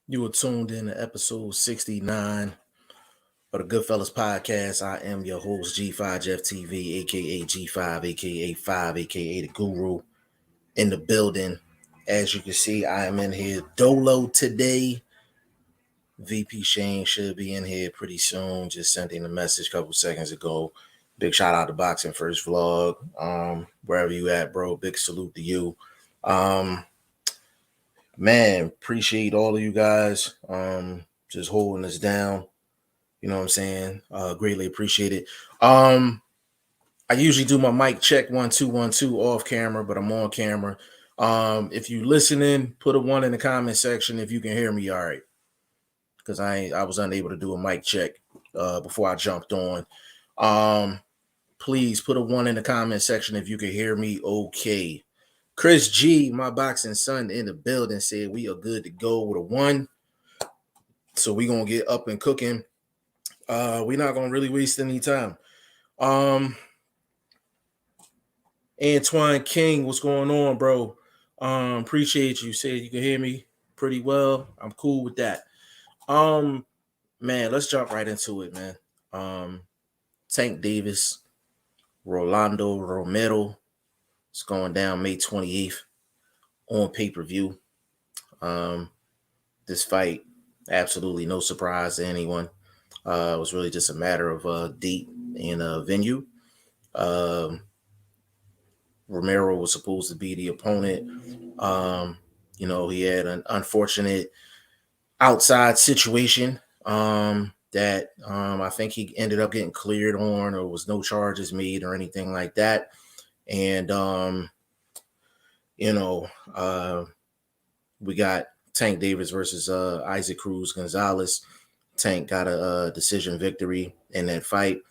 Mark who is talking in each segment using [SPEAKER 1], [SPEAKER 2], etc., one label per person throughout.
[SPEAKER 1] You were tuned in to episode 69 of the Goodfellas podcast. I am your host, G5 Jeff TV, aka G5, aka 5, aka the Guru, in the building. As you can see, I am in here dolo today. VP Shane should be in here pretty soon. Just sending a message a couple seconds ago. Big shout out to BoxingFirstVlog. Wherever you at, bro. Big salute to you. Man, appreciate all of you guys just holding us down. You know what I'm saying? Greatly appreciate it. I usually do my mic check 1 2 1 2 off camera, but I'm on camera. If you listening, put a 1 in the comment section if you can hear me all right. Because I was unable to do a mic check before I jumped on. Please put a 1 in the comment section if you can hear me okay. Chris G, my boxing son in the building, said we are good to go with a 1. So we're going to get up and cooking. We're not going to really waste any time. Antoine King, what's going on, bro? Appreciate you. Said you can hear me pretty well. I'm cool with that. Man, let's jump right into it, man. Tank Davis, Rolando, Romero. It's going down May 28th on pay-per-view. This fight, absolutely no surprise to anyone. It was really just a matter of date and venue. Romero was supposed to be the opponent. He had an unfortunate outside situation that I think he ended up getting cleared on, or was no charges made or anything like that. And we got Tank Davis versus Isaac Cruz Gonzalez. Tank got a decision victory in that fight.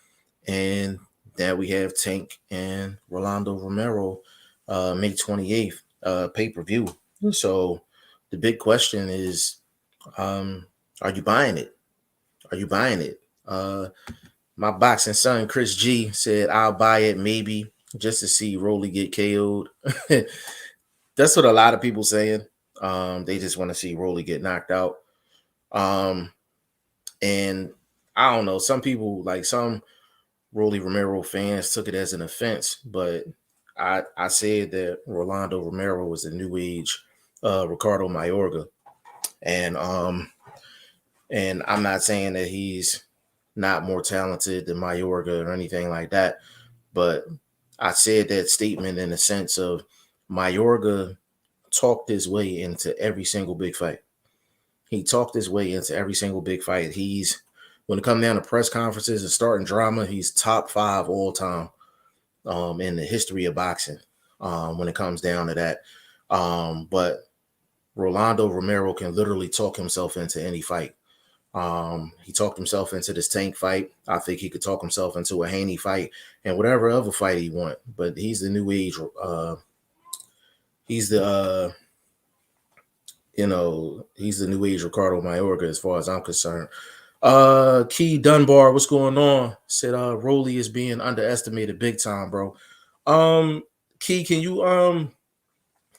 [SPEAKER 1] And then we have Tank and Rolando Romero May 28th pay-per-view. So the big question is, are you buying it? Are you buying it? My boxing son, Chris G, said, I'll buy it maybe just to see Rolly get KO'd. That's what a lot of people saying. They just want to see Rolly get knocked out. And I don't know, some people, like some Rolly Romero fans, took it as an offense, but I said that Rolando Romero was a new age Ricardo Mayorga. And I'm not saying that he's not more talented than Mayorga or anything like that, but I said that statement in the sense of Mayorga talked his way into every single big fight. He talked his way into every single big fight. When it comes down to press conferences and starting drama, he's top 5 all time in the history of boxing when it comes down to that. But Rolando Romero can literally talk himself into any fight. He talked himself into this Tank fight. I think he could talk himself into a Haney fight and whatever other fight he want. But he's the new age. He's the new age Ricardo Mayorga as far as I'm concerned. Key Dunbar, what's going on? Said Rolly is being underestimated big time, bro. Key, can you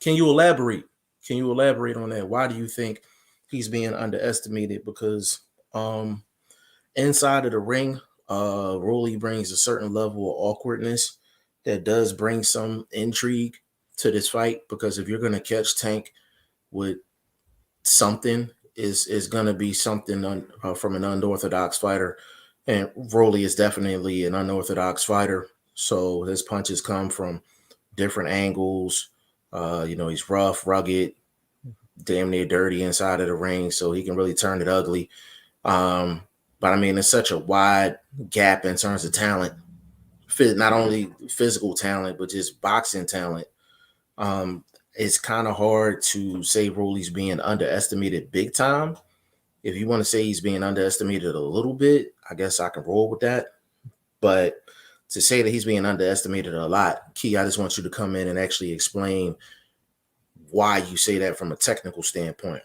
[SPEAKER 1] elaborate? Can you elaborate on that? Why do you think he's being underestimated? Because inside of the ring, Rolly brings a certain level of awkwardness that does bring some intrigue to this fight. Because if you're gonna catch Tank with something, is going to be something from an unorthodox fighter, and Rolly is definitely an unorthodox fighter. So his punches come from different angles. He's rough, rugged, damn near dirty inside of the ring, so he can really turn it ugly. But I mean, it's such a wide gap in terms of talent, not only physical talent, but just boxing talent. It's kind of hard to say Rolly's being underestimated big time. If you want to say he's being underestimated a little bit, I guess I can roll with that. But to say that he's being underestimated a lot, Key, I just want you to come in and actually explain why you say that from a technical standpoint.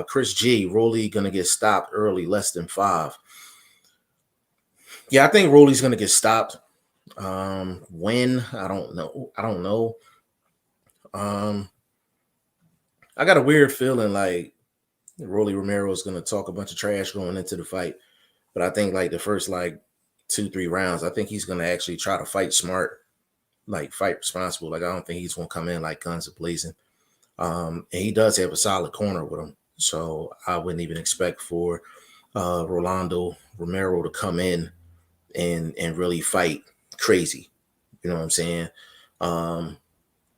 [SPEAKER 1] Chris G, Rolly going to get stopped early, less than 5. Yeah, I think Rolly's going to get stopped. When? I don't know. I got a weird feeling like Rolly Romero is going to talk a bunch of trash going into the fight. But I think like the first like 2-3 rounds, I think he's going to actually try to fight smart, like fight responsible. Like I don't think he's going to come in like guns a blazing. And he does have a solid corner with him. So I wouldn't even expect for Rolando Romero to come in and really fight crazy. You know what I'm saying?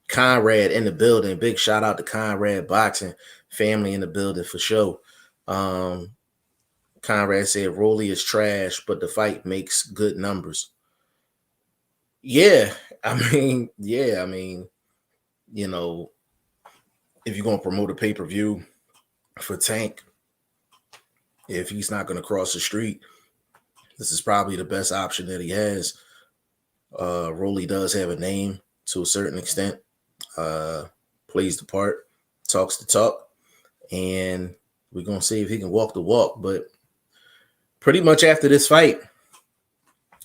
[SPEAKER 1] Conrad in the building. Big shout out to Conrad Boxing family in the building for sure. Conrad said Rolly is trash, but the fight makes good numbers. Yeah, I mean, you know, if you're gonna promote a pay-per-view for Tank, if he's not gonna cross the street, this is probably the best option that he has. Rolly does have a name to a certain extent, plays the part, talks the talk, and we're gonna see if he can walk the walk. But pretty much after this fight,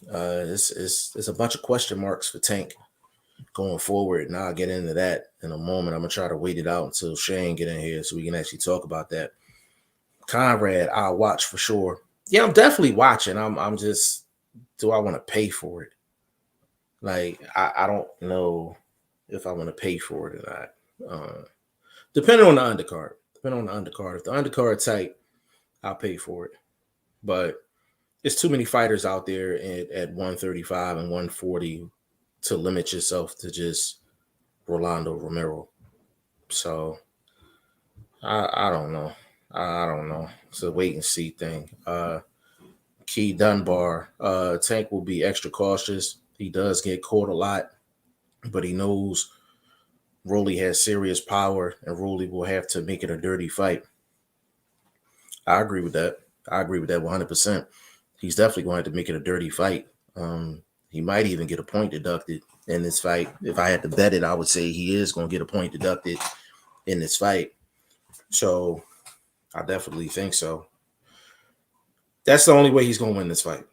[SPEAKER 1] it's a bunch of question marks for Tank going forward, and I'll get into that in a moment. I'm gonna try to wait it out until Shane get in here so we can actually talk about that. Conrad, I'll watch for sure. Yeah, I'm definitely watching. I'm just, do I want to pay for it? Like, I don't know if I want to pay for it or not. Depending on the undercard. Depending on the undercard. If the undercard tight, I'll pay for it. But it's too many fighters out there at 135 and 140 to limit yourself to just Rolando Romero. So I don't know. I don't know. It's a wait and see thing. Key Dunbar. Tank will be extra cautious. He does get caught a lot, but he knows Rolly has serious power and Rolly will have to make it a dirty fight. I agree with that. I agree with that 100%. He's definitely going to make it a dirty fight. He might even get a point deducted in this fight. If I had to bet it, I would say he is going to get a point deducted in this fight. So I definitely think so. That's the only way he's going to win this fight.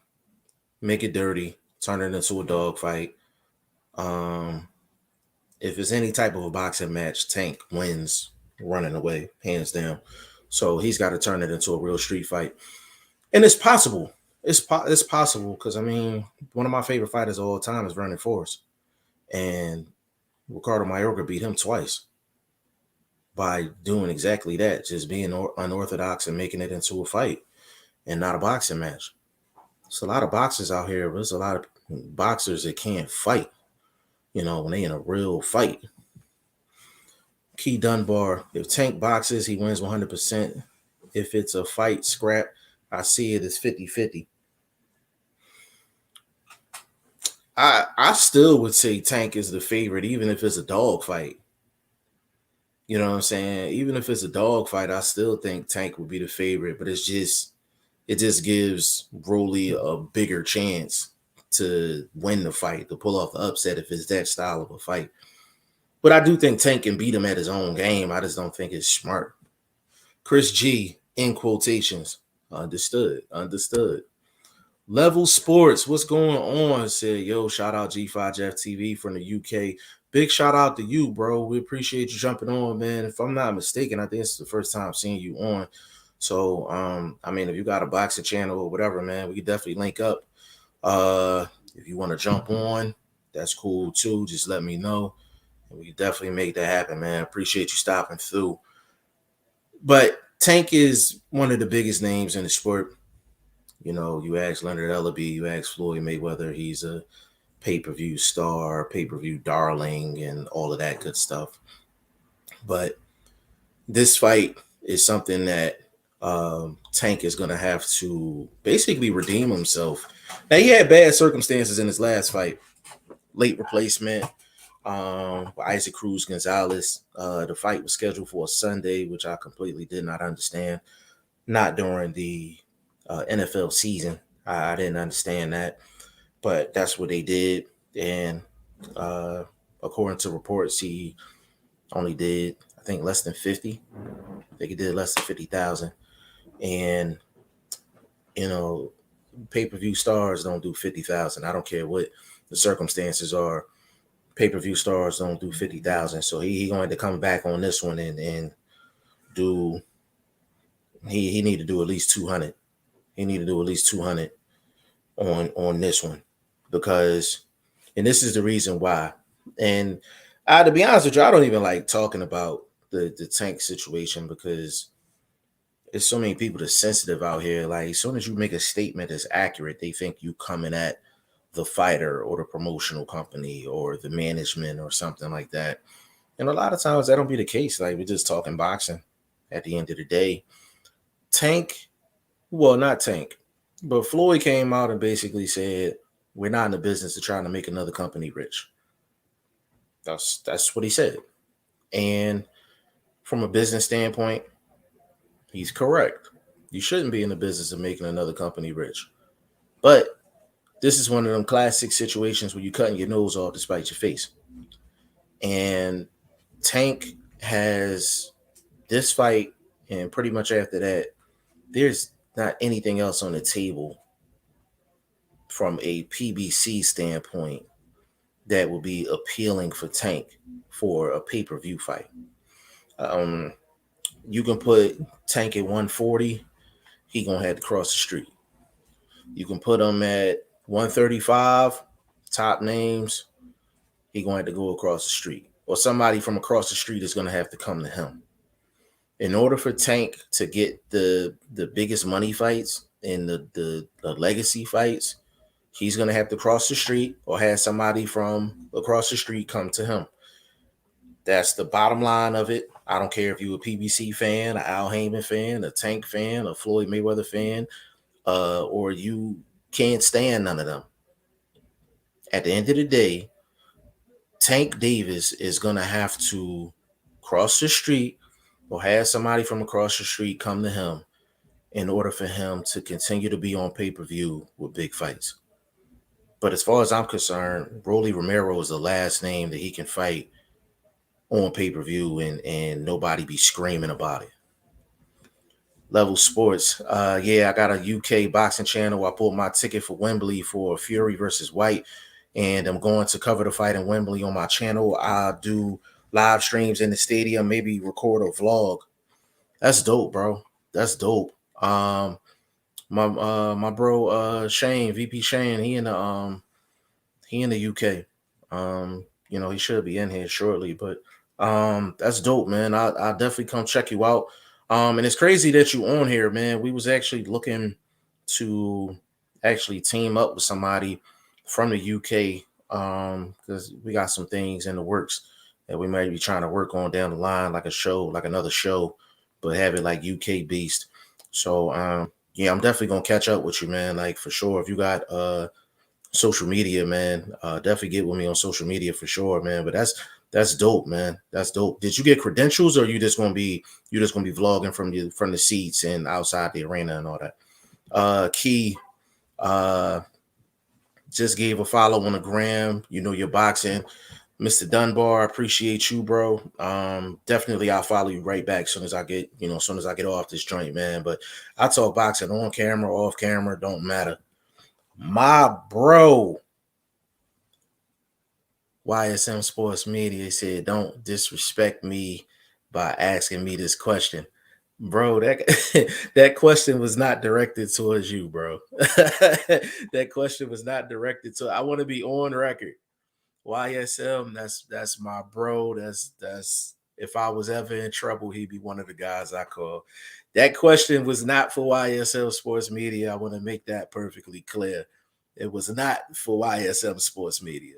[SPEAKER 1] Make it dirty, turn it into a dog fight. If it's any type of a boxing match, Tank wins running away, hands down. So he's got to turn it into a real street fight. And it's possible. It's possible because, I mean, one of my favorite fighters of all time is Vernon Forrest. And Ricardo Mayorga beat him twice by doing exactly that, just being unorthodox and making it into a fight and not a boxing match. There's a lot of boxers out here, but there's a lot of boxers that can't fight, you know, when they in a real fight. Key Dunbar, if Tank boxes, he wins 100%. If it's a fight scrap, I see it as 50-50. I still would say Tank is the favorite, even if it's a dog fight. You know what I'm saying? Even if it's a dog fight, I still think Tank would be the favorite, but it just gives Rolly a bigger chance to win the fight, to pull off the upset if it's that style of a fight. But I do think Tank can beat him at his own game. I just don't think it's smart. Chris G, in quotations. Understood. Level Sports, what's going on? Said, yo, shout out G5 Jeff TV from the UK. Big shout out to you, bro. We appreciate you jumping on, man. If I'm not mistaken, I think it's the first time seeing you on. So, I mean, if you got a boxing channel or whatever, man, we could definitely link up. If you want to jump on, that's cool too. Just let me know. And we can definitely make that happen, man. Appreciate you stopping through. But Tank is one of the biggest names in the sport. You know, you ask Leonard Ellaby, you ask Floyd Mayweather, he's a pay-per-view star, pay-per-view darling, and all of that good stuff. But this fight is something that Tank is going to have to basically redeem himself. Now, he had bad circumstances in his last fight. Late replacement, Isaac Cruz Gonzalez. The fight was scheduled for a Sunday, which I completely did not understand. Not during the NFL season. I didn't understand that, but that's what they did. And according to reports, he only did, I think, less than 50. I think he did less than 50,000. And, you know, pay-per-view stars don't do 50,000. I don't care what the circumstances are. Pay-per-view stars don't do 50,000. So he going to come back on this one and do he need to do at least 200. He need to do at least 200 on this one, because, and this is the reason why. And to be honest with you, I don't even like talking about the Tank situation, because there's so many people that's sensitive out here. Like, as soon as you make a statement that's accurate, they think you coming at the fighter or the promotional company or the management or something like that. And a lot of times that don't be the case. Like, we're just talking boxing at the end of the day. Tank, well, not Tank, but Floyd came out and basically said, we're not in the business of trying to make another company rich. That's what he said. And from a business standpoint, he's correct. You shouldn't be in the business of making another company rich. But this is one of them classic situations where you're cutting your nose off to spite your face. And Tank has this fight, and pretty much after that, there's not anything else on the table from a PBC standpoint that will be appealing for Tank for a pay-per-view fight. Um, you can put Tank at 140, he gonna have to cross the street. You can put him at 135, top names, he gonna have to go across the street. Or somebody from across the street is gonna have to come to him. In order for Tank to get the biggest money fights and the legacy fights, he's gonna have to cross the street or have somebody from across the street come to him. That's the bottom line of it. I don't care if you're a PBC fan, an Al Heyman fan, a Tank fan, a Floyd Mayweather fan, or you can't stand none of them. At the end of the day, Tank Davis is going to have to cross the street or have somebody from across the street come to him in order for him to continue to be on pay-per-view with big fights. But as far as I'm concerned, Rolly Romero is the last name that he can fight on pay-per-view and nobody be screaming about it. Level Sports. Yeah, I got a UK boxing channel. I pulled my ticket for Wembley for Fury versus White, and I'm going to cover the fight in Wembley on my channel. I'll do live streams in the stadium, maybe record a vlog. That's dope, bro. That's dope. My bro Shane, VP Shane, he in the UK. He should be in here shortly, but that's dope, man. I'll definitely come check you out. And it's crazy that you on here, man. We was actually looking to actually team up with somebody from the UK, because we got some things in the works that we might be trying to work on down the line, like a show, like another show, but have it like UK based. So yeah, I'm definitely gonna catch up with you, man. Like, for sure. If you got social media, man, definitely get with me on social media for sure, man. But that's dope, man. That's dope. Did you get credentials, or you just gonna be vlogging from the seats and outside the arena and all that? Key just gave a follow on the gram. You know your boxing. Mr. Dunbar, I appreciate you, bro. Definitely I'll follow you right back as soon as I get off this joint, man. But I talk boxing on camera, off camera, don't matter. My bro, YSM Sports Media said, don't disrespect me by asking me this question. Bro, that that question was not directed towards you, bro. That question was not directed to. I want to be on record. YSM, that's my bro. That's if I was ever in trouble, he'd be one of the guys I call. That question was not for YSM Sports Media. I want to make that perfectly clear. It was not for YSM Sports Media.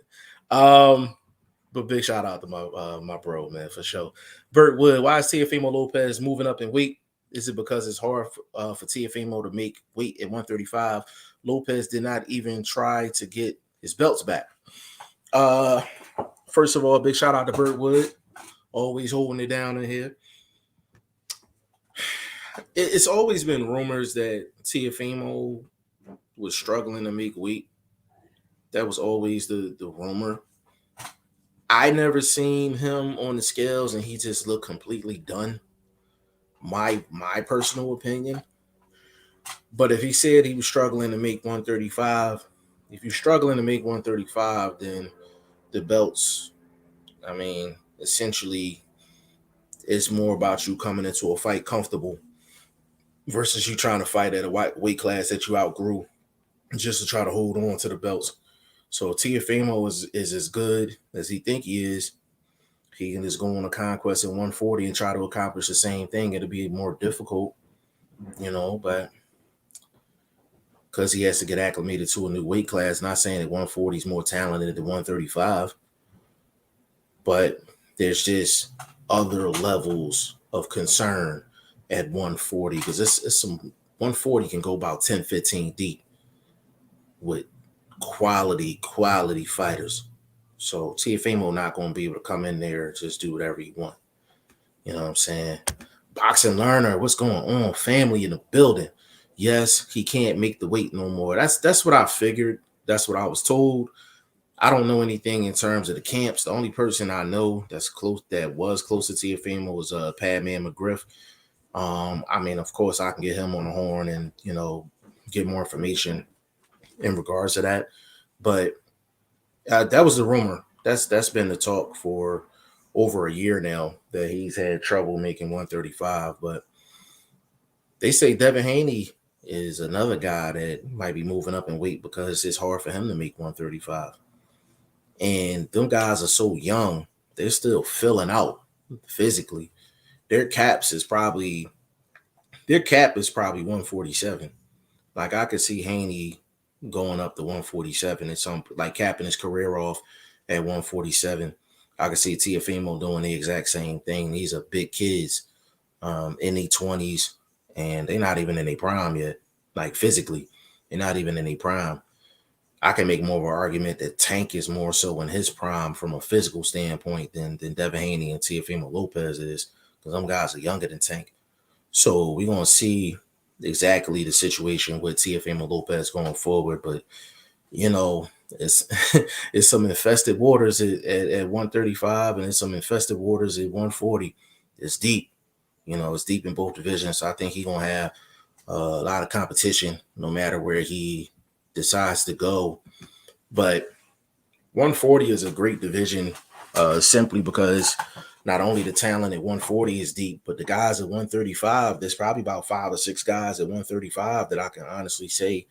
[SPEAKER 1] But big shout out to my bro, man, for sure. Burt Wood, why is Teofimo Lopez moving up in weight? Is it because it's hard for Teofimo to make weight at 135? Lopez did not even try to get his belts back. First of all, big shout out to Burt Wood, always holding it down in here. It's always been rumors that Teofimo was struggling to make weight. That was always the rumor. I never seen him on the scales and he just looked completely done. My personal opinion. But if he said he was struggling to make 135, if you're struggling to make 135, then the belts, I mean, essentially it's more about you coming into a fight comfortable versus you trying to fight at a weight class that you outgrew just to try to hold on to the belts. So Tiafimo is as good as he think he is. He can just go on a conquest at 140 and try to accomplish the same thing. It'll be more difficult, but because he has to get acclimated to a new weight class. Not saying that 140 is more talented than 135, but there's just other levels of concern at 140 because it's some 140 can go about 10, 15 deep with quality fighters. So Tiafimo not going to be able to come in there and just do whatever he want. You know what I'm saying? Boxing learner, what's going on? Family in the building. Yes, he can't make the weight no more. That's what I figured. That's what I was told. I don't know anything in terms of the camps. The only person I know that was close to Tiafimo was Padman McGriff. I mean, of course, I can get him on the horn and get more information in regards to that. But that was the rumor. That's been the talk for over a year now that he's had trouble making 135. But they say Devin Haney is another guy that might be moving up in weight because it's hard for him to make 135. And them guys are so young, they're still filling out physically. Their cap is probably 147. Like I could see Haney going up to 147 and some like capping his career off at 147. I could see Tiafimo doing the exact same thing. These are big kids in their 20s, and they're not even in their prime yet. Like physically, they're not even in their prime. I can make more of an argument that Tank is more so in his prime from a physical standpoint than Devin Haney and Tiafimo Lopez is, because them guys are younger than Tank. So we're going to see exactly the situation with Tiafimo Lopez going forward. But, it's it's some infested waters at 135 and it's some infested waters at 140. It's deep. It's deep in both divisions. So I think he's going to have a lot of competition no matter where he decides to go. But 140 is a great division simply because not only the talent at 140 is deep, but the guys at 135, there's probably about 5 or 6 guys at 135 that I can honestly say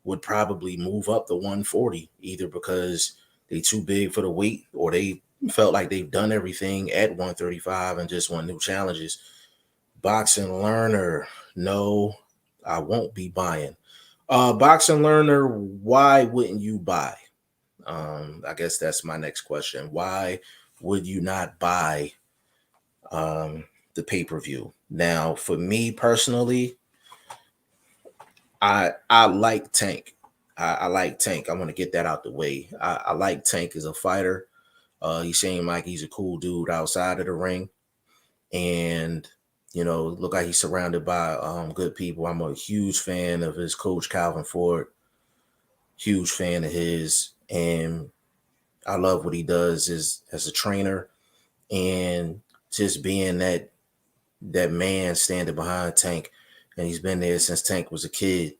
[SPEAKER 1] would probably move up to 140, either because they too big for the weight or they felt like they've done everything at 135 and just want new challenges. Boxing learner, no, I won't be buying. Boxing learner, why wouldn't you buy? I guess that's my next question. Why would you not buy the pay-per-view? Now, for me personally, I like Tank. I like Tank. I want to get that out the way. I like Tank as a fighter. He seemed like he's a cool dude outside of the ring. And, look like he's surrounded by good people. I'm a huge fan of his coach, Calvin Ford. Huge fan of his. And I love what he does as a trainer and just being that man standing behind Tank. And he's been there since Tank was a kid.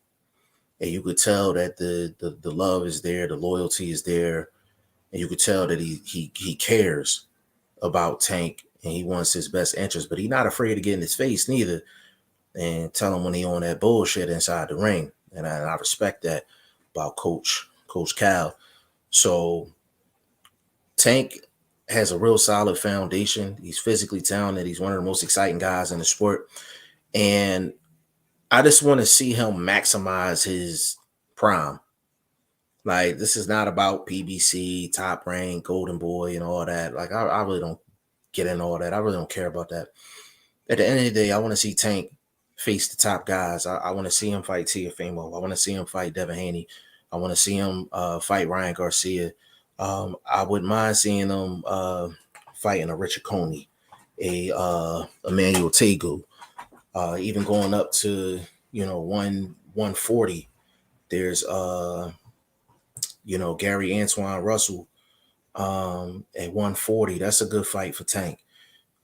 [SPEAKER 1] And you could tell that the love is there, the loyalty is there, and you could tell that he cares about Tank and he wants his best interest, but he's not afraid to get in his face neither and tell him when he on that bullshit inside the ring. And I respect that about Coach Cal. So Tank has a real solid foundation. He's physically talented. He's one of the most exciting guys in the sport. And I just want to see him maximize his prime. Like, this is not about PBC, top rank, golden boy, and all that. Like, I really don't get into all that. I really don't care about that. At the end of the day, I want to see Tank face the top guys. I want to see him fight Tiafimo. I want to see him fight Devin Haney. I want to see him fight Ryan Garcia. I wouldn't mind seeing him fighting a Richard Coney, a Emmanuel Tegu, even going up to 140. There's Gary Antoine Russell at 140. That's a good fight for Tank.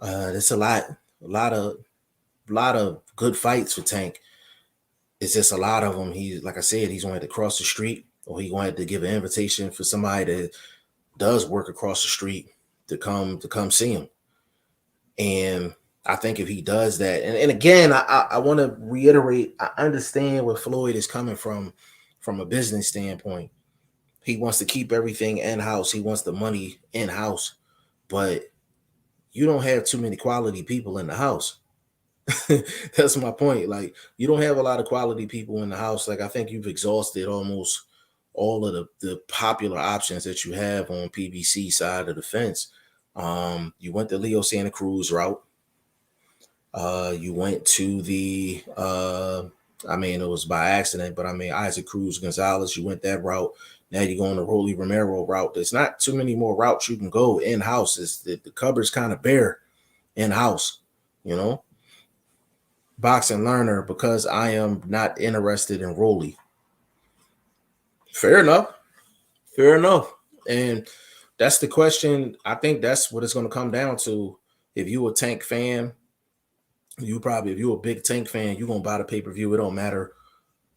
[SPEAKER 1] There's a lot of good fights for Tank. It's just a lot of them. Like I said, he's going to have to cross the street, or he's going to have to give an invitation for somebody that does work across the street to come see him. And I think if he does that, and again, I want to reiterate, I understand where Floyd is coming from a business standpoint. He wants to keep everything in house. He wants the money in house, but you don't have too many quality people in the house. That's my point. Like, you don't have a lot of quality people in the house. Like, I think you've exhausted almost all of the popular options that you have on PBC side of the fence. You went the Leo Santa Cruz route. You went to the I mean, it was by accident, but I mean Isaac Cruz Gonzalez, you went that route. Now you're going the Rolly Romero route. There's not too many more routes you can go in-house. It's the cupboard's kind of bare in-house, you know. Boxing learner, because I am not interested in Rolly. Fair enough. Fair enough. And that's the question. I think that's what it's going to come down to. If you a Tank fan, if you're a big Tank fan, you're gonna buy the pay-per-view. It don't matter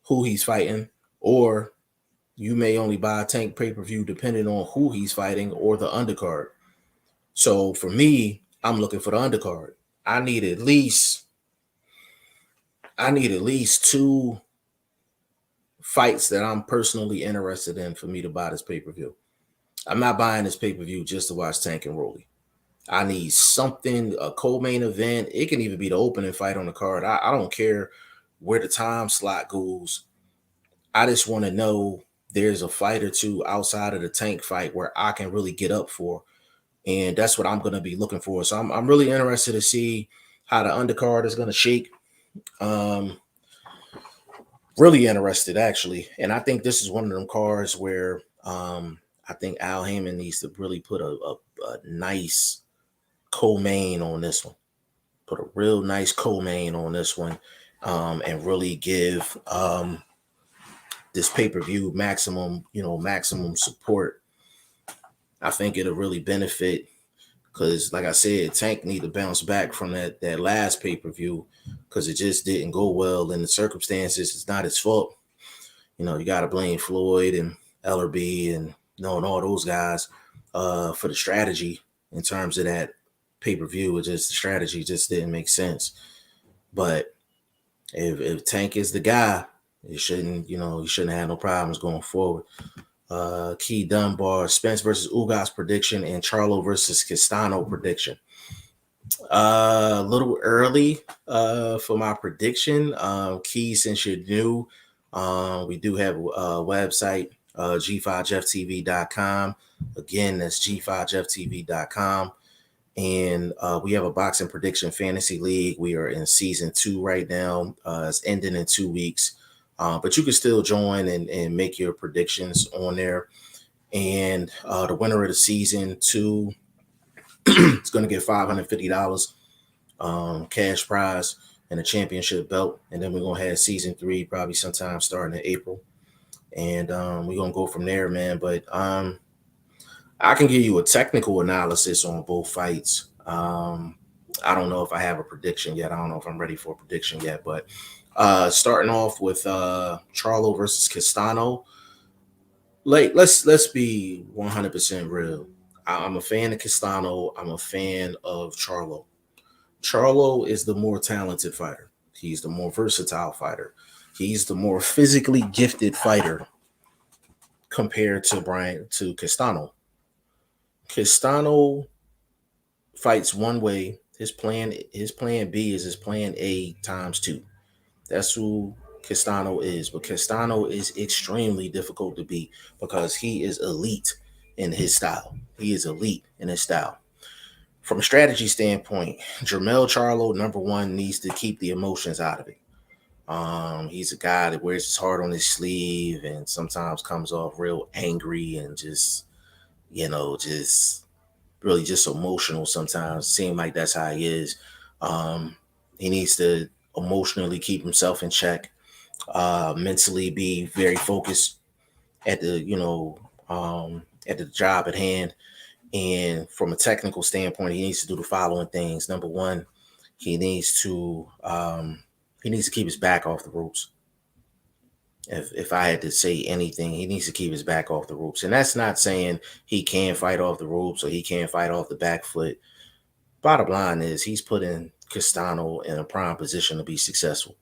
[SPEAKER 1] who he's fighting, or you may only buy a Tank pay-per-view depending on who he's fighting or the undercard. So for me, I'm looking for the undercard. I need at least two fights that I'm personally interested in for me to buy this pay-per-view. I'm not buying this pay-per-view just to watch Tank and Rolly. I need something, a co-main event. It can even be the opening fight on the card. I don't care where the time slot goes. I just want to know there's a fight or two outside of the Tank fight where I can really get up for. And that's what I'm going to be looking for. So I'm really interested to see how the undercard is going to shake. Really interested, actually. And I think this is one of them cards where I think Al Heyman needs to really put a nice co-main on this one. Put a real nice co-main on this one, and really give this pay-per-view maximum support. I think it'll really benefit because, like I said, Tank need to bounce back from that last pay-per-view because it just didn't go well in the circumstances. It's not his fault. You got to blame Floyd and Ellerby and all those guys for the strategy in terms of that pay-per-view. The strategy just didn't make sense. But if Tank is the guy, he shouldn't have no problems going forward. Key Dunbar, Spence versus Ugas prediction, and Charlo versus Castano prediction. A little early for my prediction. Key, since you're new, we do have a website, g5jeftv.com. Again, that's g5jeftv.com. And we have a boxing prediction fantasy league. We are in season 2 right now. It's ending in 2 weeks. But you can still join and make your predictions on there. And the winner of the season 2 is going to get $550 cash prize and a championship belt. And then we're going to have season 3 probably sometime starting in April. And we're going to go from there, man. But I can give you a technical analysis on both fights. I don't know if I have a prediction yet. I don't know if I'm ready for a prediction yet. But starting off with Charlo versus Castano. Let's be 100% real. I'm a fan of Castano. I'm a fan of Charlo. Charlo is the more talented fighter. He's the more versatile fighter. He's the more physically gifted fighter compared to Castano. Castano fights one way. His plan B is his plan A times 2. That's who Castano is. But Castano is extremely difficult to beat because he is elite in his style. He is elite in his style. From a strategy standpoint, Jermell Charlo, number one, needs to keep the emotions out of it. He's a guy that wears his heart on his sleeve and sometimes comes off real angry and just really just emotional sometimes. Seems like that's how he is. He needs to emotionally keep himself in check, mentally be very focused at the job at hand. And from a technical standpoint, he needs to do the following things. Number one, he needs to keep his back off the ropes. If I had to say anything, he needs to keep his back off the ropes. And that's not saying he can't fight off the ropes or he can't fight off the back foot. Bottom line is he's putting Castano in a prime position to be successful.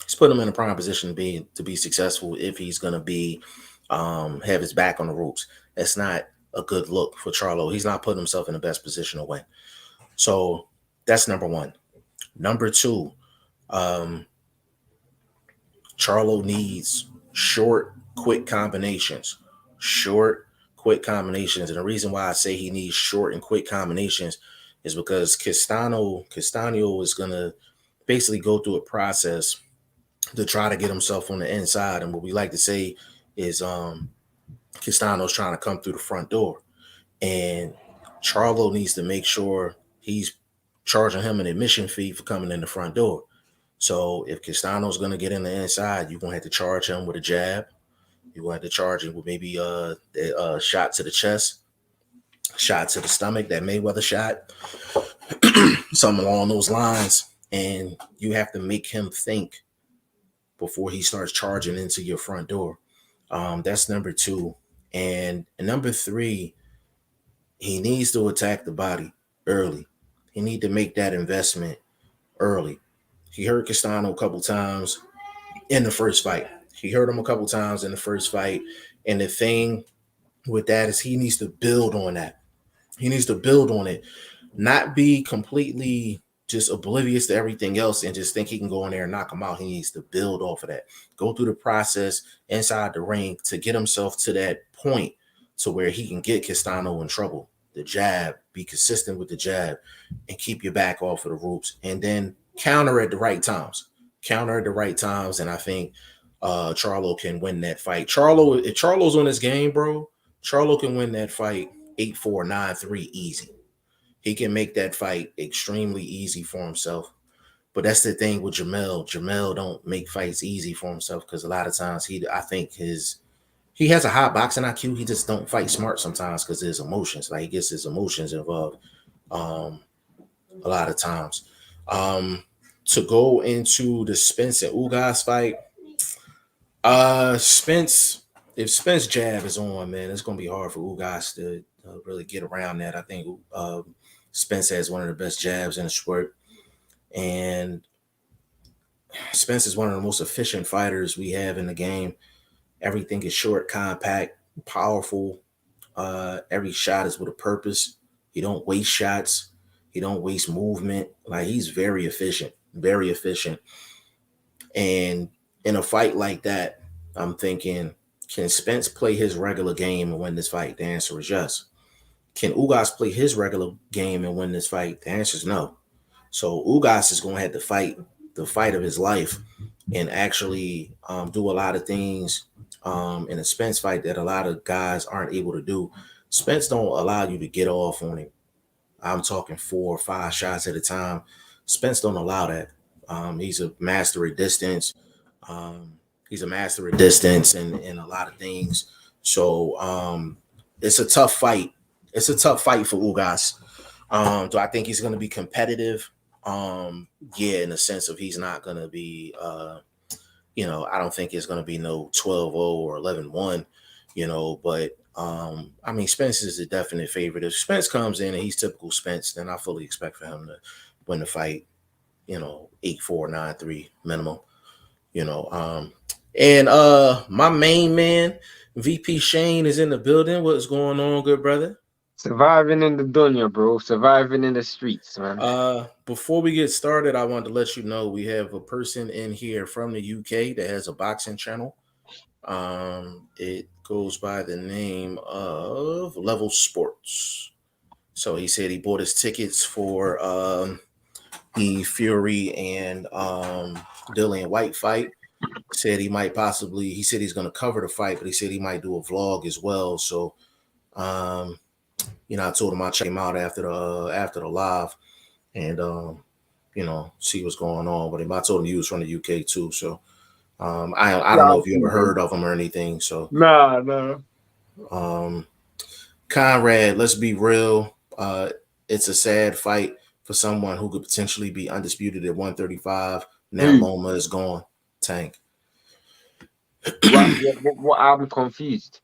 [SPEAKER 1] He's put him in a prime position to be successful if he's gonna be have his back on the ropes. That's not a good look for Charlo. He's not putting himself in the best position to win. So that's number one. Number two, Charlo needs short, quick combinations. Short, quick combinations. And the reason why I say he needs short and quick combinations is because Castano is gonna basically go through a process to try to get himself on the inside. And what we like to say is Castano's trying to come through the front door. And Charlo needs to make sure he's charging him an admission fee for coming in the front door. So if Castano's going to get in the inside, you're going to have to charge him with a jab. You're going to have to charge him with maybe a shot to the chest, shot to the stomach, that Mayweather shot, something along those lines. And you have to make him think before he starts charging into your front door. That's number two. And number three, he needs to attack the body early. He need to make that investment early. He hurt Castano a couple times in the first fight. And the thing with that is he needs to build on that. He needs to build on it, not be completely just oblivious to everything else and just think he can go in there and knock him out. He needs to build off of that. Go through the process inside the ring to get himself to that point to where he can get Castano in trouble. The jab, be consistent with the jab, and keep your back off of the ropes. And then counter at the right times. And I think Charlo can win that fight. If Charlo's on his game, bro, Charlo can win that fight 8-4, 9-3 easy. He can make that fight extremely easy for himself. But that's the thing with Jamel. Jamel don't make fights easy for himself because a lot of times he has a high boxing IQ. He just don't fight smart sometimes because of his emotions. Like he gets his emotions involved a lot of times. To go into the Spence and Ugas fight, if Spence jab is on, man, it's gonna be hard for Ugas to really get around that. I think Spence has one of the best jabs in the sport, and Spence is one of the most efficient fighters we have in the game. Everything is short, compact, powerful. Every shot is with a purpose. He don't waste shots. He don't waste movement. Like he's very efficient. And in a fight like that, I'm thinking, can Spence play his regular game and win this fight? The answer is yes. Can Ugas play his regular game and win this fight? The answer is no. So Ugas is going to have to fight the fight of his life and actually do a lot of things in a Spence fight that a lot of guys aren't able to do. Spence don't allow you to get off on him. I'm talking 4 or 5 shots at a time. Spence don't allow that. He's a master at distance. And a lot of things. So it's a tough fight. It's a tough fight for Ugas. Do I think he's going to be competitive? Yeah, in the sense of he's not going to be, I don't think it's going to be no 12-0 or 11-1, but I mean, Spence is a definite favorite. If Spence comes in and he's typical Spence, then I fully expect for him to win the fight, 8-4, 9-3 minimum, and my main man, VP Shane, is in the building. What's going on, good brother?
[SPEAKER 2] Surviving in the dunya, bro. Surviving in the streets, man.
[SPEAKER 1] Before we get started, I wanted to let you know we have a person in here from the UK that has a boxing channel. It goes by the name of Level Sports. So he said he bought his tickets for the Fury and Dillian White fight. Said he said he's going to cover the fight, but he said he might do a vlog as well. So, I told him I'd check him out after the live and, see what's going on. But I told him he was from the UK too. So, I don't know if you ever heard of him or anything. So,
[SPEAKER 2] No.
[SPEAKER 1] Conrad, let's be real. It's a sad fight for someone who could potentially be undisputed at 135. Now Loma is gone. Tank.
[SPEAKER 2] What? I'm confused.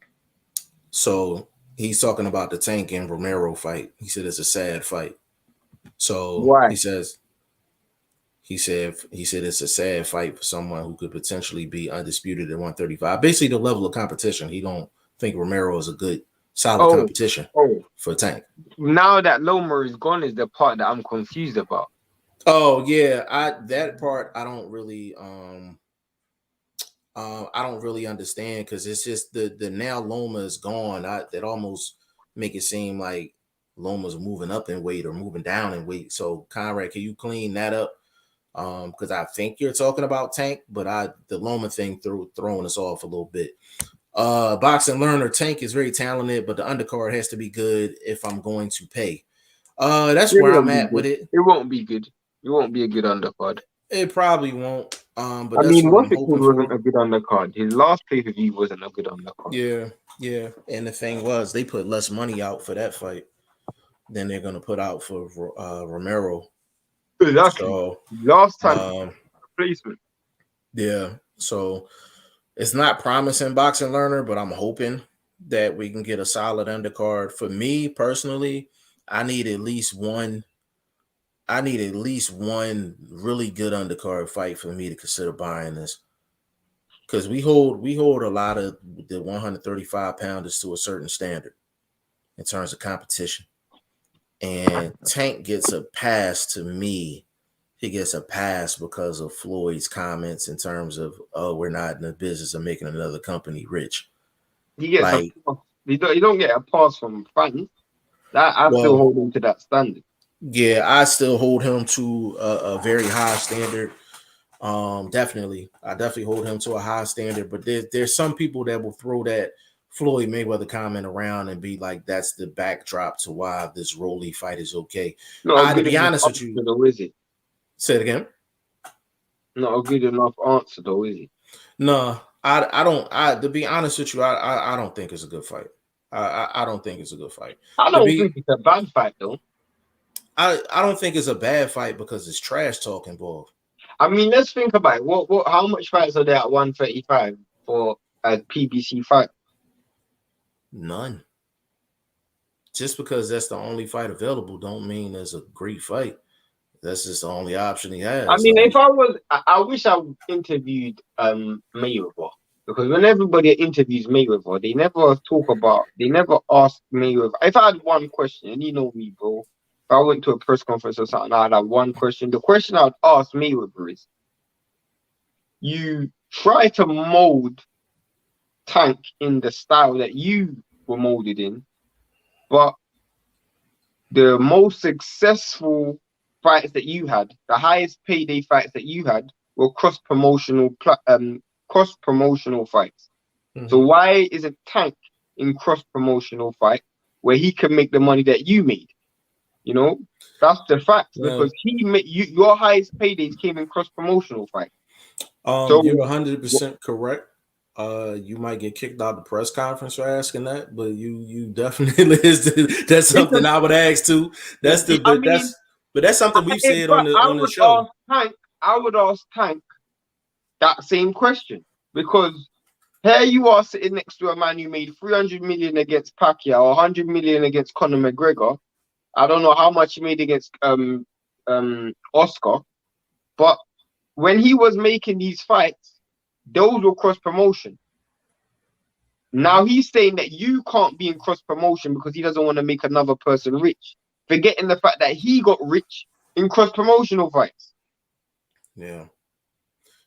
[SPEAKER 1] So he's talking about the Tank and Romero fight. He said it's a sad fight. So
[SPEAKER 2] Why?
[SPEAKER 1] he said it's a sad fight for someone who could potentially be undisputed at 135. Basically, the level of competition. He don't think Romero is a good, solid
[SPEAKER 2] Oh,
[SPEAKER 1] competition
[SPEAKER 2] oh.
[SPEAKER 1] for Tank.
[SPEAKER 2] Now that Loma is gone is the part that I'm confused about.
[SPEAKER 1] Oh yeah, that part I don't really understand because it's just the now Loma is gone. That almost make it seem like Loma's moving up in weight or moving down in weight. So Conrad, can you clean that up? Because I think you're talking about Tank, but the Loma thing throwing us off a little bit. Boxing learner Tank is very talented, but the undercard has to be good if I'm going to pay. That's
[SPEAKER 2] It
[SPEAKER 1] where I'm
[SPEAKER 2] won't be
[SPEAKER 1] at with
[SPEAKER 2] good.
[SPEAKER 1] it.
[SPEAKER 2] It won't be good. It won't be a good undercard.
[SPEAKER 1] It probably won't. But
[SPEAKER 2] I
[SPEAKER 1] that's
[SPEAKER 2] mean,
[SPEAKER 1] what
[SPEAKER 2] what's
[SPEAKER 1] I'm
[SPEAKER 2] it called
[SPEAKER 1] hoping
[SPEAKER 2] wasn't
[SPEAKER 1] for.
[SPEAKER 2] a good undercard. His last pay-per-view wasn't a good undercard.
[SPEAKER 1] Yeah, yeah. And the thing was, they put less money out for that fight than they're gonna put out for Romero.
[SPEAKER 2] Exactly.
[SPEAKER 1] So,
[SPEAKER 2] Last time
[SPEAKER 1] um,
[SPEAKER 2] placement.
[SPEAKER 1] yeah. So it's not promising boxing learner, but I'm hoping that we can get a solid undercard. For me personally, I need at least one. I need at least one really good undercard fight for me to consider buying this. Because we hold a lot of the 135 pounders to a certain standard in terms of competition. And Tank gets a pass to me. He gets a pass because of Floyd's comments in terms of, oh, we're not in the business of making another company rich.
[SPEAKER 2] He gets a
[SPEAKER 1] Like,
[SPEAKER 2] pass. You don't get a pass from fans. That I still
[SPEAKER 1] well,
[SPEAKER 2] hold him to that standard.
[SPEAKER 1] yeah, I still hold him to a very high standard. Definitely, I definitely hold him to a high standard. But there's some people that will throw that Floyd Mayweather comment around and be like, that's the backdrop to why this Rolly fight is okay.
[SPEAKER 2] Not a
[SPEAKER 1] To
[SPEAKER 2] good
[SPEAKER 1] be
[SPEAKER 2] enough
[SPEAKER 1] honest with
[SPEAKER 2] answer
[SPEAKER 1] you,
[SPEAKER 2] though, is it?
[SPEAKER 1] say it again.
[SPEAKER 2] Not a good enough answer though, is it?
[SPEAKER 1] No, I don't. To be honest with you, I don't think it's a good fight. I don't think it's a good fight.
[SPEAKER 2] I
[SPEAKER 1] To
[SPEAKER 2] don't
[SPEAKER 1] be,
[SPEAKER 2] think it's a bad fight though.
[SPEAKER 1] I don't think it's a bad fight because it's trash talk involved.
[SPEAKER 2] I mean, let's think about it. How much fights are there at 135 for a PBC fight?
[SPEAKER 1] None. Just because that's the only fight available, don't mean there's a great fight. That's just the only option he
[SPEAKER 2] I
[SPEAKER 1] has.
[SPEAKER 2] mean,
[SPEAKER 1] Like,
[SPEAKER 2] if I was, I wish I interviewed Mayweather because when everybody interviews Mayweather, they never ask Mayweather. If I had one question, and you know me, bro, if I went to a press conference or something, I'd have one question. The question I'd ask Mayweather is, you try to mold Tank in the style that you were molded in, but the most successful fights that you had, the highest payday fights that you had, were cross promotional fights. So
[SPEAKER 1] mm-hmm.
[SPEAKER 2] why isn't Tank in cross promotional fight where he can make the money that you made? You know, that's the fact
[SPEAKER 1] Well,
[SPEAKER 2] because your highest paydays came in cross promotional fight. So
[SPEAKER 1] you're 100% correct. You might get kicked out of the press conference for asking that, but you definitely that's something I would ask too. That's the
[SPEAKER 2] I
[SPEAKER 1] but
[SPEAKER 2] mean,
[SPEAKER 1] that's something we've said
[SPEAKER 2] but
[SPEAKER 1] on the show.
[SPEAKER 2] I would ask Tank that same question because here you are sitting next to a man who made 300 million against Pacquiao, 100 million against Conor McGregor. I don't know how much he made against Oscar, but when he was making these fights, those were cross promotion. Now he's saying that you can't be in cross promotion because he doesn't want to make another person rich, forgetting the fact that he got rich in cross promotional fights.
[SPEAKER 1] Yeah.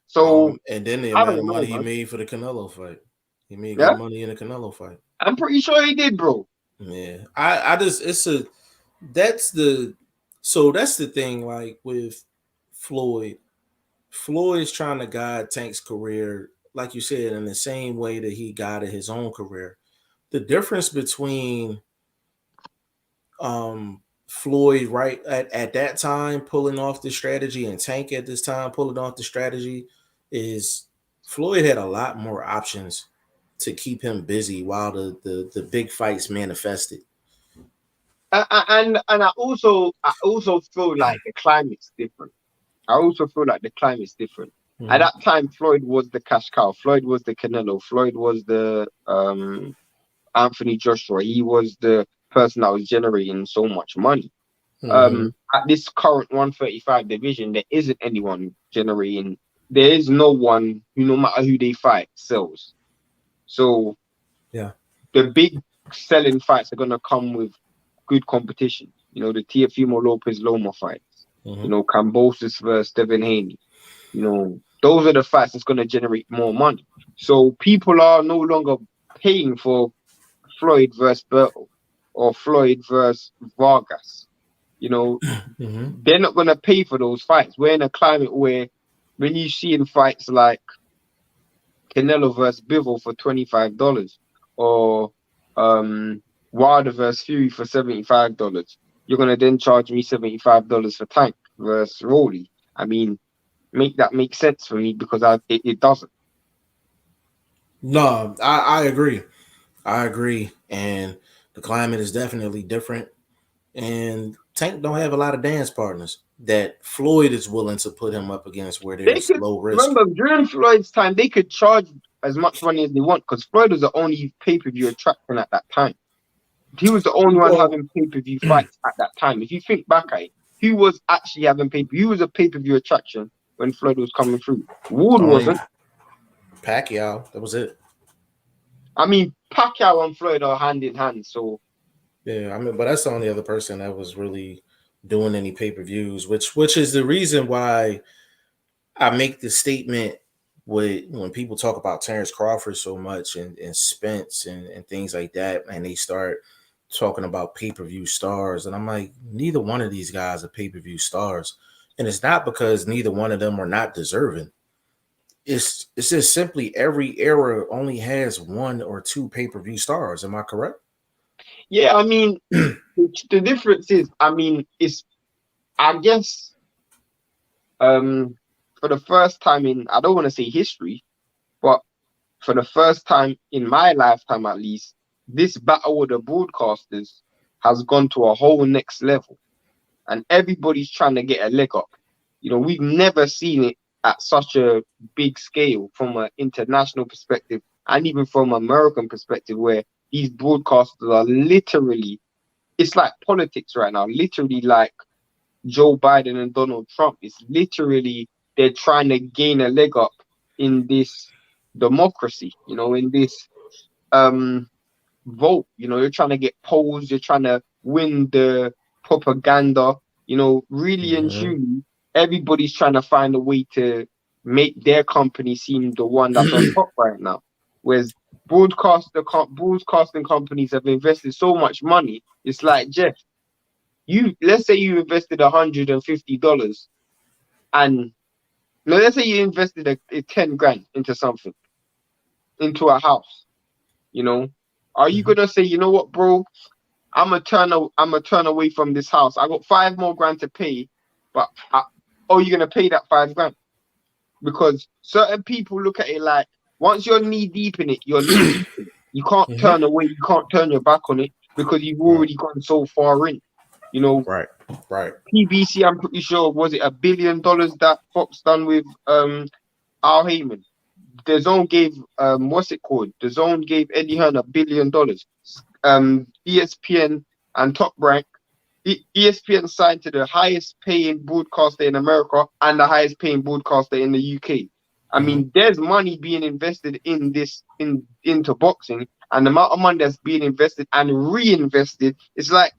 [SPEAKER 2] So
[SPEAKER 1] And then the
[SPEAKER 2] I
[SPEAKER 1] amount
[SPEAKER 2] don't
[SPEAKER 1] of
[SPEAKER 2] know,
[SPEAKER 1] money he
[SPEAKER 2] man.
[SPEAKER 1] made for the Canelo fight. He made
[SPEAKER 2] Yeah,
[SPEAKER 1] good money in the Canelo fight.
[SPEAKER 2] I'm pretty sure he did, bro.
[SPEAKER 1] Yeah. I just that's the that's the thing, like with Floyd. Floyd's trying to guide Tank's career, like you said, in the same way that he guided his own career. The difference between Floyd right at that time pulling off the strategy and Tank at this time pulling off the strategy is Floyd had a lot more options to keep him busy while the big fights manifested.
[SPEAKER 2] And I also feel like the climate's different. I also feel like the climate's different. At
[SPEAKER 1] Mm-hmm.
[SPEAKER 2] that time, Floyd was the cash cow. Floyd was the Canelo. Floyd was the Anthony Joshua. He was the person that was generating so much money.
[SPEAKER 1] Mm-hmm.
[SPEAKER 2] At this current 135 division, there isn't anyone generating. There is no one who, no matter who they fight, sells. So
[SPEAKER 1] Yeah.
[SPEAKER 2] the big selling fights are gonna come with good competition. You know, the Teofimo Lopez Loma fights. You
[SPEAKER 1] Mm-hmm.
[SPEAKER 2] know, Cambosis versus Devin Haney. You know, those are the fights that's gonna generate more money. So people are no longer paying for Floyd versus Berto or Floyd versus Vargas. You know,
[SPEAKER 1] Mm-hmm.
[SPEAKER 2] they're not gonna pay for those fights. We're in a climate where when you see in fights like Canelo versus Bivol for $25 or Wilder versus Fury for $75, you're gonna then charge me $75 for Tank versus Rolly. I mean, make that make sense for me because it doesn't.
[SPEAKER 1] No, I agree. I agree. And the climate is definitely different. And Tank don't have a lot of dance partners that Floyd is willing to put him up against where
[SPEAKER 2] They
[SPEAKER 1] there's
[SPEAKER 2] could
[SPEAKER 1] low risk.
[SPEAKER 2] remember during Floyd's time, they could charge as much money as they want because Floyd was the only pay-per-view attraction at that time. He was the only one
[SPEAKER 1] Well,
[SPEAKER 2] having pay-per-view fights at that time. If you think back at it, he was actually having pay-per. He was a pay-per-view attraction when Floyd was coming through. Ward
[SPEAKER 1] only
[SPEAKER 2] wasn't.
[SPEAKER 1] Pacquiao. That was it.
[SPEAKER 2] I mean, Pacquiao and Floyd are hand in hand. So
[SPEAKER 1] Yeah, I mean, but that's the only other person that was really doing any pay-per-views, which is the reason why I make the statement with when people talk about Terrence Crawford so much and Spence and things like that, and they start talking about pay-per-view stars, and I'm like, neither one of these guys are pay-per-view stars. And it's not because neither one of them are not deserving. It's just simply every era only has one or two pay-per-view stars. Am I correct?
[SPEAKER 2] yeah, I mean, the difference is, I mean, it's I guess for the first time in I don't want to say history, but for the first time in my lifetime at least, this battle with the broadcasters has gone to a whole next level. And everybody's trying to get a leg up. You know, we've never seen it at such a big scale from an international perspective and even from an American perspective, where these broadcasters are literally, it's like politics right now, literally like Joe Biden and Donald Trump. It's literally they're trying to gain a leg up in this democracy, you know, in this um vote. You know, you're trying to get polls, you're trying to win the propaganda. You know, really and
[SPEAKER 1] Mm-hmm.
[SPEAKER 2] truly, everybody's trying to find a way to make their company seem the one that's on top right now. Whereas broadcasting companies have invested so much money. It's like, Jeff, you let's say you invested $150 and no, let's say you invested a 10 grand into something, into a house, you know. Are you
[SPEAKER 1] Mm-hmm.
[SPEAKER 2] gonna say, you know what, bro? I'm gonna turn away from this house. I got 5 more grand to pay, but you're gonna pay that 5 grand because certain people look at it like once you're knee deep in it, you're knee deep in it. You can't
[SPEAKER 1] Mm-hmm.
[SPEAKER 2] turn away. You can't turn your back on it because you've
[SPEAKER 1] Right,
[SPEAKER 2] already gone so far in. You know,
[SPEAKER 1] right, right.
[SPEAKER 2] PBC. I'm pretty sure was it $1 billion that Fox done with Al Heyman. The Zone gave what's it called? The Zone gave Eddie Hearn $1 billion. ESPN and Top Rank. ESPN signed to the highest paying broadcaster in America and the highest paying broadcaster in the UK. I
[SPEAKER 1] Mm-hmm.
[SPEAKER 2] mean, there's money being invested in this into boxing, and the amount of money that's being invested and reinvested. It's like,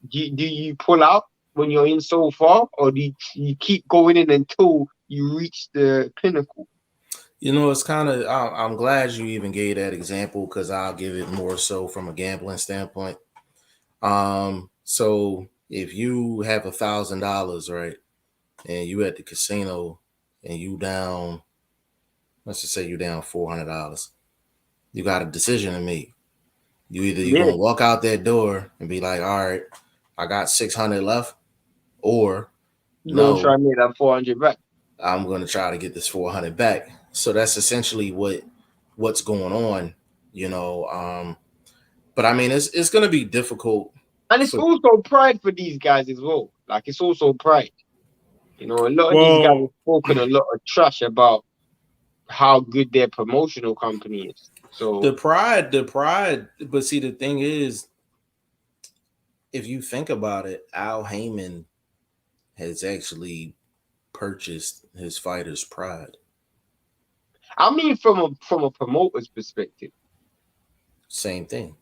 [SPEAKER 2] do you pull out when you're in so far, or you keep going in until you reach the pinnacle?
[SPEAKER 1] You know, it's kind of. I'm glad you even gave that example because I'll give it more so from a gambling standpoint. So if you have $1,000, right, and you at the casino and you down, let's just say you down $400, you got a decision to make. You
[SPEAKER 2] Yeah,
[SPEAKER 1] gonna walk out that door and be like, all right, I got 600 left, or
[SPEAKER 2] you gonna try
[SPEAKER 1] no,
[SPEAKER 2] and make that 400 back.
[SPEAKER 1] I'm gonna try to get this 400 back. So that's essentially what's going on, you know. But I mean, it's gonna be difficult
[SPEAKER 2] And it's
[SPEAKER 1] for.
[SPEAKER 2] also pride for these guys as well. Like it's also pride. You know, a lot of these guys have
[SPEAKER 1] Well,
[SPEAKER 2] spoken a lot of trash about how good their promotional company is. So
[SPEAKER 1] the pride. But see, the thing is, if you think about it, Al Heyman has actually purchased his fighter's pride.
[SPEAKER 2] I mean, from a promoter's perspective.
[SPEAKER 1] Same thing.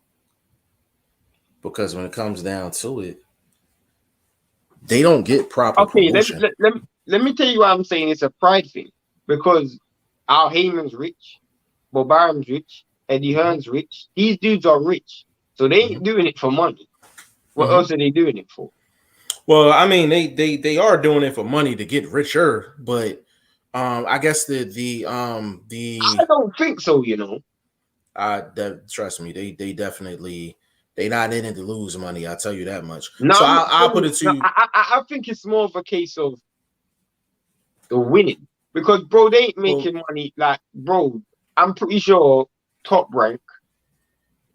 [SPEAKER 1] Because when it comes down to it, they don't get proper
[SPEAKER 2] Okay,
[SPEAKER 1] promotion.
[SPEAKER 2] let me tell you why I'm saying it's a pride thing. Because Al Heyman's rich, Bob Arum's rich, Eddie Hearn's rich. These dudes are rich. So they
[SPEAKER 1] Mm-hmm.
[SPEAKER 2] ain't doing it for money. What
[SPEAKER 1] Mm-hmm.
[SPEAKER 2] else are they doing it for?
[SPEAKER 1] Well, I mean, they are doing it for money to get richer, but I guess the
[SPEAKER 2] I don't think so, you know.
[SPEAKER 1] trust me, they definitely they not in it to lose money. I'll tell you that much.
[SPEAKER 2] No,
[SPEAKER 1] So
[SPEAKER 2] I'm not
[SPEAKER 1] I'll put
[SPEAKER 2] saying.
[SPEAKER 1] it to
[SPEAKER 2] No,
[SPEAKER 1] you.
[SPEAKER 2] I think it's more of a case of the winning because, bro, they ain't
[SPEAKER 1] Well,
[SPEAKER 2] making money. Like, bro, I'm pretty sure Top Rank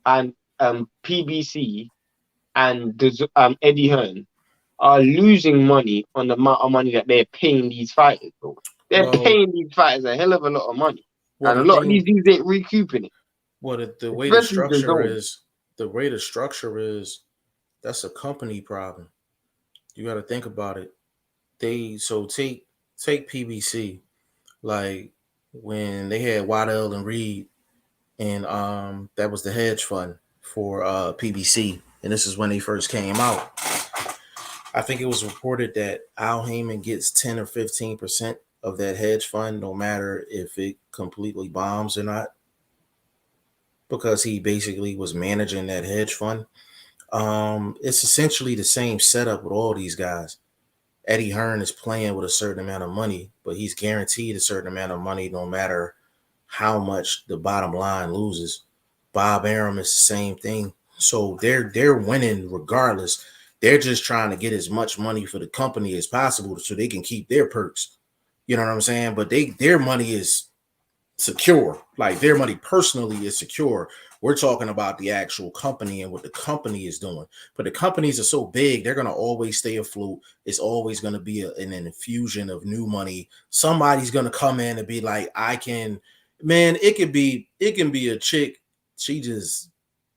[SPEAKER 2] and PBC and Eddie Hearn are losing money on the amount of money that they're paying these fighters, bro. They're
[SPEAKER 1] well,
[SPEAKER 2] paying these fighters a hell of a lot of money,
[SPEAKER 1] well.
[SPEAKER 2] and a
[SPEAKER 1] The
[SPEAKER 2] lot of these
[SPEAKER 1] thing,
[SPEAKER 2] dudes ain't recouping it,
[SPEAKER 1] well, the way the
[SPEAKER 2] especially the
[SPEAKER 1] structure
[SPEAKER 2] zone.
[SPEAKER 1] is, the way the structure is, that's a company problem. You got to think about it. They so take PBC, like when they had Waddell and Reed, and that was the hedge fund for PBC, and this is when they first came out. I think it was reported that Al Heyman gets 10 or 15% of that hedge fund, no matter if it completely bombs or not, because he basically was managing that hedge fund. It's essentially the same setup with all these guys. Eddie Hearn is playing with a certain amount of money, but he's guaranteed a certain amount of money no matter how much the bottom line loses. Bob Arum is the same thing. So they're winning regardless. They're just trying to get as much money for the company as possible so they can keep their perks. You know what I'm saying? But their money is secure. Like their money personally is secure. We're talking about the actual company and what the company is doing. But the companies are so big, they're going to always stay afloat. It's always going to be an infusion of new money. Somebody's going to come in and be like, I can, man, it can be a chick. She just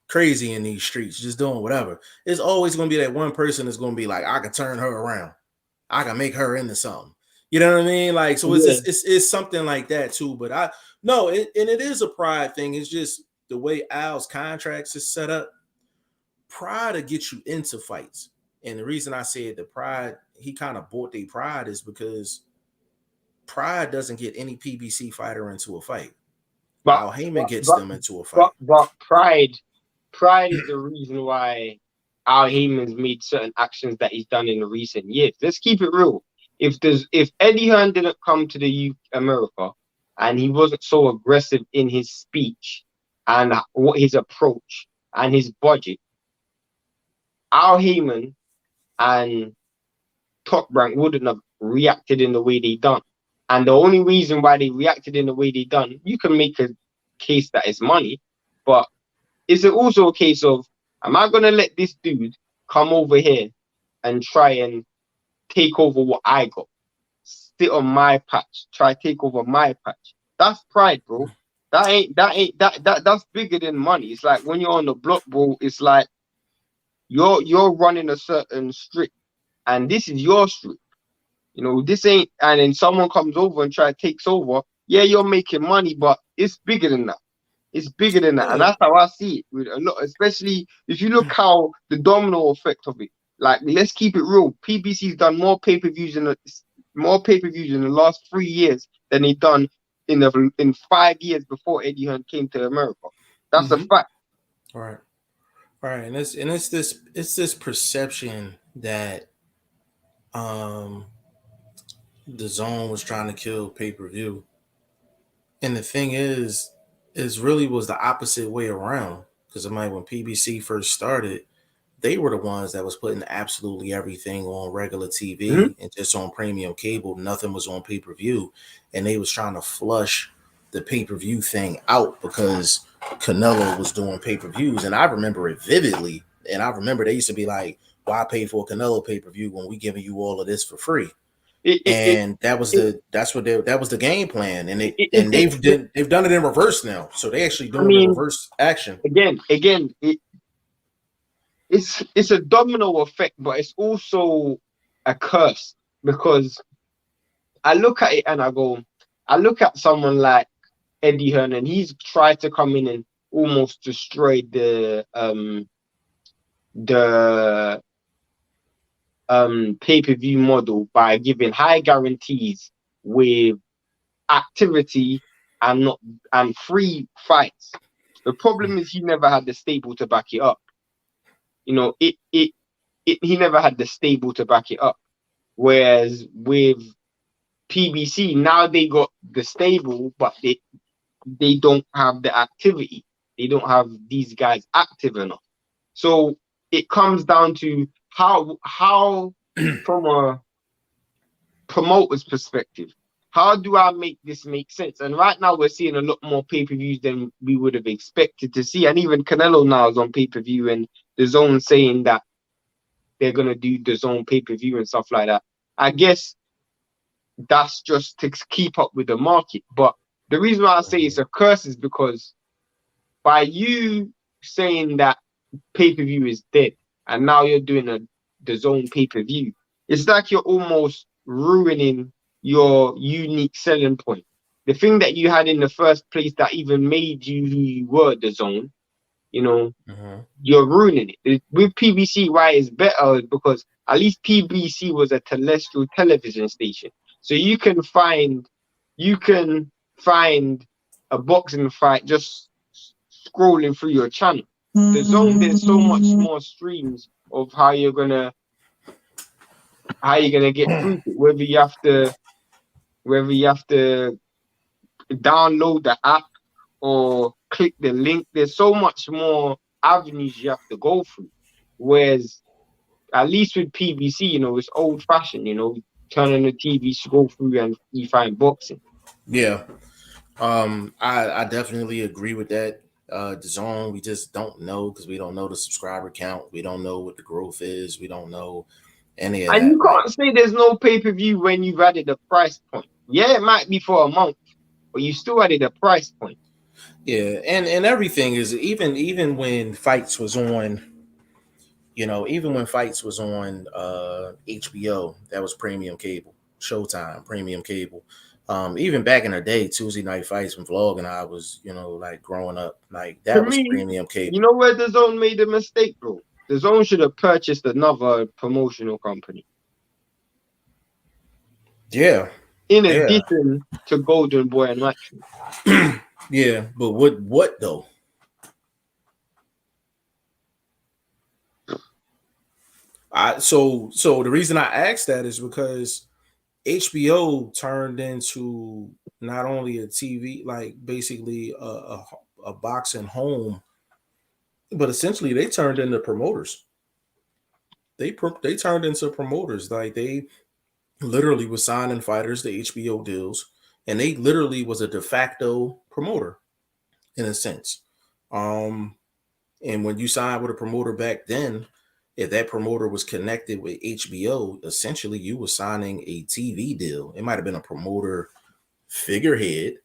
[SPEAKER 1] crazy in these streets, just doing whatever. It's always going to be that one person that's going to be like, I can turn her around. I can make her into something. You know what I mean? Like, so it's
[SPEAKER 2] Yeah,
[SPEAKER 1] just, it's something like that too. But I no, and it is a pride thing. It's just the way Al's contracts is set up. Pride to get you into fights. And the reason I said the pride, he kind of bought the pride is because pride doesn't get any PBC fighter into a fight.
[SPEAKER 2] but
[SPEAKER 1] Al Heyman
[SPEAKER 2] but
[SPEAKER 1] gets
[SPEAKER 2] but
[SPEAKER 1] them into a
[SPEAKER 2] but,
[SPEAKER 1] fight.
[SPEAKER 2] but pride is the reason why Al Heyman's made certain actions that he's done in the recent years. Let's keep it real. If Eddie Hearn didn't come to the America and he wasn't so aggressive in his speech and what his approach and his budget, Al Heyman and Top Rank wouldn't have reacted in the way they done. And the only reason why they reacted in the way they done, you can make a case that it's money, but is it also a case of, am I gonna let this dude come over here and try and take over what I got? Sit on my patch, try take over my patch. That's pride, bro. That's bigger than money. It's like when you're on the block, bro, it's like you're running a certain strip and this is your strip. You know, this ain't, and then someone comes over and try takes over. Yeah, you're making money, but it's bigger than that. It's bigger than that, and
[SPEAKER 1] Yeah.
[SPEAKER 2] that's how I see it. With a lot, especially if you look how the domino effect of it. Like, let's keep it real. PBC's done more pay per views in the last 3 years than they done in 5 years before Eddie Hearn came to America. That's a
[SPEAKER 1] Mm-hmm.
[SPEAKER 2] fact.
[SPEAKER 1] All right. All right. It's this perception that um the zone was trying to kill pay-per-view. And the thing is really was the opposite way around. Because I'm like, when PBC first started, they were the ones that was putting absolutely everything on regular
[SPEAKER 2] Mhm.
[SPEAKER 1] TV and just on premium cable. Nothing was on pay-per-view. And they was trying to flush the pay-per-view thing out because Canelo was doing pay-per-views. And I remember it vividly. And I remember they used to be like, why pay for a Canelo pay-per-view when we giving you all of this for free?
[SPEAKER 2] It, it, it,
[SPEAKER 1] And
[SPEAKER 2] it,
[SPEAKER 1] that was the game plan, and
[SPEAKER 2] it,
[SPEAKER 1] they've done it in reverse now, so they actually
[SPEAKER 2] I
[SPEAKER 1] doing the
[SPEAKER 2] mean,
[SPEAKER 1] reverse action.
[SPEAKER 2] again, it's a domino effect, but it's also a curse because I look at it and I look at someone like Eddie Hearn, and he's tried to come in and almost destroy the pay-per-view model by giving high guarantees with activity and not and free fights. The problem is he never had the stable to back it up. You know, he never had the stable to back it up. Whereas with PBC, now they got the stable, but they don't have the activity. They don't have these guys active enough. So it comes down to how from a promoter's perspective, how do I make this make sense? And right now we're seeing a lot more pay-per-views than we would have expected to see. And even Canelo now is on pay-per-view, and the zone saying that they're gonna do the zone pay-per-view and stuff like that. I guess that's just to keep up with the market. But the reason why I say it's a curse is because by you saying that pay-per-view is dead and now you're doing the zone pay-per-view, it's like you're almost ruining your unique selling point. The thing that you had in the first place that even made you who you were, the zone, you know, you're ruining it. With PBC, why it's better is because at least PBC was a terrestrial television station. So you can find a boxing fight just scrolling through your channel. The zone, there's so much more streams of how you're gonna get through it. Whether you have to download the app or click the link. There's so much more avenues you have to go through. Whereas at least with PBC, you know, it's old fashioned, you know, turn on the TV, scroll through and you find boxing.
[SPEAKER 1] Yeah. I definitely agree with that. The zone, we just don't know because we don't know the subscriber count. We don't know what the growth is. We don't know any of
[SPEAKER 2] And
[SPEAKER 1] that.
[SPEAKER 2] you can't say there's no pay-per-view when you've added a price point. Yeah, it might be for a month, but you still added a price point.
[SPEAKER 1] Yeah, and everything is even when fights was on, you know, even when fights was on HBO, that was premium cable, Showtime, premium cable. Even back in the day, Tuesday night fights when Vlog and I was, you know, like growing up, like
[SPEAKER 2] To
[SPEAKER 1] that was
[SPEAKER 2] me,
[SPEAKER 1] premium
[SPEAKER 2] you
[SPEAKER 1] cable.
[SPEAKER 2] know where the zone made a mistake, bro? The zone should have purchased another promotional company.
[SPEAKER 1] Yeah,
[SPEAKER 2] In
[SPEAKER 1] yeah,
[SPEAKER 2] addition to Golden Boy and Matchroom.
[SPEAKER 1] yeah. But what though? So the reason I asked that is because HBO turned into not only a TV, like basically a boxing home, but essentially they turned into promoters. They turned into promoters. Like they literally was signing fighters to HBO deals, and they literally was a de facto promoter in a sense. Um, and when you signed with a promoter back then, if that promoter was connected with HBO, essentially you were signing a TV deal. It might have been a promoter figurehead,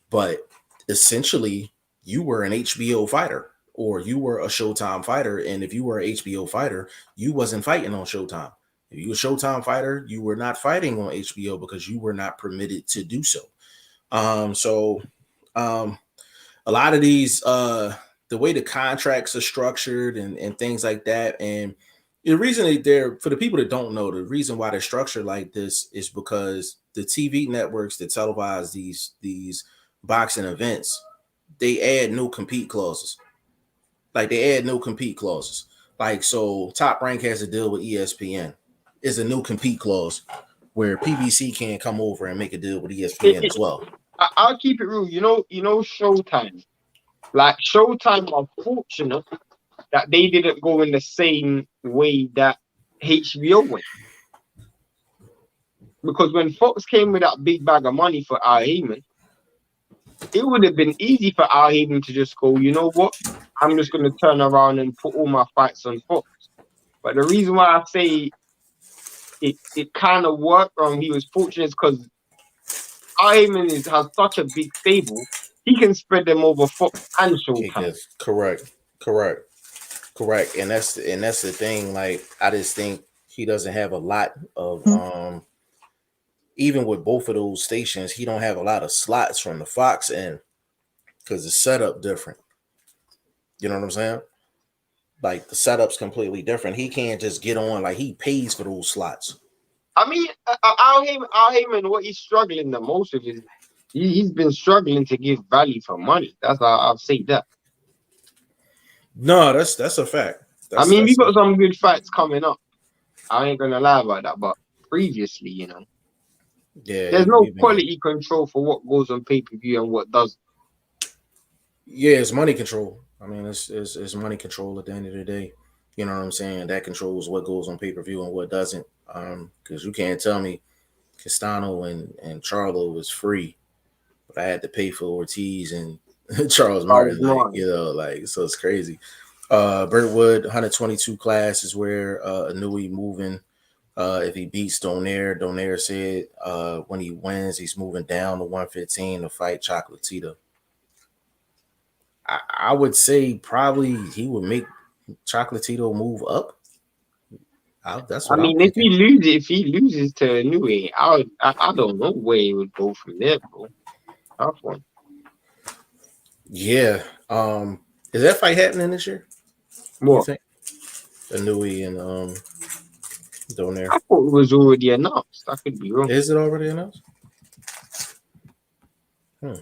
[SPEAKER 1] but essentially you were an HBO fighter or you were a Showtime fighter. And if you were an HBO fighter, you wasn't fighting on Showtime. If you were a Showtime fighter, you were not fighting on HBO because you were not permitted to do so. So a lot of these the way the contracts are structured and things like that. And the reason they're for the people that don't know, the reason why they're structured like this is because the TV networks that televise these boxing events, they add no compete clauses. Like they add no compete clauses. Like so Top Rank has a deal with ESPN. Is a no compete clause where PBC can't come over and make a deal with ESPN as well.
[SPEAKER 2] I'll keep it real. You know, Showtime. Like Showtime are fortunate that they didn't go in the same way that HBO went. Because when Fox came with that big bag of money for Al Heyman, it would have been easy for Al Heyman to just go, you know what? I'm just going to turn around and put all my fights on Fox. But the reason why I say it kind of worked, he was fortunate because Al Heyman has such a big stable, he can spread them over Fox and Showtime.
[SPEAKER 1] Yes, correct. Correct, and that's the thing. Like, I just think he doesn't have a lot of even with both of those stations, he don't have a lot of slots from the Fox end because the setup different. You know what I'm saying? Like, the setup's completely different. He can't just get on, like, he pays for those slots.
[SPEAKER 2] I mean, Al Heyman, what he's struggling the most with is he's been struggling to give value for money. That's how I'll say that.
[SPEAKER 1] No, that's a fact.
[SPEAKER 2] I
[SPEAKER 1] That's
[SPEAKER 2] mean, we
[SPEAKER 1] that's a,
[SPEAKER 2] got some good fights coming up. I ain't gonna lie about that, but previously,
[SPEAKER 1] yeah.
[SPEAKER 2] there's no
[SPEAKER 1] We've been,
[SPEAKER 2] quality control for what goes on pay-per-view and what doesn't.
[SPEAKER 1] yeah, it's money control. I mean, it's money control at the end of the day. You know what I'm saying? That controls what goes on pay per view and what doesn't. Because you can't tell me Castano and Charlo was free, but I had to pay for Ortiz and Charles
[SPEAKER 2] I was
[SPEAKER 1] Martin. Like,
[SPEAKER 2] wrong.
[SPEAKER 1] like, so it's crazy. Brentwood 122 class is where Anui moving. If he beats Donaire said when he wins, he's moving down to 115 to fight Chocolatito. I would say probably he would make Chocolatito move up. That's
[SPEAKER 2] I
[SPEAKER 1] what I'm
[SPEAKER 2] mean,
[SPEAKER 1] thinking.
[SPEAKER 2] if he loses to Nui, I don't know where he would go from there, bro. Tough one.
[SPEAKER 1] Yeah. Is that fight happening this year? You
[SPEAKER 2] What?
[SPEAKER 1] think? Anui and Donaire.
[SPEAKER 2] I thought it was already announced. I could be wrong.
[SPEAKER 1] Is it already announced? Hmm.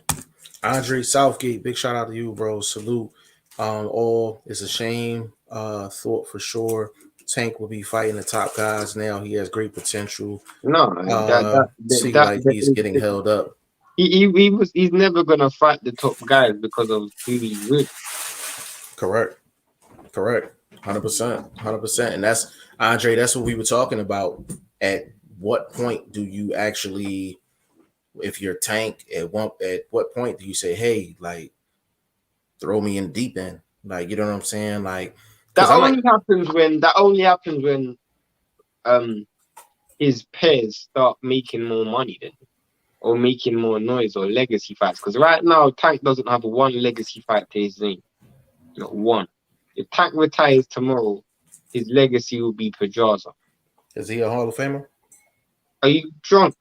[SPEAKER 1] Andre Southgate, big shout out to you, bro. Salute. All is a shame. Thought for sure Tank will be fighting the top guys now. He has great potential.
[SPEAKER 2] No,
[SPEAKER 1] Seem like he's getting held up.
[SPEAKER 2] he's never gonna fight the top guys because of who he's with.
[SPEAKER 1] Correct. 100%. And that's Andre, that's what we were talking about. At what point do you actually, if you're Tank, at what point do you say, hey, like, throw me in the deep end? Like, you know what I'm saying? Like, because I'm like,
[SPEAKER 2] That only happens when um his peers start making more money then, or making more noise or legacy fights. Because right now Tank doesn't have one legacy fight to his name. Not one. If Tank retires tomorrow, his legacy will be Pedraza.
[SPEAKER 1] is he a Hall of Famer?
[SPEAKER 2] Are you drunk?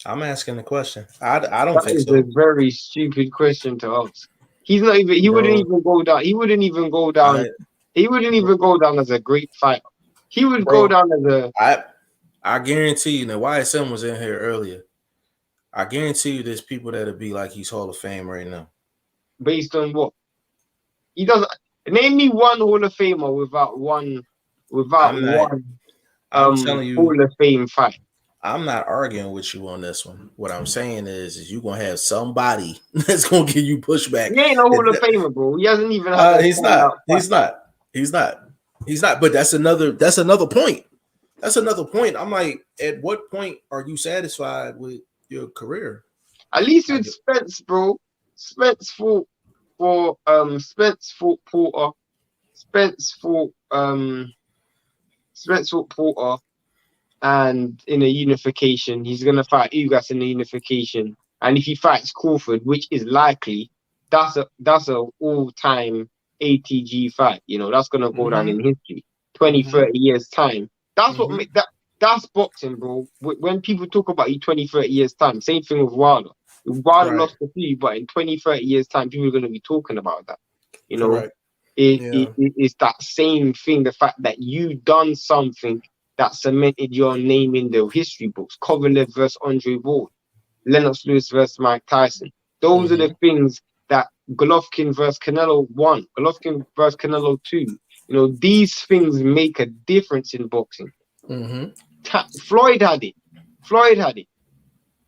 [SPEAKER 1] I'm asking the question. I don't
[SPEAKER 2] That
[SPEAKER 1] think
[SPEAKER 2] is a
[SPEAKER 1] so,
[SPEAKER 2] very stupid question to ask. He's not even. He wouldn't
[SPEAKER 1] bro.
[SPEAKER 2] even go down. He wouldn't even go down.
[SPEAKER 1] I,
[SPEAKER 2] He wouldn't even go down as a great fighter. He would go
[SPEAKER 1] bro,
[SPEAKER 2] down as a
[SPEAKER 1] I I guarantee you. Now, YSM was in here earlier. I guarantee you, there's people that'll be like he's Hall of Fame right now.
[SPEAKER 2] based on what he doesn't. Name me one Hall of Famer without
[SPEAKER 1] I'm not.
[SPEAKER 2] one
[SPEAKER 1] I'm telling you.
[SPEAKER 2] Hall of Fame fight.
[SPEAKER 1] I'm not arguing with you on this one. What I'm saying is you're gonna have somebody that's gonna give you pushback.
[SPEAKER 2] He ain't no Hall of Famer, bro. He hasn't even had a
[SPEAKER 1] He's not.
[SPEAKER 2] standout fight.
[SPEAKER 1] He's not. He's not. He's not. But that's another. That's another point. That's another point. I'm like, at what point are you satisfied with your career?
[SPEAKER 2] At least
[SPEAKER 1] Like,
[SPEAKER 2] with Spence, bro. Spence fought Spence fought Porter. Spence fought Spence fought Porter, and in a unification, he's gonna fight Ugas in the unification. And if he fights Crawford, which is likely, that's a all-time ATG fight. That's gonna go down in history. 20,
[SPEAKER 1] mm-hmm,
[SPEAKER 2] 30 years time. That's what
[SPEAKER 1] mm-hmm,
[SPEAKER 2] that's boxing, bro. When people talk about you 20, 30 years time, same thing with Wilder. Wilder
[SPEAKER 1] right,
[SPEAKER 2] lost the few, but in 20, 30 years time, people are gonna be talking about that. You know,
[SPEAKER 1] correct, yeah,
[SPEAKER 2] it's that same thing. The fact that you done something that cemented your name in the history books. Kovalev versus Andre Ward, Lennox Lewis versus Mike Tyson. Those are
[SPEAKER 1] mm-hmm,
[SPEAKER 2] the things that Golovkin versus Canelo 1, Golovkin versus Canelo 2. These things make a difference in boxing.
[SPEAKER 1] mm-hmm,
[SPEAKER 2] Floyd had it. Floyd had it.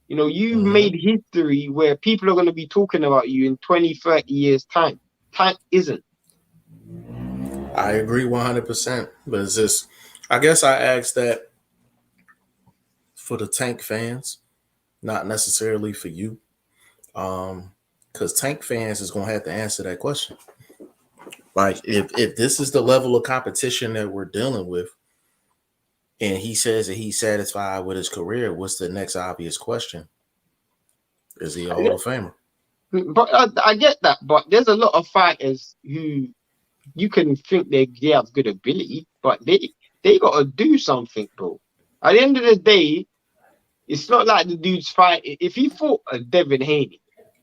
[SPEAKER 2] You've
[SPEAKER 1] mm-hmm.
[SPEAKER 2] made history where people are going to be talking about you in 20, 30 years' time. Time isn't.
[SPEAKER 1] I agree 100%. But it's just, I guess I asked that for the Tank fans, not necessarily for you. Because Tank fans is gonna have to answer that question. Like, if this is the level of competition that we're dealing with, and he says that he's satisfied with his career, what's the next obvious question? Is he a Hall of Famer?
[SPEAKER 2] But I get that. But there's a lot of fighters who you can think they have good ability, but they got to do something, bro. At the end of the day, it's not like the dude's fight. If he fought a Devin Haney,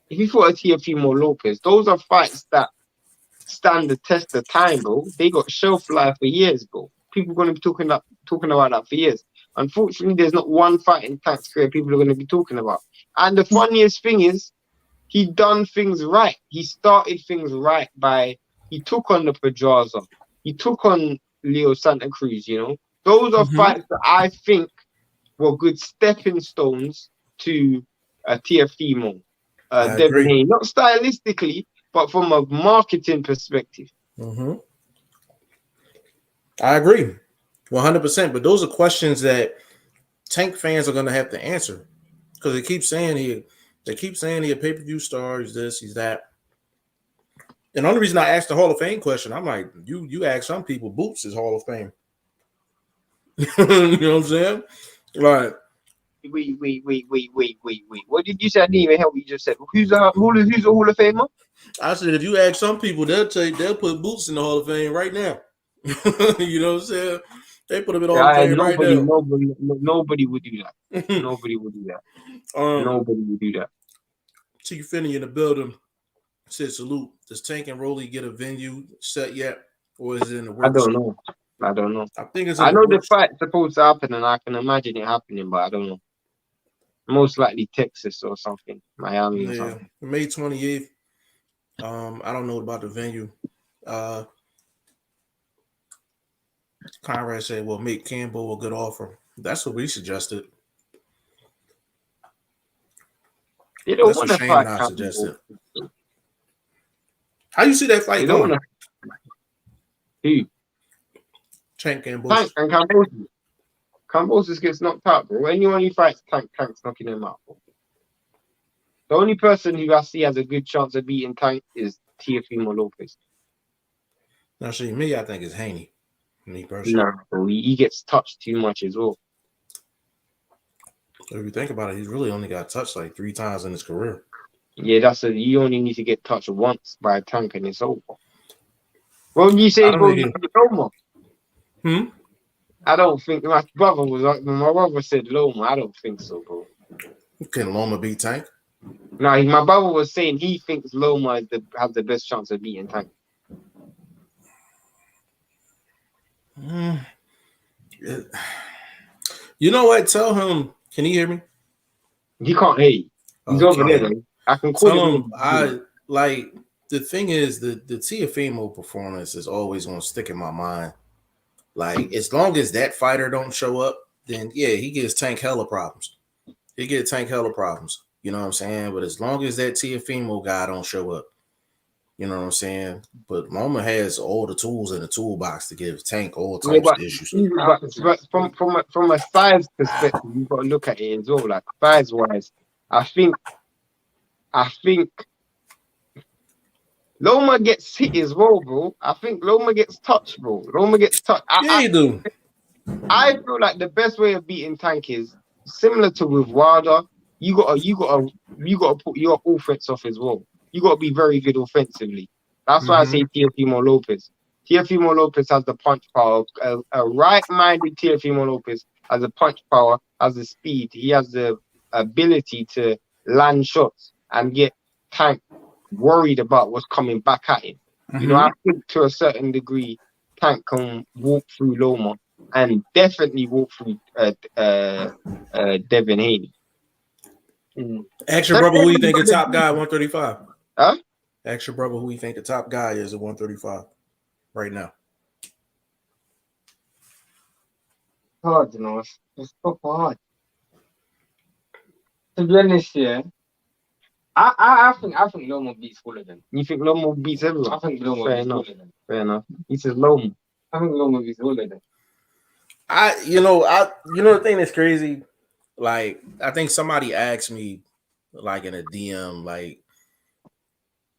[SPEAKER 2] if he fought a Teofimo Lopez, those are fights that stand the test of time, bro. They got shelf life for years, bro. People are gonna be talking about that for years. Unfortunately, there's not one fight in Tank's career people are gonna be talking about. And the funniest thing is, he done things right. He started things right by he took on the Pedraza, he took on Leo Santa Cruz. You know, those are fights that I think were good stepping stones to Teofimo,
[SPEAKER 1] I
[SPEAKER 2] Devin
[SPEAKER 1] agree.
[SPEAKER 2] Haney. Not stylistically, but from a marketing perspective.
[SPEAKER 1] I agree, 100%. But those are questions that Tank fans are going to have to answer because they keep saying he a pay-per-view star. He's this, he's that. And the only reason I asked the Hall of Fame question, I'm like, you ask some people, Boots is Hall of Fame. You know what I'm saying? Like,
[SPEAKER 2] Wait. What did you say? I didn't even hear what you just said. Who's a Hall of Famer?
[SPEAKER 1] I said, if you ask some people, they'll put Boots in the Hall of Fame right now. You know what I'm saying? They put him in the Hall of Fame right now.
[SPEAKER 2] Nobody would do that. Nobody would do that. Nobody would do that.
[SPEAKER 1] T. Finney in the building said, salute. Does Tank and Rolly get a venue set yet? Or is it in the works?
[SPEAKER 2] I don't know.
[SPEAKER 1] I think it's
[SPEAKER 2] I know the
[SPEAKER 1] works.
[SPEAKER 2] fight's supposed to happen and I can imagine it happening, but I don't know. Most likely Texas or something. Miami or something.
[SPEAKER 1] May 28th. I don't know about the venue. Conrad said, well, make Campbell a good offer. That's what we suggested.
[SPEAKER 2] They don't
[SPEAKER 1] That's
[SPEAKER 2] want
[SPEAKER 1] what
[SPEAKER 2] to
[SPEAKER 1] Shane
[SPEAKER 2] fight
[SPEAKER 1] and I
[SPEAKER 2] Campbell.
[SPEAKER 1] suggested. How you see that fight going?
[SPEAKER 2] Who?
[SPEAKER 1] Tank Campbell.
[SPEAKER 2] Tank and Cambosis. Cambosis gets knocked out, bro. Anyone who fights Tank's knocking him out, bro. The only person who I see has a good chance of beating Tank is Teofimo Lopez.
[SPEAKER 1] Now, see, me, I think it's Haney. Me personally.
[SPEAKER 2] No, bro. He gets touched too much as well.
[SPEAKER 1] If you think about it, he's really only got touched like 3 times in his career.
[SPEAKER 2] Yeah, you only need to get touched once by a Tank and it's over. What would you say about Loma? I don't think my brother said Loma. I don't think so, bro.
[SPEAKER 1] Can Loma beat Tank?
[SPEAKER 2] No, my brother was saying he thinks Loma has the best chance of beating Tank.
[SPEAKER 1] You know what? Tell him. Can he hear me?
[SPEAKER 2] He can't hear you. He's over there, though. I can call him.
[SPEAKER 1] The thing is, the Teofimo performance is always going to stick in my mind. Like, as long as that fighter don't show up, then yeah, he gives Tank hella problems. He gives Tank hella problems. You know what I'm saying? But as long as that Teofimo guy don't show up, you know what I'm saying? But Loma has all the tools in the toolbox to give Tank all types of issues.
[SPEAKER 2] But from a size perspective, you've got to look at it as well. Like, size-wise, I think Loma gets hit as well, bro. I think Loma gets touched, bro. Loma gets touched.
[SPEAKER 1] You do.
[SPEAKER 2] I feel like the best way of beating Tank is similar to with Wilder. You gotta put your offense off as well. You gotta be very good offensively. That's why I say Teofimo Lopez. Teofimo Lopez has the punch power. A right-minded Teofimo Lopez has the punch power, has the speed. He has the ability to land shots and get Tank worried about what's coming back at him. You know, I think to a certain degree, Tank can walk through Loma and definitely walk through Devin Haney.
[SPEAKER 1] Ask your brother who you think the top guy at 135.
[SPEAKER 2] Huh?
[SPEAKER 1] Ask your brother who you think the top guy is at 135 right now.
[SPEAKER 3] Hard, you know. It's so hard. To be honest, yeah. I think Loma beats all of them.
[SPEAKER 2] You think Loma beats everyone?
[SPEAKER 3] I think Loma beats all of them.
[SPEAKER 2] Fair enough. He says Loma.
[SPEAKER 3] I think Loma beats all of them.
[SPEAKER 1] You know the thing that's crazy. Like, I think somebody asked me, like in a DM, like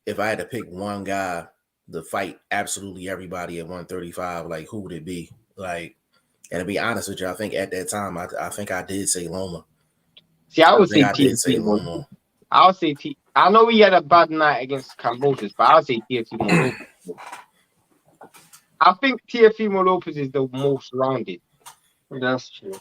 [SPEAKER 1] if I had to pick one guy to fight absolutely everybody at 135, like who would it be? Like, and to be honest with you, I think at that time, I think I did say Loma.
[SPEAKER 2] See, I would say Loma. I'll say I know he had a bad night against Cambosis, but I'll say Teofimo. I think Teofimo Lopez is the most rounded.
[SPEAKER 3] That's true.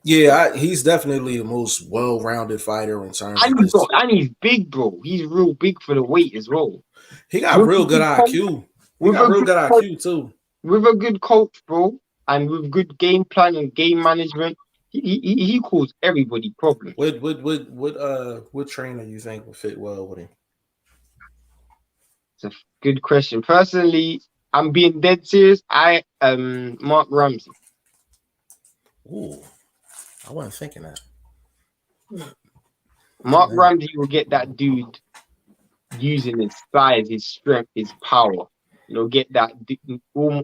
[SPEAKER 1] Yeah, he's definitely the most well-rounded fighter in terms of this.
[SPEAKER 2] And he's big, bro. He's real big for the weight as well.
[SPEAKER 1] He got
[SPEAKER 2] With
[SPEAKER 1] real
[SPEAKER 2] a
[SPEAKER 1] good
[SPEAKER 2] good coach,
[SPEAKER 1] IQ. He
[SPEAKER 2] with
[SPEAKER 1] got
[SPEAKER 2] a
[SPEAKER 1] real
[SPEAKER 2] good
[SPEAKER 1] good
[SPEAKER 2] coach,
[SPEAKER 1] IQ too.
[SPEAKER 2] with a good coach, bro, and with good game plan and game management, he caused everybody problems.
[SPEAKER 1] What trainer you think would fit well with him?
[SPEAKER 2] It's a good question. Personally, I'm being dead serious. Mark Ramsey.
[SPEAKER 1] Ooh, I wasn't thinking that.
[SPEAKER 2] Mark Ramsey will get that dude using his size, his strength, his power. Get that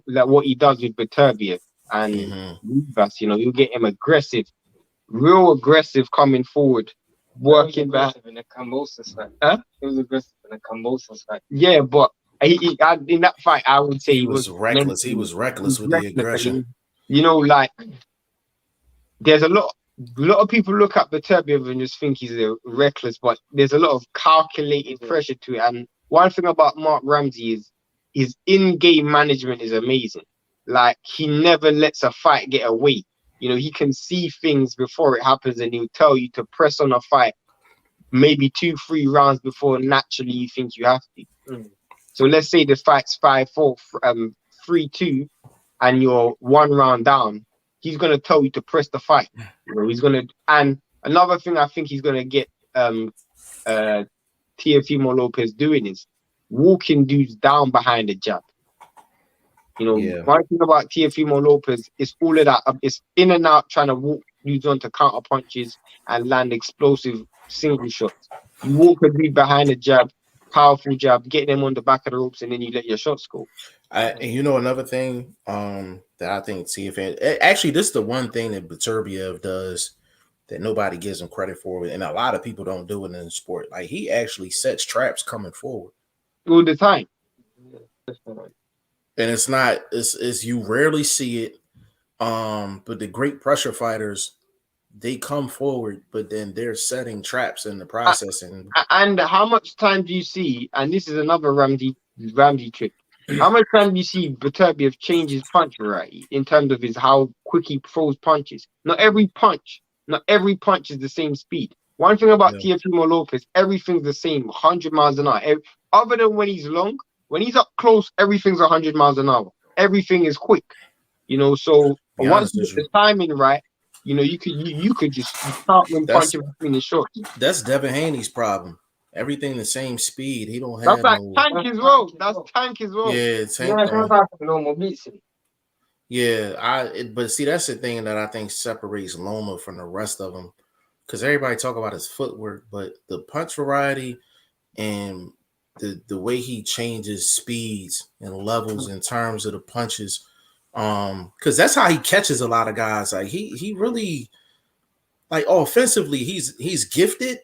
[SPEAKER 2] like what he does with Beterbiev and Rivas. You'll get him aggressive, real aggressive coming forward, working back.
[SPEAKER 3] In the Cambosos fight.
[SPEAKER 2] Huh?
[SPEAKER 3] He was aggressive in the Cambosos fight.
[SPEAKER 2] Yeah, but in that fight, I would say
[SPEAKER 1] He was reckless. He was reckless with the aggression.
[SPEAKER 2] Like there's a lot of people look at Beterbiev and just think he's reckless, but there's a lot of calculated pressure to it. And one thing about Mark Ramsey is his in-game management is amazing. Like he never lets a fight get away. He can see things before it happens, and he'll tell you to press on a fight maybe 2-3 rounds before naturally you think you have to. So let's say the fight's 5-4, 3-2, and you're 1 round down. He's gonna tell you to press the fight. He's gonna. And another thing I think he's gonna get Teofimo Lopez doing is walking dudes down behind the jab. One thing about Teofimo Lopez is all of that. It's in and out, trying to walk dudes onto counter punches and land explosive single shots. You walk a dude behind the jab, powerful jab, get them on the back of the ropes, and then you let your shots go.
[SPEAKER 1] And another thing that I think TFN actually, this is the one thing that Beterbiev does that nobody gives him credit for, and a lot of people don't do it in the sport. Like he actually sets traps coming forward
[SPEAKER 2] all the time.
[SPEAKER 1] And it's you rarely see it. But the great pressure fighters, they come forward, but then they're setting traps in the process.
[SPEAKER 2] And how much time do you see? And this is another Ramsey trick. How much time do you see Beterbiev change his punch variety in terms of how quick he throws punches? Not every punch is the same speed. One thing about Teofimo Lopez, everything's the same, 100 miles an hour. Other than when he's long, when he's up close, everything's 100 miles an hour. Everything is quick. So once you get the timing right, you could just count them punching between the shots.
[SPEAKER 1] That's Devin Haney's problem. Everything the same speed. He don't
[SPEAKER 2] That's
[SPEAKER 1] have
[SPEAKER 2] like Tank as well. That's Tank as well.
[SPEAKER 1] Yeah,
[SPEAKER 3] Tank.
[SPEAKER 1] Yeah, but see, that's the thing that I think separates Loma from the rest of them, because everybody talk about his footwork, but the punch variety and the way he changes speeds and levels in terms of the punches, because that's how he catches a lot of guys. Like he really, like, offensively, he's gifted,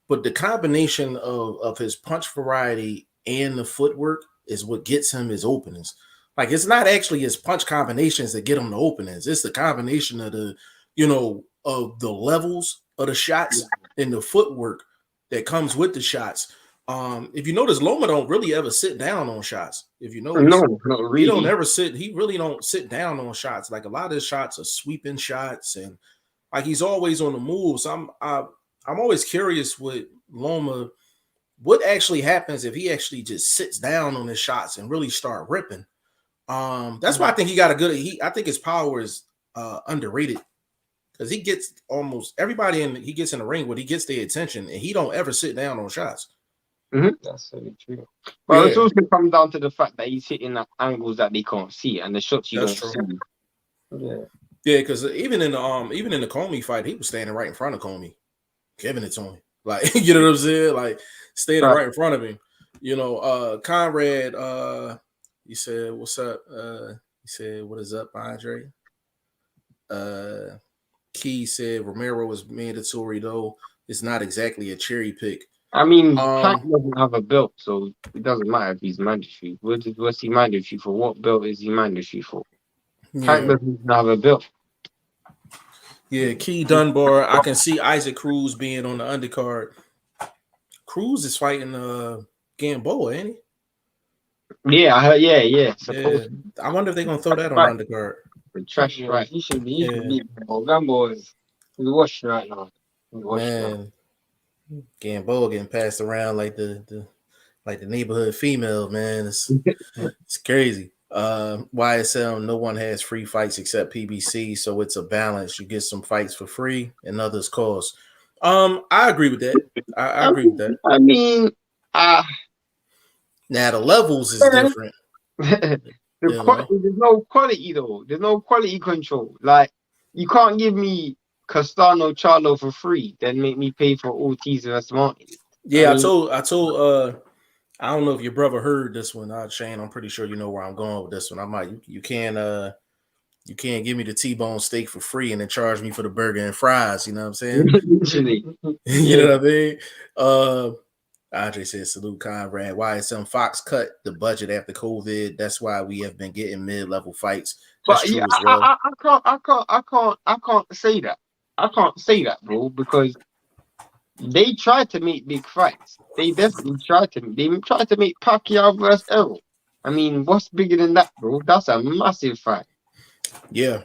[SPEAKER 1] but the combination of his punch variety and the footwork is what gets him his openings. Like, it's not actually his punch combinations that get him the openings. It's the combination of of the levels of the shots and the footwork that comes with the shots. If you notice, Loma don't really ever sit down on shots. If you notice,
[SPEAKER 2] no, not really.
[SPEAKER 1] He don't ever sit. He really don't sit down on shots. Like, a lot of his shots are sweeping shots, and like he's always on the move. So I'm always curious with Loma, what actually happens if he actually just sits down on his shots and really start ripping. That's why I think he got a good. I think his power is underrated, because he gets almost everybody he gets in the ring, but he gets their attention, and he don't ever sit down on shots.
[SPEAKER 3] That's very true.
[SPEAKER 2] Well, it's also come down to the fact that he's hitting at angles that they can't see, and the shots you don't see.
[SPEAKER 1] Yeah, because even in the Comey fight, he was standing right in front of Comey, giving it to him. Like, you know what I'm saying? Like, standing right in front of him. Conrad, he said, "What's up?" He said, "What is up, Andre?" Key said, "Romero was mandatory, though. It's not exactly a cherry pick."
[SPEAKER 2] I mean, Tank doesn't have a belt, so it doesn't matter if he's mandatory. What's he mandatory for? What belt is he mandatory for? Tank doesn't have a belt.
[SPEAKER 1] Yeah, Key Dunbar. I can see Isaac Cruz being on the undercard. Cruz is fighting Gamboa, ain't
[SPEAKER 2] Yeah, I heard. Yeah.
[SPEAKER 1] Yeah,
[SPEAKER 2] Supposed
[SPEAKER 1] I wonder if they're gonna throw that on
[SPEAKER 2] right.
[SPEAKER 1] undercard.
[SPEAKER 2] The trash right.
[SPEAKER 3] He should be.
[SPEAKER 1] Yeah.
[SPEAKER 3] Gambo is washed right now. He's washed now.
[SPEAKER 1] Man, Gamboa getting passed around like the neighborhood female, man. It's crazy. YSL, no one has free fights except PBC, so it's a balance. You get some fights for free and others cost. I agree with that. I agree with that.
[SPEAKER 2] I mean,
[SPEAKER 1] Now the levels is different.
[SPEAKER 2] There's no quality though. There's no quality control. Like you can't give me Castano Charlo for free, then make me pay for Ortiz vs Martin.
[SPEAKER 1] Yeah, I told I don't know if your brother heard this one, Shane. I'm pretty sure you know where I'm going with this one. I might you can't give me the T-bone steak for free and then charge me for the burger and fries. You know what I'm saying?
[SPEAKER 2] Literally.
[SPEAKER 1] You know what I mean? Andre said, salute Conrad. YSM Fox cut the budget after COVID. That's why we have been getting mid-level fights. That's true as well.
[SPEAKER 2] I can't say that. I can't say that, bro, because they tried to make big fights. They definitely tried to. They tried to make Pacquiao versus Errol. I mean, what's bigger than that, bro? That's a massive fight.
[SPEAKER 1] Yeah.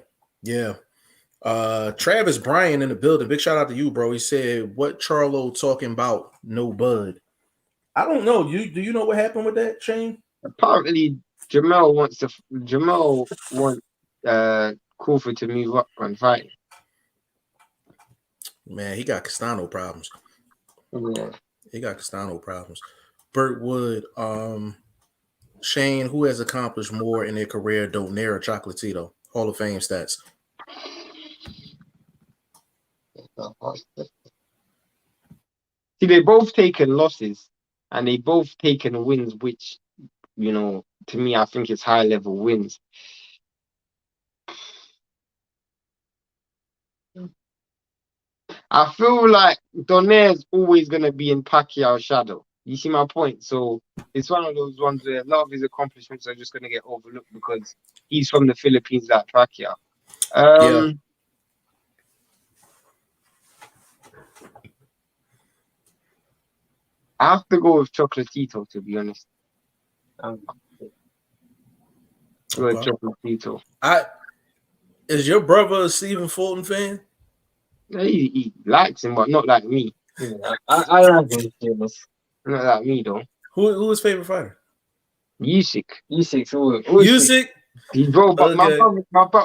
[SPEAKER 1] Travis Bryan in the building. Big shout out to you, bro. He said, what Charlo talking about? No bud. I don't know. Do you know what happened with that, Shane?
[SPEAKER 2] Apparently, Jamel wants Crawford to move up and fight.
[SPEAKER 1] Man, he got Castano problems.
[SPEAKER 2] Yeah.
[SPEAKER 1] He got Castano problems. Burt Wood, Shane, who has accomplished more in their career, Donaire or Chocolatito? Hall of Fame stats.
[SPEAKER 2] See, they both taken losses and they both taken wins, which, you know, to me, I think it's high level wins. I feel like Donaire's always going to be in Pacquiao's shadow. You see my point? So it's one of those ones where a lot of his accomplishments are just going to get overlooked because he's from the Philippines, like Pacquiao.
[SPEAKER 1] Yeah.
[SPEAKER 2] I have to go with Chocolatito, to be honest. Chocolatito.
[SPEAKER 1] Is your brother a Stephen Fulton fan?
[SPEAKER 2] He likes him, but not like me.
[SPEAKER 3] I like him.
[SPEAKER 2] Not like me, though.
[SPEAKER 1] Who his favorite fighter?
[SPEAKER 2] Usyk.
[SPEAKER 1] Usyk?
[SPEAKER 2] Bro, but okay.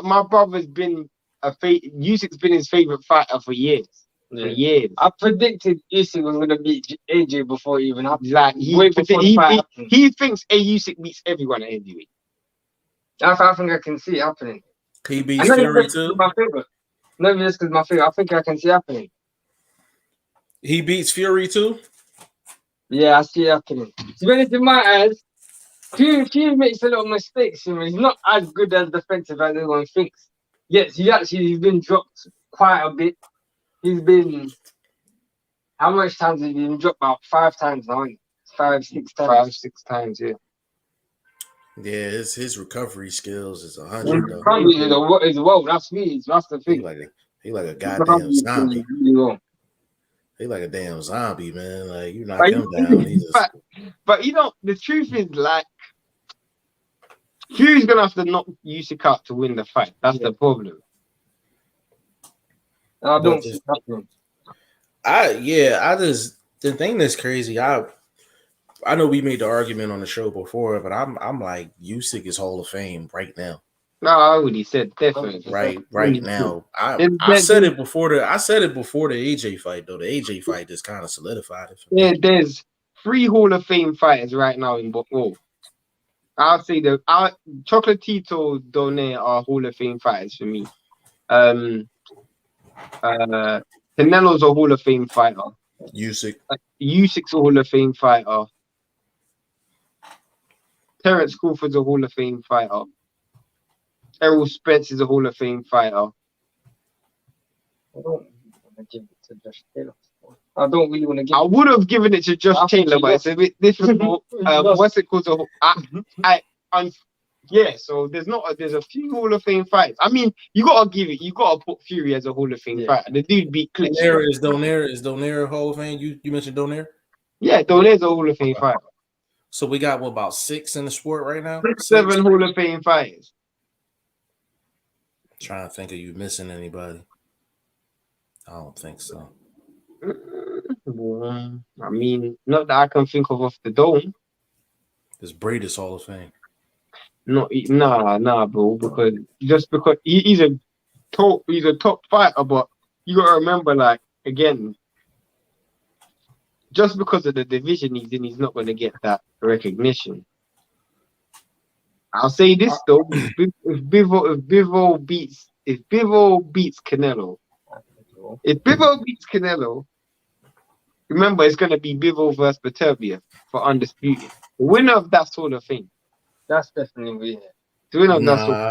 [SPEAKER 2] my brother's been Usyk's been his favorite fighter for years. Yeah. For years.
[SPEAKER 3] I predicted Usyk was gonna beat AJ before it even happened.
[SPEAKER 2] Like he thinks Usyk beats everyone at heavyweight.
[SPEAKER 3] I think I can see it happening.
[SPEAKER 1] He beats Fury too.
[SPEAKER 3] My favorite. Not just because my favorite. I think I can see it happening.
[SPEAKER 1] He beats Fury too.
[SPEAKER 3] Yeah, I see it happening. To be honest, in my eyes, Fury makes a lot of mistakes. You know, he's not as good as defensive as everyone thinks. Yes, he's been dropped quite a bit. He's been. How much times has he been dropped? About 5 times now. 5, 6 times.
[SPEAKER 2] 5, 6 times, yeah.
[SPEAKER 1] Yeah, his recovery skills is 100 though.
[SPEAKER 3] Recovery is well. That's me. That's the thing.
[SPEAKER 1] He like a goddamn zombie. He like a damn zombie, man. Like you knock him down.
[SPEAKER 2] But you know, the truth is, like, Fury's gonna have to knock Usyk out to win the fight. That's the problem.
[SPEAKER 3] I don't see happening.
[SPEAKER 1] The thing that's crazy. I know we made the argument on the show before, but I'm like Usyk is Hall of Fame right now.
[SPEAKER 2] No, I already said definitely.
[SPEAKER 1] Right now. I said it before the AJ fight though. The AJ fight just kind of solidified it.
[SPEAKER 2] Yeah, there's 3 Hall of Fame fighters right now in boxing. I'll say Chocolatito, Donaire are Hall of Fame fighters for me. Canelo's a Hall of Fame fighter. Usyk's a Hall of Fame fighter. Terence Crawford's a Hall of Fame fighter. Errol Spence is a Hall of Fame fighter.
[SPEAKER 3] I don't want to give it to Josh Taylor. I don't really want to give
[SPEAKER 2] I would have given it to Josh Taylor, but it's a bit difficult. What's it called? So there's a few Hall of Fame fights. I mean, you gotta put Fury as a Hall of Fame fighter. The dude beat Klitschko.
[SPEAKER 1] Is Donaire a Hall of Fame? You mentioned Donaire?
[SPEAKER 2] Yeah, Donaire's a Hall of Fame fighter.
[SPEAKER 1] So we got what, about 6 in the sport right now?
[SPEAKER 2] 7 Hall of Fame fighters.
[SPEAKER 1] Trying to think of you missing anybody. I don't think so.
[SPEAKER 2] I mean, not that I can think of off the dome.
[SPEAKER 1] This Brady's Hall of Fame.
[SPEAKER 2] Nah, bro. Because he's a top fighter, but you gotta remember, like, again, just because of the division he's in, he's not gonna get that recognition. I'll say this though: if Bivol beats Canelo, remember it's gonna be Bivol versus Batavia for undisputed. The winner of that sort of thing.
[SPEAKER 3] That's definitely weird.
[SPEAKER 2] The winner of that sort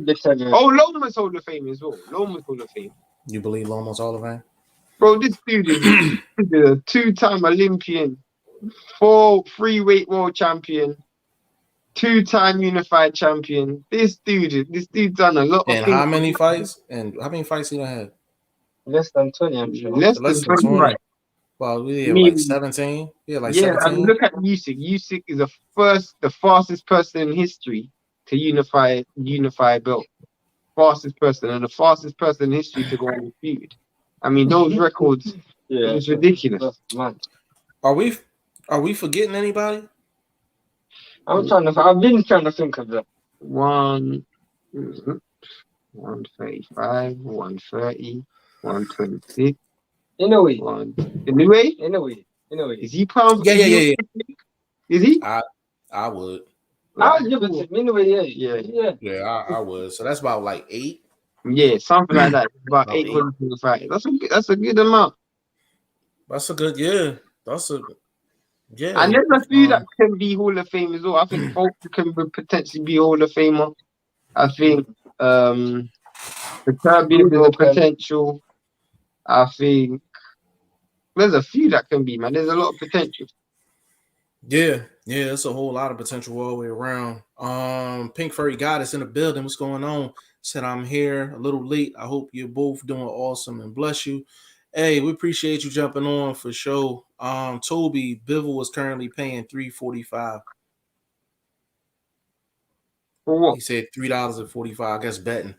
[SPEAKER 2] of thing. Oh, Loma's Hall of Fame as well. Loma's Hall of Fame.
[SPEAKER 1] You believe Loma's Hall of Fame?
[SPEAKER 2] Bro, this dude is a 2-time Olympian, 3-weight world champion, 2-time unified champion. This dude done a lot of things.
[SPEAKER 1] And how many fights? And how many fights he done had?
[SPEAKER 3] Less than 20, I'm sure.
[SPEAKER 2] Less than 20. Right.
[SPEAKER 1] Well, we had like 17. Yeah, like 17.
[SPEAKER 2] I mean, look at Usyk. Usyk is the fastest person in history to unify belt. Fastest person, and the fastest person in history to go undefeated. I mean, those records, it's ridiculous.
[SPEAKER 3] Man.
[SPEAKER 1] Are we forgetting anybody?
[SPEAKER 3] I've been trying to think of that.
[SPEAKER 2] 135, 130, 126.
[SPEAKER 3] In a way.
[SPEAKER 2] Is he pound?
[SPEAKER 1] Yeah.
[SPEAKER 2] Is he?
[SPEAKER 1] I would.
[SPEAKER 3] I would give it to him in a way,
[SPEAKER 1] Yeah, I would. So that's about like 8.
[SPEAKER 2] Yeah, something like that. About 825. That's a good amount.
[SPEAKER 1] That's a good, yeah.
[SPEAKER 2] And there's a few that can be Hall of Fame as well. I think both can potentially be Hall of Famer. I think the Kirby is a potential. I think there's a few that can be, man. There's a lot of potential.
[SPEAKER 1] Yeah, it's a whole lot of potential all the way around. Pink Furry Goddess in the building. What's going on? Said I'm here a little late. I hope you're both doing awesome and bless you. Hey, we appreciate you jumping on for sure. Toby Bivol is currently paying $3.45.
[SPEAKER 2] For what?
[SPEAKER 1] He said $3.45. I guess betting.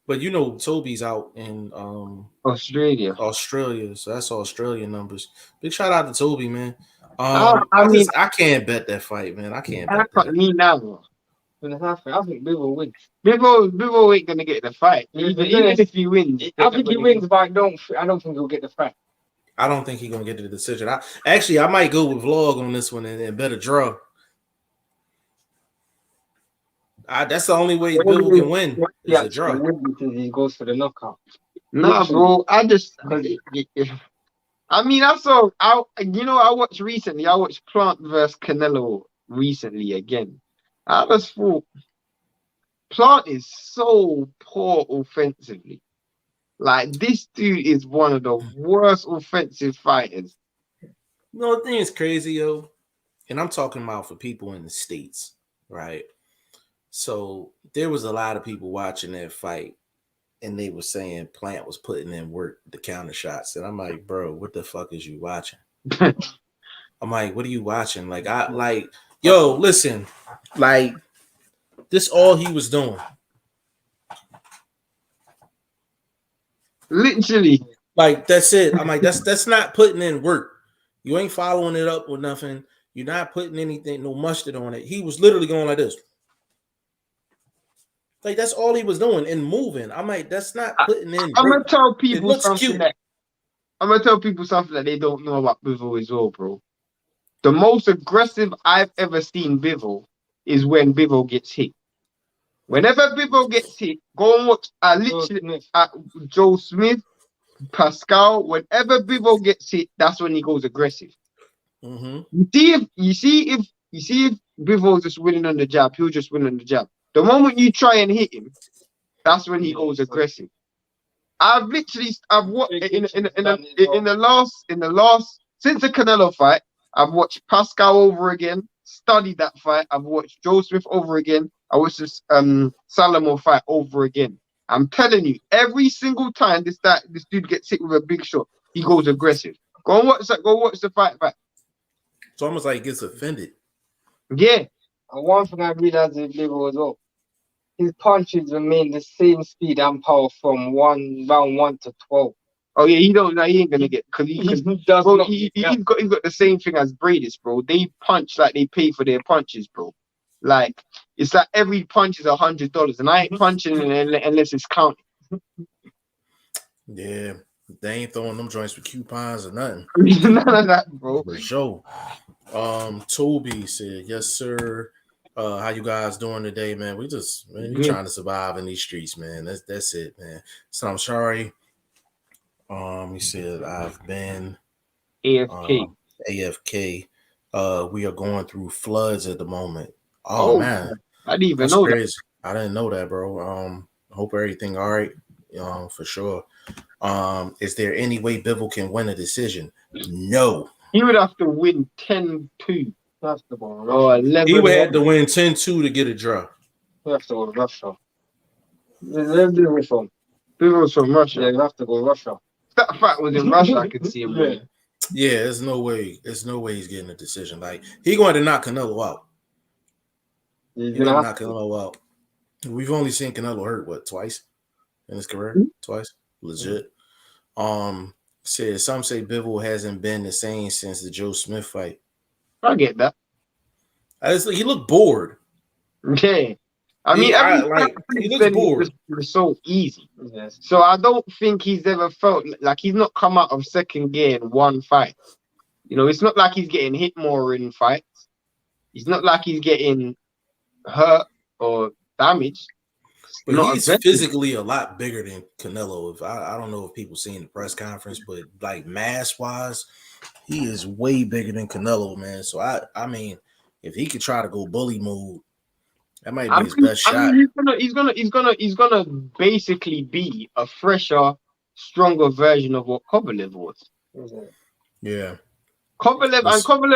[SPEAKER 1] But you know, Toby's out in
[SPEAKER 2] Australia,
[SPEAKER 1] so that's Australian numbers. Big shout out to Toby, man.
[SPEAKER 2] I
[SPEAKER 1] can't bet that fight, man. I can't bet that.
[SPEAKER 2] Me now.
[SPEAKER 3] I think Bivol wins.
[SPEAKER 2] Bivol ain't gonna get the fight. Even if he wins,
[SPEAKER 3] I think he wins, but I don't think he'll get the fight.
[SPEAKER 1] I don't think he's gonna get the decision. I might go with Vlog on this one and bet a draw. That's the only way Bivol can win is a draw.
[SPEAKER 3] He goes for the knockout.
[SPEAKER 2] Nah, bro. I watched recently. I watched Plant versus Canelo recently again. I just thought Plant is so poor offensively. Like, this dude is one of the worst offensive fighters.
[SPEAKER 1] No, the thing is crazy, yo. And I'm talking about for people in the States, right? So there was a lot of people watching that fight, and they were saying Plant was putting in work, the counter shots. And I'm like, bro, what the fuck is you watching? I'm like, what are you watching? Yo, listen, like, this all he was doing.
[SPEAKER 2] Literally.
[SPEAKER 1] Like, that's it. I'm like, that's not putting in work. You ain't following it up with nothing. You're not putting anything, no mustard on it. He was literally going like this. Like, that's all he was doing and moving. I'm like, that's not putting in.
[SPEAKER 2] I'm gonna tell people
[SPEAKER 1] something
[SPEAKER 2] that they don't know about Bivol as well, bro. The most aggressive I've ever seen Bivol is when Bivol gets hit. Whenever Bivol gets hit, go and watch Joe Smith, Pascal. Whenever Bivol gets hit, that's when he goes aggressive.
[SPEAKER 1] Mm-hmm.
[SPEAKER 2] You see if Bivol's just winning on the jab, he'll just win on the jab. The moment you try and hit him, that's when he goes aggressive. I've watched in the last since the Canelo fight, I've watched Pascal over again, studied that fight. I've watched Joe Smith over again. I watched this Salamo fight over again. I'm telling you, every single time this dude gets hit with a big shot, he goes aggressive. Go watch the fight back.
[SPEAKER 1] It's almost like he gets offended.
[SPEAKER 2] Yeah.
[SPEAKER 3] And one thing I realized with Bivol as well, his punches remain the same speed and power from round 1 to 12.
[SPEAKER 2] Oh yeah, he ain't gonna get because
[SPEAKER 3] He
[SPEAKER 2] he's
[SPEAKER 3] does
[SPEAKER 2] bro,
[SPEAKER 3] not
[SPEAKER 2] he's
[SPEAKER 3] get
[SPEAKER 2] got the same thing as Bradis, bro. They punch like they pay for their punches, bro. Like it's like every punch is $100, and I ain't punching unless it's counted.
[SPEAKER 1] Yeah, they ain't throwing them joints with coupons or nothing.
[SPEAKER 2] None of that, bro.
[SPEAKER 1] For sure. Toby said, "Yes, sir. How you guys doing today, man? We trying to survive in these streets, man. That's it, man. So I'm sorry. He said I've been
[SPEAKER 2] AFK.
[SPEAKER 1] AFK. We are going through floods at the moment. Oh,
[SPEAKER 2] Oh,
[SPEAKER 1] man,
[SPEAKER 2] I didn't even
[SPEAKER 1] that's
[SPEAKER 2] know
[SPEAKER 1] crazy. I didn't know that, bro. Hope everything all right. For sure. Is there any way Bivol can win a decision? No.
[SPEAKER 2] that. He would have to win 10-2.
[SPEAKER 3] That's the ball.
[SPEAKER 2] Or 11.
[SPEAKER 1] He would have to win 10-2 to get a draw.
[SPEAKER 3] You have to go Russia. Where's Bivol from?
[SPEAKER 2] Bivol's from Russia.
[SPEAKER 3] Yeah, you have to go Russia.
[SPEAKER 2] If that fight was in Russia, I could see him winning.
[SPEAKER 1] Yeah, there's no way. There's no way he's getting a decision. Like he going to knock Canelo out. He's going to knock Canelo out. We've only seen Canelo hurt twice in his career. Twice, legit. Said some say Bivol hasn't been the same since the Joe Smith fight.
[SPEAKER 2] I get that.
[SPEAKER 1] He looked bored.
[SPEAKER 2] Okay. I mean,
[SPEAKER 1] he looks bored.
[SPEAKER 2] It's so easy.
[SPEAKER 3] Yes.
[SPEAKER 2] So I don't think he's ever felt like he's not come out of second gear in one fight. You know, it's not like he's getting hit more in fights. It's not like he's getting hurt or damaged.
[SPEAKER 1] But he's physically a lot bigger than Canelo. If I don't know if people seen the press conference, but like mass wise, he is way bigger than Canelo, man. So I mean, if he could try to go bully mode, that might be his best shot.
[SPEAKER 2] He's gonna basically be a fresher, stronger version of what Kovalev was.
[SPEAKER 1] Yeah.
[SPEAKER 2] Kovalev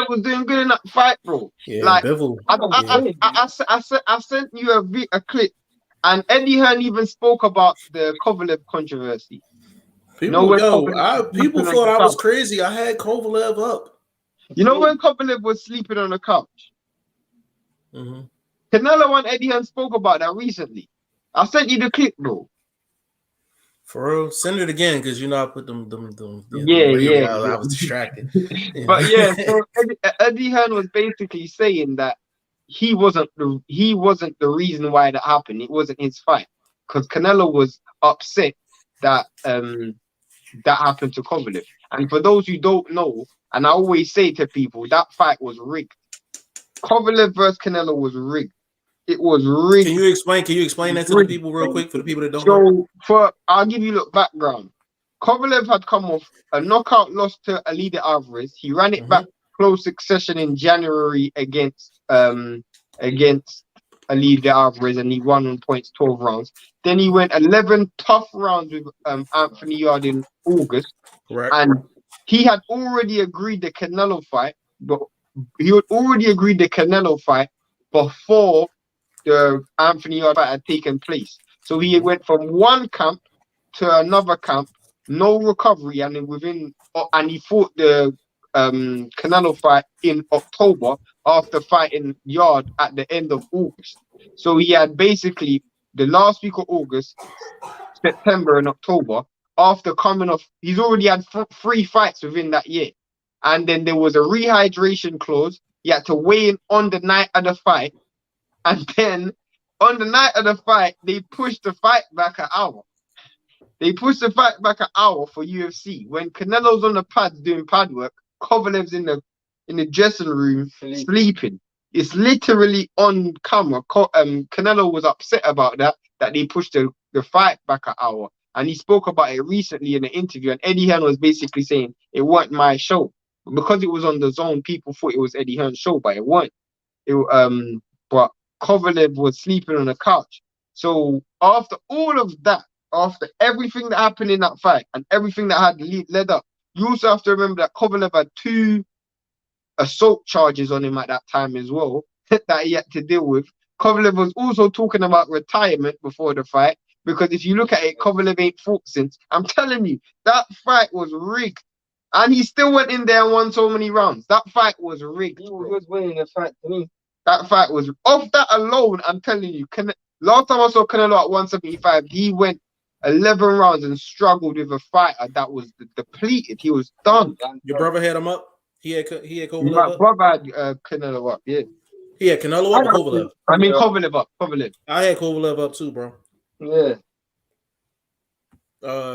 [SPEAKER 2] was doing good in that fight, bro.
[SPEAKER 1] Yeah,
[SPEAKER 2] like
[SPEAKER 1] Bivol.
[SPEAKER 2] I sent you a clip, and Eddie Hearn even spoke about the Kovalev controversy.
[SPEAKER 1] People thought I was crazy. I had Kovalev up.
[SPEAKER 2] You know when Kovalev was sleeping on the couch?
[SPEAKER 1] Mm-hmm.
[SPEAKER 2] Canelo and Eddie Hearn spoke about that recently. I sent you the clip, bro.
[SPEAKER 1] For real, send it again because you know I put them.
[SPEAKER 2] Yeah.
[SPEAKER 1] I was distracted.
[SPEAKER 2] But yeah, so Eddie Hearn was basically saying that he wasn't the reason why that happened. It wasn't his fight because Canelo was upset that that happened to Kovalev. And for those who don't know, and I always say to people, that fight was rigged. Kovalev versus Canelo was rigged. It was rigged.
[SPEAKER 1] Can you explain that to the people real quick for the people that don't know?
[SPEAKER 2] I'll give you a background. Kovalev had come off a knockout loss to Alida Alvarez. He ran it back close succession in January against Alida Alvarez, and he won on points 12 rounds. Then he went 11 tough rounds with Anthony Yarde in August.
[SPEAKER 1] Correct.
[SPEAKER 2] And he had already agreed the Canelo fight, but he had already agreed the Canelo fight before the Anthony Yarde fight had taken place. So he went from one camp to another camp, no recovery, and he fought the Canelo fight in October after fighting Yarde at the end of August. So he had basically the last week of August, September, and October. After coming off, he's already had 3 fights within that year. And then there was a rehydration clause. He had to weigh in on the night of the fight. And then on the night of the fight, they pushed the fight back an hour. They pushed the fight back an hour for UFC. When Canelo's on the pads doing pad work, Kovalev's in the dressing room sleeping. It's literally on camera. Canelo was upset about that they pushed the fight back an hour. And he spoke about it recently in an interview. And Eddie Hearn was basically saying, it wasn't my show. Because it was on the zone, people thought it was Eddie Hearn's show, but it wasn't. But Kovalev was sleeping on the couch. So after all of that, after everything that happened in that fight and everything that had led up, you also have to remember that Kovalev had 2 assault charges on him at that time as well that he had to deal with. Kovalev was also talking about retirement before the fight, because if you look at it, Kovalev ain't fought since. I'm telling you, that fight was rigged. And he still went in there and won so many rounds. That fight was rigged.
[SPEAKER 3] He
[SPEAKER 2] Bro.
[SPEAKER 3] was winning the fight to me.
[SPEAKER 2] That fight was off that alone. I'm telling you, last time I saw Canelo at 175, he went 11 rounds and struggled with a fighter that was depleted. He was done.
[SPEAKER 1] Your brother had him up. He had Kovalev
[SPEAKER 2] My
[SPEAKER 1] up.
[SPEAKER 2] brother had Canelo up. Yeah.
[SPEAKER 1] He had Canelo up or Kovalev.
[SPEAKER 2] I mean Kovalev up. Kovalev.
[SPEAKER 1] I had Kovalev up too, bro.
[SPEAKER 3] Yeah.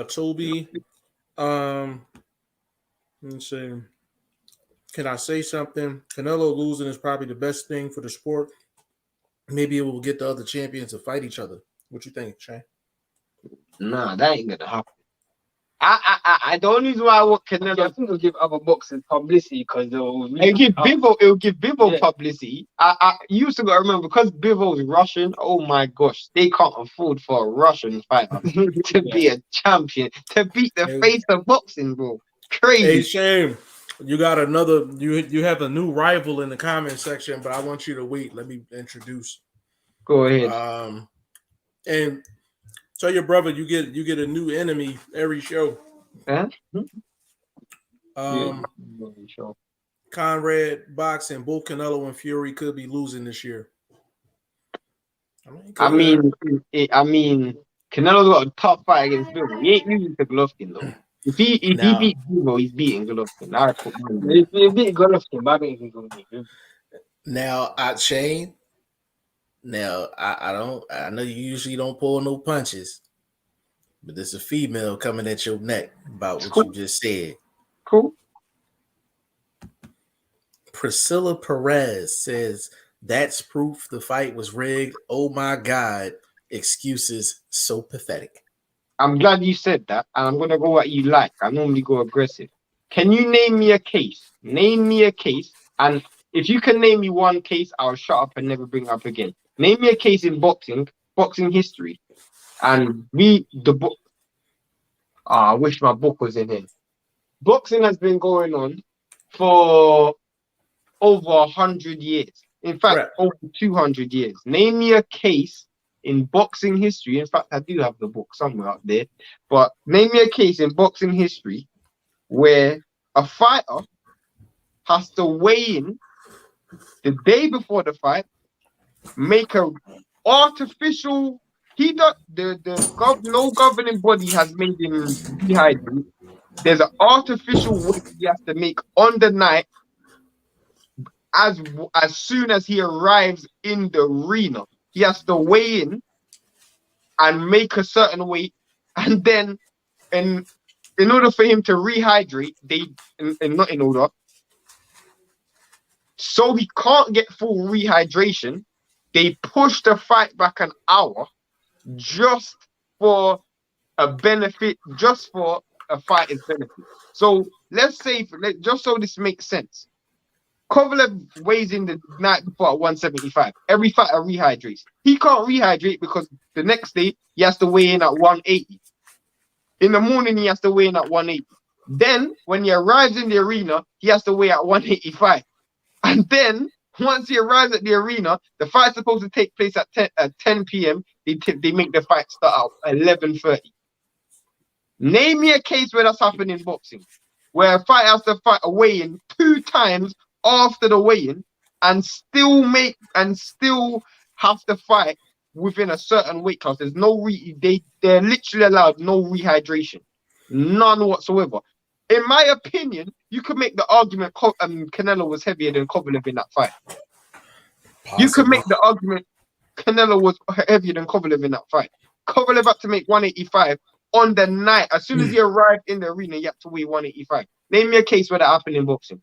[SPEAKER 1] Toby. Let me see. Can I say something? Canelo losing is probably the best thing for the sport. Maybe it will get the other champions to fight each other. What you think, Shane?
[SPEAKER 2] Nah, that ain't gonna happen. I the only reason why I want Canelo.
[SPEAKER 3] I think it'll give other boxers publicity because it'll
[SPEAKER 2] give Bivol publicity. I used to go remember because Bivol's Russian. Oh my gosh, they can't afford for a Russian fighter to be a champion, to beat the face of boxing, bro. Crazy.
[SPEAKER 1] Hey Shane, you got another. You have a new rival in the comment section, but I want you to wait. Let me introduce.
[SPEAKER 2] Go ahead.
[SPEAKER 1] And tell your brother you get a new enemy every show.
[SPEAKER 2] Huh?
[SPEAKER 1] Conrad, boxing, both Canelo and Fury could be losing this year.
[SPEAKER 2] I mean, Canelo's got a tough fight against Bivol. He ain't losing to Golovkin though. If he beats Bivol, he's beating Golovkin.
[SPEAKER 3] If he beat Golovkin, I think he's gonna beat him.
[SPEAKER 1] Now, Shane. Now, I know you usually don't pull no punches, but there's a female coming at your neck about what you just said.
[SPEAKER 2] Cool.
[SPEAKER 1] Priscilla Perez says, that's proof the fight was rigged. Oh my God. Excuses so pathetic.
[SPEAKER 2] I'm glad you said that, and I'm going to go what you like. I normally go aggressive. Can you name me a case? Name me a case, and if you can name me one case, I'll shut up and never bring it up again. Name me a case in boxing history, and book. I wish my book was in here. Boxing has been going on for over 100 years. In fact, over 200 years. Name me a case in boxing history. In fact, I do have the book somewhere out there. But name me a case in boxing history where a fighter has to weigh in the day before the fight, make a artificial. No governing body has made him dehydrate. There's an artificial weight he has to make on the night as soon as he arrives in the arena. He has to weigh in and make a certain weight, and then in order for him to rehydrate, not in order, so he can't get full rehydration, they push the fight back an hour just for a benefit, just for a fighter's benefit. So let's say, just so this makes sense, Kovalev weighs in the night before at 175. Every fighter rehydrates. He can't rehydrate because the next day he has to weigh in at 180. In the morning he has to weigh in at 180. Then when he arrives in the arena, he has to weigh at 185. And then once he arrives at the arena, the fight's supposed to take place at 10 p.m. They make the fight start at 11:30. Name me a case where that's happened in boxing, where a fighter has to fight a weigh-in 2 times after the weigh-in and still have to fight within a certain weight class. There's no they're literally allowed no rehydration, none whatsoever. In my opinion, you could make the argument Canelo was heavier than Kovalev in that fight. Possible. You could make the argument Canelo was heavier than Kovalev in that fight. Kovalev had to make 185 on the night. As soon as he arrived in the arena, he had to weigh 185. Name me a case where that happened in boxing.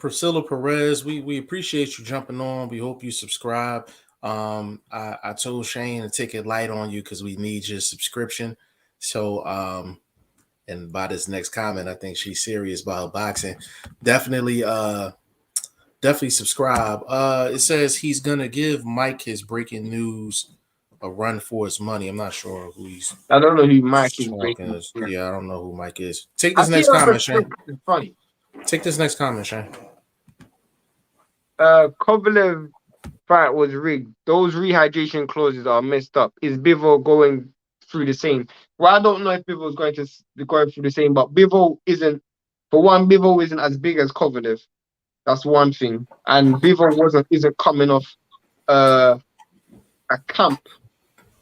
[SPEAKER 1] Priscilla Perez, we appreciate you jumping on. We hope you subscribe. I told Shane to take it light on you because we need your subscription. So and by this next comment, I think she's serious about boxing. Definitely subscribe. It says he's gonna give Mike his breaking news a run for his money. I'm not sure who he's.
[SPEAKER 2] I don't know who Mike is.
[SPEAKER 1] Yeah, I don't know who Mike is. Take this next comment, Shane.
[SPEAKER 2] It's funny.
[SPEAKER 1] Take this next comment, Shane.
[SPEAKER 2] Kovalev fight was rigged. Those rehydration clauses are messed up. Is Bivol going through the same? Well, I don't know if Bivol's going through the same, but Bivol isn't For one, Bivol isn't as big as Kovalev. That's one thing. And Bivol isn't coming off a camp.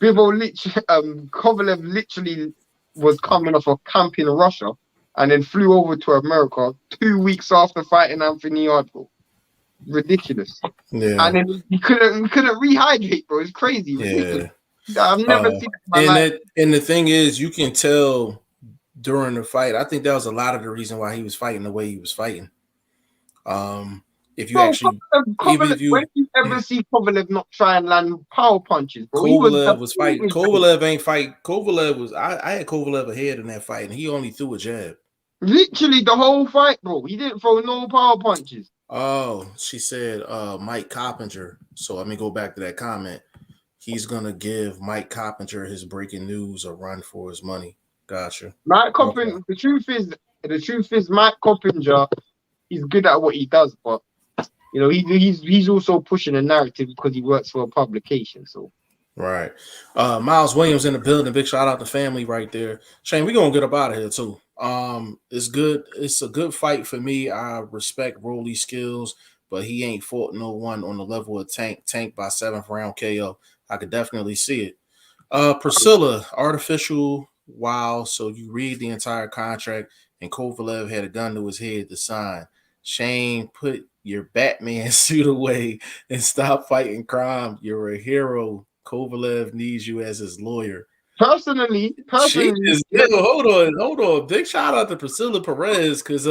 [SPEAKER 2] Kovalev literally was coming off a camp in Russia and then flew over to America 2 weeks after fighting Anthony Yarde. Ridiculous.
[SPEAKER 1] Yeah.
[SPEAKER 2] And then he couldn't rehydrate, bro. It's crazy. Ridiculous.
[SPEAKER 1] Yeah.
[SPEAKER 2] I've never seen it in my life.
[SPEAKER 1] And the thing is, you can tell during the fight. I think that was a lot of the reason why he was fighting the way he was fighting. If you actually, even if you,
[SPEAKER 2] when you ever see Kovalev not try and land power punches, bro,
[SPEAKER 1] Kovalev was fighting. Kovalev ain't fight. Kovalev was. I had Kovalev ahead in that fight, and he only threw a jab.
[SPEAKER 2] Literally the whole fight, bro. He didn't throw no power punches.
[SPEAKER 1] Oh, she said Mike Coppinger. So let me go back to that comment. He's gonna give Mike Coppinger his breaking news a run for his money. Gotcha.
[SPEAKER 2] Mike Coppinger. Okay. The truth is, Mike Coppinger, he's good at what he does, but you know, he's also pushing a narrative because he works for a publication. So
[SPEAKER 1] right. Miles Williams in the building. Big shout out to family right there. Shane, we're gonna get up out of here too. It's good. It's a good fight for me. I respect Rolly's skills, but he ain't fought no one on the level of Tank by 7th round KO. I could definitely see it. Priscilla, artificial wow. So you read the entire contract, and Kovalev had a gun to his head to sign. Shane, put your Batman suit away and stop fighting crime. You're a hero. Kovalev needs you as his lawyer.
[SPEAKER 2] Personally,
[SPEAKER 1] hold on. Big shout out to Priscilla Perez because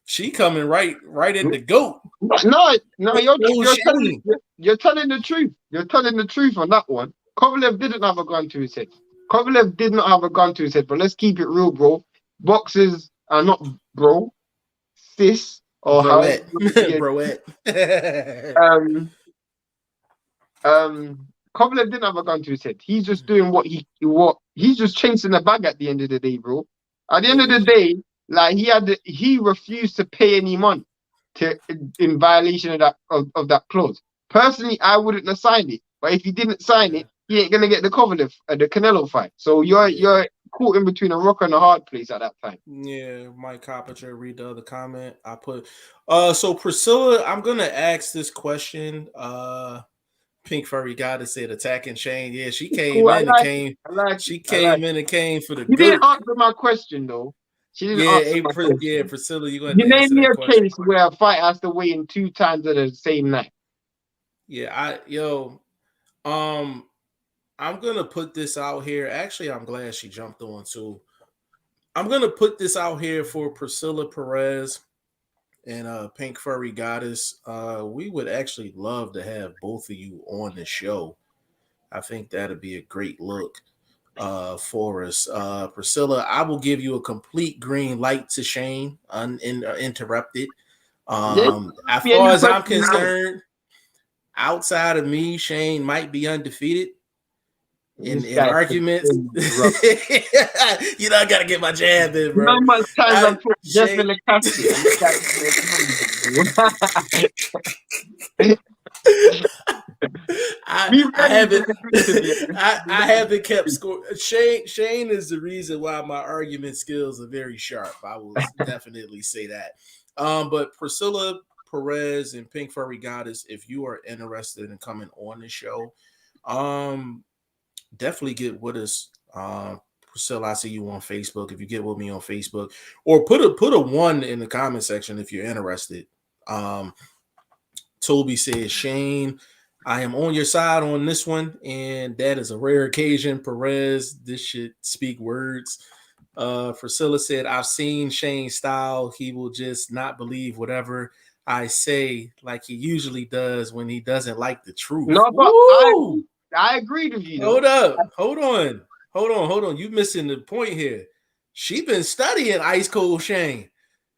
[SPEAKER 1] she coming right at the GOAT.
[SPEAKER 2] No, you're telling the truth. You're telling the truth on that one. Kovalev didn't have a gun to his head. Kovalev did not have a gun to his head, but let's keep it real, bro. Boxers are not bro, sis, or
[SPEAKER 1] Broette.
[SPEAKER 2] Kovalev didn't have a gun to his head. He's just doing he's just chasing the bag at the end of the day, bro. At the end of the day, like he refused to pay any money in violation of that clause. Personally, I wouldn't have signed it. But if he didn't sign it, he ain't gonna get the Kovalev, the Canelo fight. So you're caught in between a rock and a hard place at that time.
[SPEAKER 1] Yeah, Mike Coppinger, read the other comment I put. So Priscilla, I'm gonna ask this question. Pink Furry Goddess said attacking Shane. Yeah, she came in and came for the
[SPEAKER 2] You didn't answer my question though. She didn't answer my question.
[SPEAKER 1] Yeah, Priscilla, you
[SPEAKER 2] name me a case where a fight has to weigh in 2 times at the same night.
[SPEAKER 1] Yeah, I'm gonna put this out here. Actually, I'm glad she jumped on too. I'm gonna put this out here for Priscilla Perez and Pink Furry Goddess. We would actually love to have both of you on the show. I think that'd be a great look for us. Priscilla, I will give you a complete green light to Shane, uninterrupted. As far as I'm concerned, outside of me, Shane might be undefeated in arguments. You know, I gotta get my jab in, bro.
[SPEAKER 2] How much time I put Jeff in the
[SPEAKER 1] I haven't kept score. Shane is the reason why my argument skills are very sharp. I will definitely say that. But Priscilla Perez and Pink Furry Goddess, if you are interested in coming on the show, definitely get with us. Priscilla, I see you on Facebook. If you get with me on Facebook, or put a 1 in the comment section if you're interested. Toby says, Shane, I am on your side on this one, and that is a rare occasion. Perez, this should speak words. Priscilla said, I've seen Shane's style. He will just not believe whatever I say, like he usually does when he doesn't like the truth.
[SPEAKER 2] No, but I agree with you.
[SPEAKER 1] Hold on. You missing the point here. She been studying Ice Cold Shane.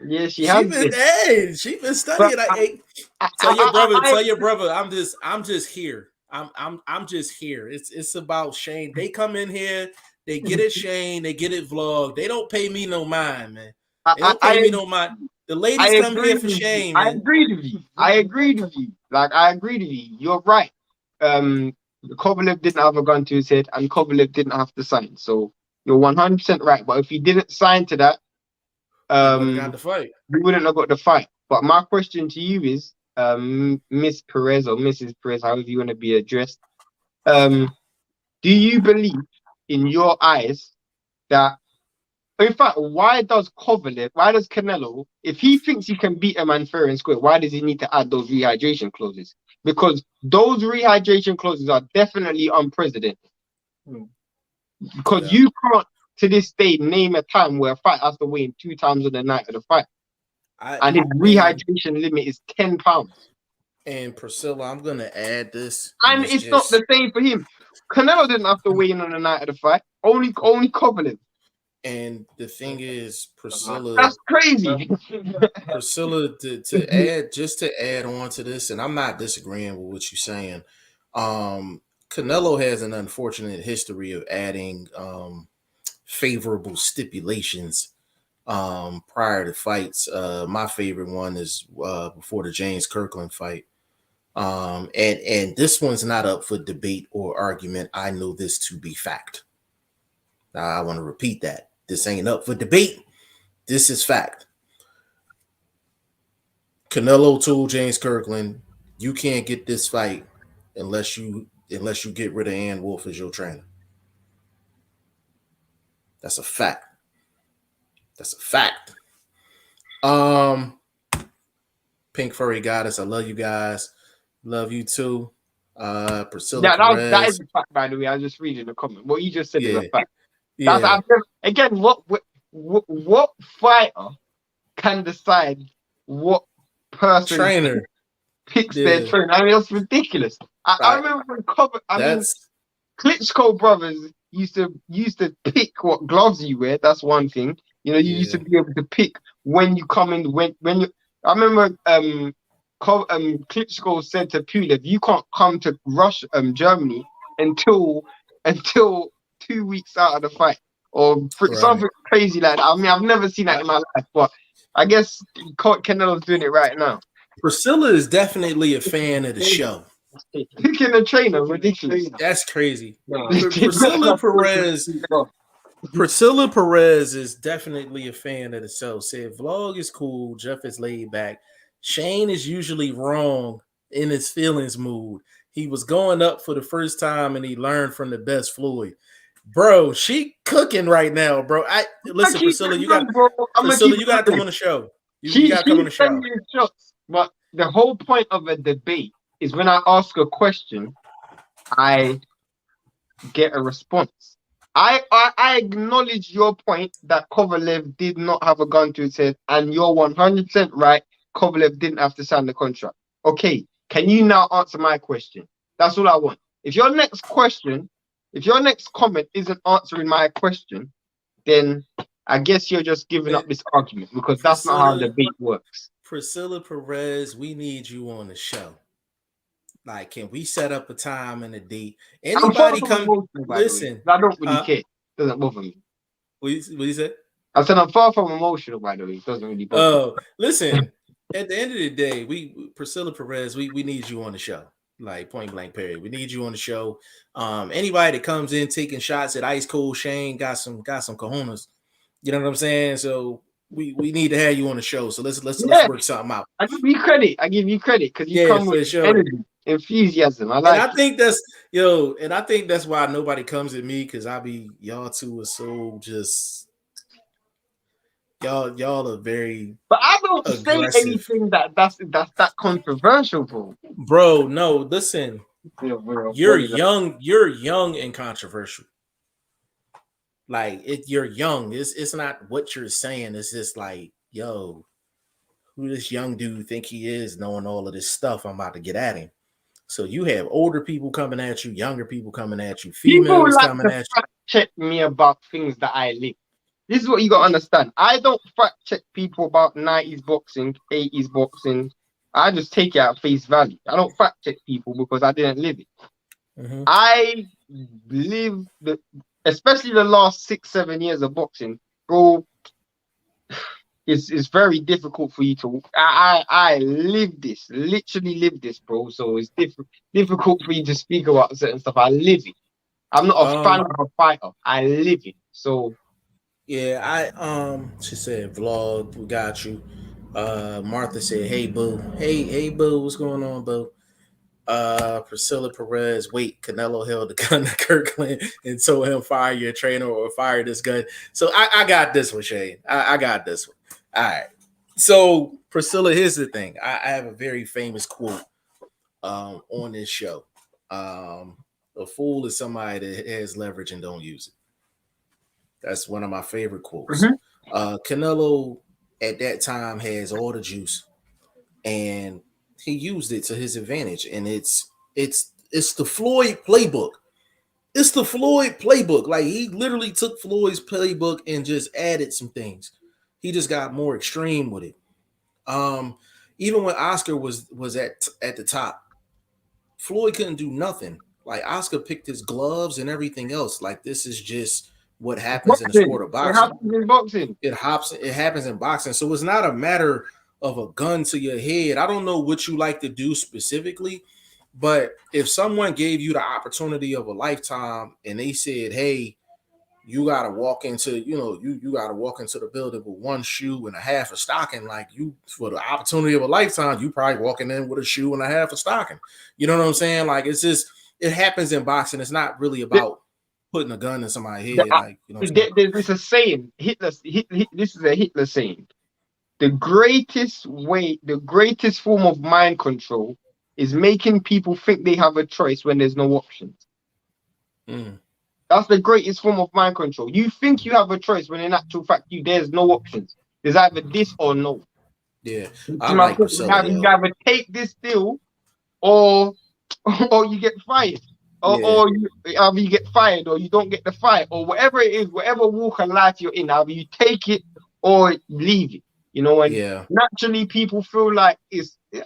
[SPEAKER 2] Yeah, she has been.
[SPEAKER 1] Hey, she been studying. Tell your brother. I'm just here. I'm just here. It's about Shane. They come in here. They get it, Shane. They get it, vlog. They don't pay me no mind, man. They don't pay me no mind. The ladies come here for Shane. Man.
[SPEAKER 2] I agree with you. Like, I agree with you. You're right. Kovalev didn't have a gun to his head, and Kovalev didn't have to sign. So you're 100% right. But if he didn't sign to that,
[SPEAKER 1] got the fight.
[SPEAKER 2] you wouldn't have got the fight. But my question to you is, Miss Perez or Mrs. Perez, however you want to be addressed, do you believe in your eyes that, in fact, why does Canelo, if he thinks he can beat a man fair and square, why does he need to add those rehydration clauses? Because those rehydration clauses are definitely unprecedented. Because you can't, to this day, name a time where a fight has to weigh in 2 times on the night of the fight. And his rehydration limit is 10 pounds.
[SPEAKER 1] And Priscilla, I'm going to add this.
[SPEAKER 2] And it's not the same for him. Canelo didn't have to weigh in on the night of the fight. Only Kovalev.
[SPEAKER 1] And the thing is, Priscilla,
[SPEAKER 2] that's crazy.
[SPEAKER 1] Priscilla, to add on to this, and I'm not disagreeing with what you're saying. Canelo has an unfortunate history of adding favorable stipulations prior to fights. My favorite one is before the James Kirkland fight. And this one's not up for debate or argument. I know this to be fact. Now, I want to repeat that. This ain't up for debate. This is fact. Canelo told James Kirkland, you can't get this fight unless you get rid of Ann Wolfe as your trainer. That's a fact. That's a fact. Pink Furry Goddess, I love you guys. Love you too. Priscilla Perez.
[SPEAKER 2] That is a fact, by the way. I was just reading the comment. What you just said is a fact.
[SPEAKER 1] Yeah.
[SPEAKER 2] Again, what fighter can decide what person
[SPEAKER 1] trainer
[SPEAKER 2] picks their trainer? I mean, it's ridiculous. I remember when Klitschko brothers used to pick what gloves you wear. That's one thing. You know, you used to be able to pick when you come in. When you, I remember Klitschko said to Pulev, "You can't come to Germany until 2 weeks out of the fight," or something crazy like that. I mean, I've never seen that in my life, but I guess Canelo's doing it right now.
[SPEAKER 1] Priscilla is definitely a fan of the show.
[SPEAKER 2] Picking a trainer, ridiculous.
[SPEAKER 1] That's crazy. Priscilla Perez is definitely a fan of the show. Said vlog is cool, Jeff is laid back. Shane is usually wrong in his feelings mood. He was going up for the first time and he learned from the best Floyd. Bro, she cooking right now, bro. Listen, Priscilla, you got to come on the show. You got to come on the show.
[SPEAKER 2] Shots, but the whole point of a debate is when I ask a question, I get a response. I acknowledge your point that Kovalev did not have a gun to his head, and you're 100% right. Kovalev didn't have to sign the contract. Okay, can you now answer my question? That's all I want. If your next comment isn't answering my question, then I guess you're just giving up this argument, because that's not how debate works.
[SPEAKER 1] Priscilla Perez, we need you on the show. Like, can we set up a time and a date? Anybody come listen?
[SPEAKER 2] I don't really care. It doesn't bother me.
[SPEAKER 1] What you said?
[SPEAKER 2] I said I'm far from emotional, by the way. It doesn't really bother me.
[SPEAKER 1] Oh, listen. At the end of the day, Priscilla Perez, we need you on the show. Like, point blank period. We need you on the show. Anybody that comes in taking shots at Ice Cold Shane got some cojones. You know what I'm saying? So we need to have you on the show. So let's work something out.
[SPEAKER 2] I give you credit because you come with energy, enthusiasm. I
[SPEAKER 1] think that's why nobody comes at me, because y'all two are so just y'all are very.
[SPEAKER 2] But I don't aggressive. Say anything that's that controversial, bro.
[SPEAKER 1] Bro, no, listen. You're young and controversial. Like, you're young. It's not what you're saying. It's just like, yo, who this young dude think he is, knowing all of this stuff I'm about to get at him. So you have older people coming at you, younger people coming at you, females coming at you.
[SPEAKER 2] Check me about things that I live. This is what you got to understand. I don't fact check people about 90s boxing, 80s boxing. I just take it at face value. I don't fact check people because I didn't live it. Mm-hmm. I live especially the last 6-7 years of boxing, bro. It's very difficult for you to. I live this, literally live this, bro. So it's difficult for you to speak about certain stuff. I live it. I'm not a fan of a fighter. I live it. So
[SPEAKER 1] Yeah, she said vlog, we got you. Martha said, hey boo. Hey boo, what's going on, boo? Priscilla Perez, wait, Canelo held the gun to Kirkland and told him fire your trainer or fire this gun. So I got this one, Shane. I got this one. All right. So Priscilla, here's the thing. I have a very famous quote on this show. A fool is somebody that has leverage and don't use it. That's one of my favorite quotes.
[SPEAKER 2] Mhm.
[SPEAKER 1] Canelo at that time has all the juice, and he used it to his advantage. And it's the Floyd playbook. It's the Floyd playbook. Like he literally took Floyd's playbook and just added some things. He just got more extreme with it. Um, Even when Oscar was at the top, Floyd couldn't do nothing. Like Oscar picked his gloves and everything else. Like this is just what happens in the
[SPEAKER 2] Boxing.
[SPEAKER 1] sport of
[SPEAKER 2] It
[SPEAKER 1] boxing.
[SPEAKER 2] happens in boxing.
[SPEAKER 1] It happens in boxing. So it's not a matter of a gun to your head. I don't know what you like to do specifically, but if someone gave you the opportunity of a lifetime and they said, hey, you gotta walk into, you gotta walk into the building with one shoe and a half a stocking, like you for the opportunity of a lifetime, you probably walking in with a shoe and a half a stocking. You know what I'm saying? Like it's just it happens in boxing. It's not really about putting a gun in somebody's head, like you know what I'm saying?
[SPEAKER 2] There's a saying. This is a Hitler saying. The greatest form of mind control is making people think they have a choice when there's no options.
[SPEAKER 1] Mm,
[SPEAKER 2] That's the greatest form of mind control. You think you have a choice when in actual fact there's no options. There's either this or no.
[SPEAKER 1] yeah,
[SPEAKER 2] To
[SPEAKER 1] I
[SPEAKER 2] my
[SPEAKER 1] like
[SPEAKER 2] point,
[SPEAKER 1] Priscilla,
[SPEAKER 2] you
[SPEAKER 1] yo.
[SPEAKER 2] either take this deal or or you get fired.
[SPEAKER 1] Yeah,
[SPEAKER 2] Either you get fired or you don't get the fight or whatever it is, whatever walk of life you're in, either you take it or leave it. And
[SPEAKER 1] yeah,
[SPEAKER 2] naturally people feel like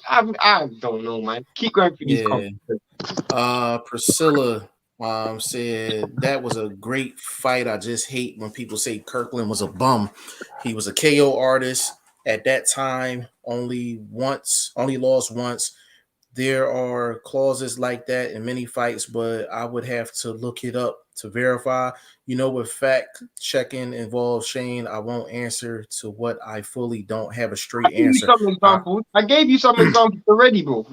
[SPEAKER 2] I don't know, man. Keep going through these
[SPEAKER 1] yeah.
[SPEAKER 2] comments.
[SPEAKER 1] Priscilla said that was a great fight. I just hate when people say Kirkland was a bum. He was a KO artist at that time, only lost once. There are clauses like that in many fights, but I would have to look it up to verify. With fact checking involves Shane, I won't answer to what I fully don't have a
[SPEAKER 2] I
[SPEAKER 1] straight
[SPEAKER 2] gave you
[SPEAKER 1] answer.
[SPEAKER 2] some examples. I gave you some examples already, bro.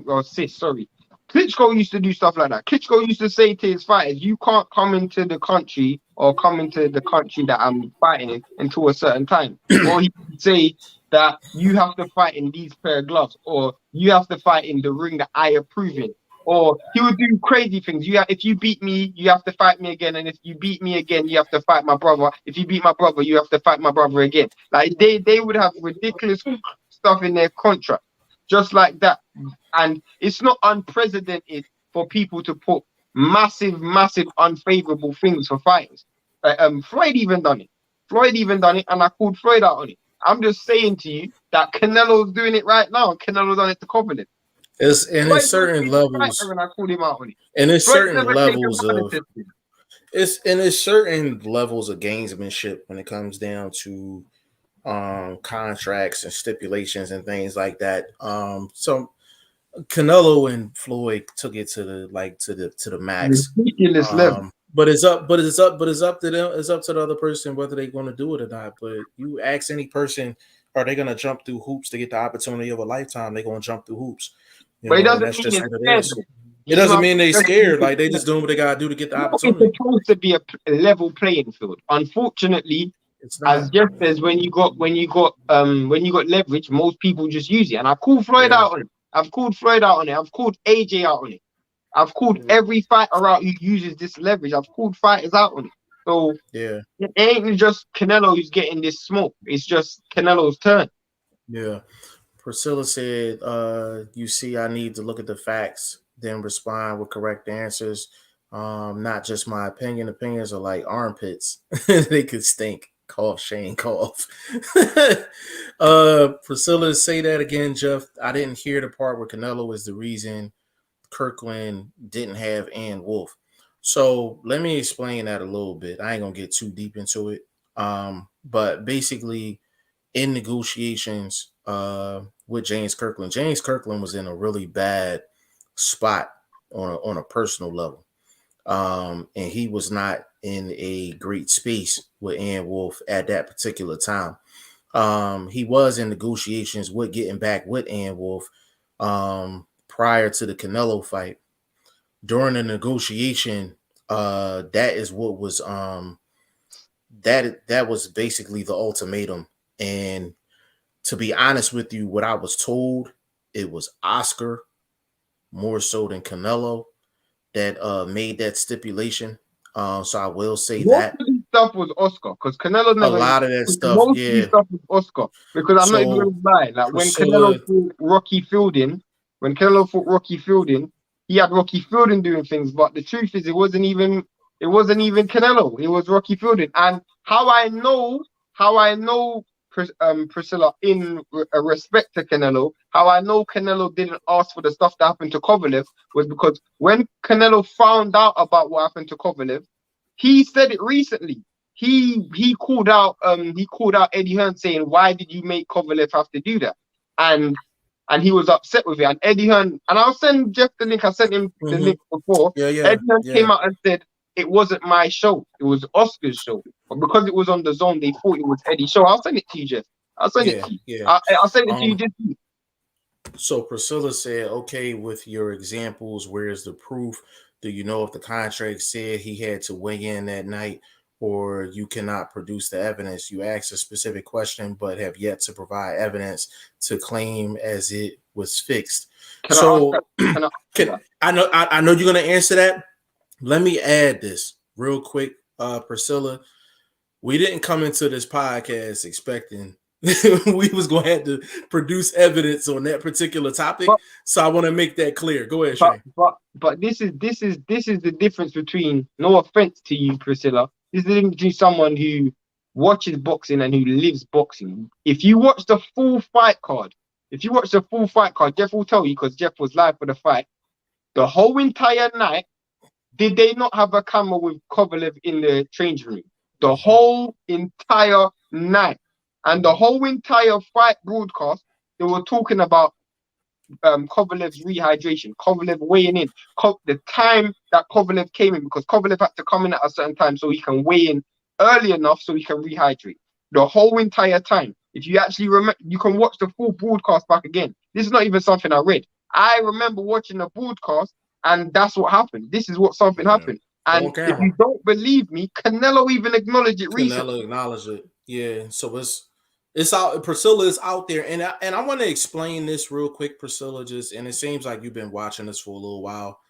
[SPEAKER 2] Or sis, sorry. Klitschko used to do stuff like that. Klitschko used to say to his fighters, "You can't come into the country or come into the country that I'm fighting in until a certain time." Or he would say that you have to fight in these pair of gloves, or you have to fight in the ring that I approve in. Or he would do crazy things. If you beat me, you have to fight me again, and if you beat me again, you have to fight my brother. If you beat my brother, you have to fight my brother again. Like they would have ridiculous stuff in their contract, just like that. And it's not unprecedented for people to put massive, unfavorable things for fighters. Floyd even done it. And I called Floyd out on it. I'm just saying to you that Canelo's doing it right now. Canelo's done it to Covenant.
[SPEAKER 1] It's
[SPEAKER 2] Floyd was
[SPEAKER 1] certain
[SPEAKER 2] a
[SPEAKER 1] levels,
[SPEAKER 2] fighter and I called him out on it.
[SPEAKER 1] and it's
[SPEAKER 2] Floyd
[SPEAKER 1] certain
[SPEAKER 2] never taken
[SPEAKER 1] levels
[SPEAKER 2] part in
[SPEAKER 1] of
[SPEAKER 2] this.
[SPEAKER 1] there's certain levels of gamesmanship when it comes down to contracts and stipulations and things like that. So Canelo and Floyd took it to the max.
[SPEAKER 2] Ridiculous level.
[SPEAKER 1] But it's up to them. It's up to the other person whether they're going to do it or not. But you ask any person, are they going to jump through hoops to get the opportunity of a lifetime? They're going to jump through hoops,
[SPEAKER 2] But it
[SPEAKER 1] and
[SPEAKER 2] doesn't
[SPEAKER 1] that's
[SPEAKER 2] mean
[SPEAKER 1] just
[SPEAKER 2] they're
[SPEAKER 1] what it
[SPEAKER 2] scared
[SPEAKER 1] is.
[SPEAKER 2] though.
[SPEAKER 1] It
[SPEAKER 2] You see
[SPEAKER 1] doesn't
[SPEAKER 2] what
[SPEAKER 1] mean they
[SPEAKER 2] I'm
[SPEAKER 1] scared. Like they
[SPEAKER 2] saying?
[SPEAKER 1] just doing what they gotta do to get the
[SPEAKER 2] It's
[SPEAKER 1] opportunity.
[SPEAKER 2] supposed to be a level playing field. Unfortunately,
[SPEAKER 1] It's
[SPEAKER 2] as
[SPEAKER 1] not.
[SPEAKER 2] just as when you got leverage, most people just use it. And I called Floyd
[SPEAKER 1] Yeah.
[SPEAKER 2] out on it. I've called Floyd out on it. I've called AJ out on it. I've called
[SPEAKER 1] Yeah.
[SPEAKER 2] every fighter out who uses this leverage. I've called fighters out on it. So
[SPEAKER 1] Yeah.
[SPEAKER 2] it ain't just Canelo who's getting this smoke. It's just Canelo's turn.
[SPEAKER 1] Yeah. Priscilla said, you see, I need to look at the facts, then respond with correct answers. Not just my opinion. Opinions are like armpits. They could stink. Cough, Shane, cough. Priscilla, say that again, Jeff. I didn't hear the part where Canelo is the reason Kirkland didn't have Ann Wolf. So let me explain that a little bit. I ain't gonna get too deep into it. But basically in negotiations with James Kirkland was in a really bad spot on a personal level. and he was not in a great space with Ann Wolfe at that particular time. He was in negotiations with getting back with Ann Wolfe prior to the Canelo fight. During the negotiation, that is what was that was basically the ultimatum. And to be honest with you, what I was told, it was Oscar more so than Canelo that made that stipulation. So I will say
[SPEAKER 2] Most
[SPEAKER 1] that
[SPEAKER 2] of this stuff was Oscar, because Canelo
[SPEAKER 1] a
[SPEAKER 2] never.
[SPEAKER 1] lot of that stuff,
[SPEAKER 2] Most of
[SPEAKER 1] yeah.
[SPEAKER 2] this stuff was Oscar, because I'm not even
[SPEAKER 1] So
[SPEAKER 2] gonna lie. Like when
[SPEAKER 1] Priscilla,
[SPEAKER 2] Canelo fought Rocky Fielding, he had Rocky Fielding doing things. But the truth is, it wasn't even Canelo. It was Rocky Fielding. And how I know Priscilla in respect to Canelo, how I know Canelo didn't ask for the stuff that happened to Kovalev was because when Canelo found out about what happened to Kovalev, he said it recently. He called out Eddie Hearn saying, "Why did you make Kovalev have to do that?" And he was upset with it. And Eddie Hearn, and I'll send Jeff the link. I sent him the link before.
[SPEAKER 1] yeah,
[SPEAKER 2] Eddie Hearn
[SPEAKER 1] yeah.
[SPEAKER 2] came out and said it wasn't my show. It was Oscar's show. But because it was on the zone, they thought it was Eddie's show. I'll send it to you, Jeff. I'll send it to you.
[SPEAKER 1] Yeah.
[SPEAKER 2] I'll send it to you this week.
[SPEAKER 1] So Priscilla said, okay, with your examples, where's the proof? Do you know if the contract said he had to weigh in that night or you cannot produce the evidence? You asked a specific question, but have yet to provide evidence to claim as it was fixed. I know you're going to answer that. Let me add this real quick, Priscilla. We didn't come into this podcast expecting we was going to have to produce evidence on that particular topic, so I want to make that clear. Go ahead, Shane.
[SPEAKER 2] But this is the difference between, no offense to you, Priscilla, this is the difference between someone who watches boxing and who lives boxing. If you watch the full fight card, Jeff will tell you, because Jeff was live for the fight, the whole entire night, did they not have a camera with Kovalev in the changing room? The whole entire night. And the whole entire fight broadcast, they were talking about Kovalev's rehydration, Kovalev weighing in, the time that Kovalev came in, because Kovalev had to come in at a certain time so he can weigh in early enough so he can rehydrate. The whole entire time. If you actually remember, you can watch the full broadcast back again. This is not even something I read. I remember watching the broadcast, and that's what happened. This is what something happened. And if you don't believe me, Canelo even acknowledged it recently.
[SPEAKER 1] Canelo acknowledged it. Yeah. So it's out. Priscilla is out there, and I want to explain this real quick, Priscilla. And it seems like you've been watching this for a little while.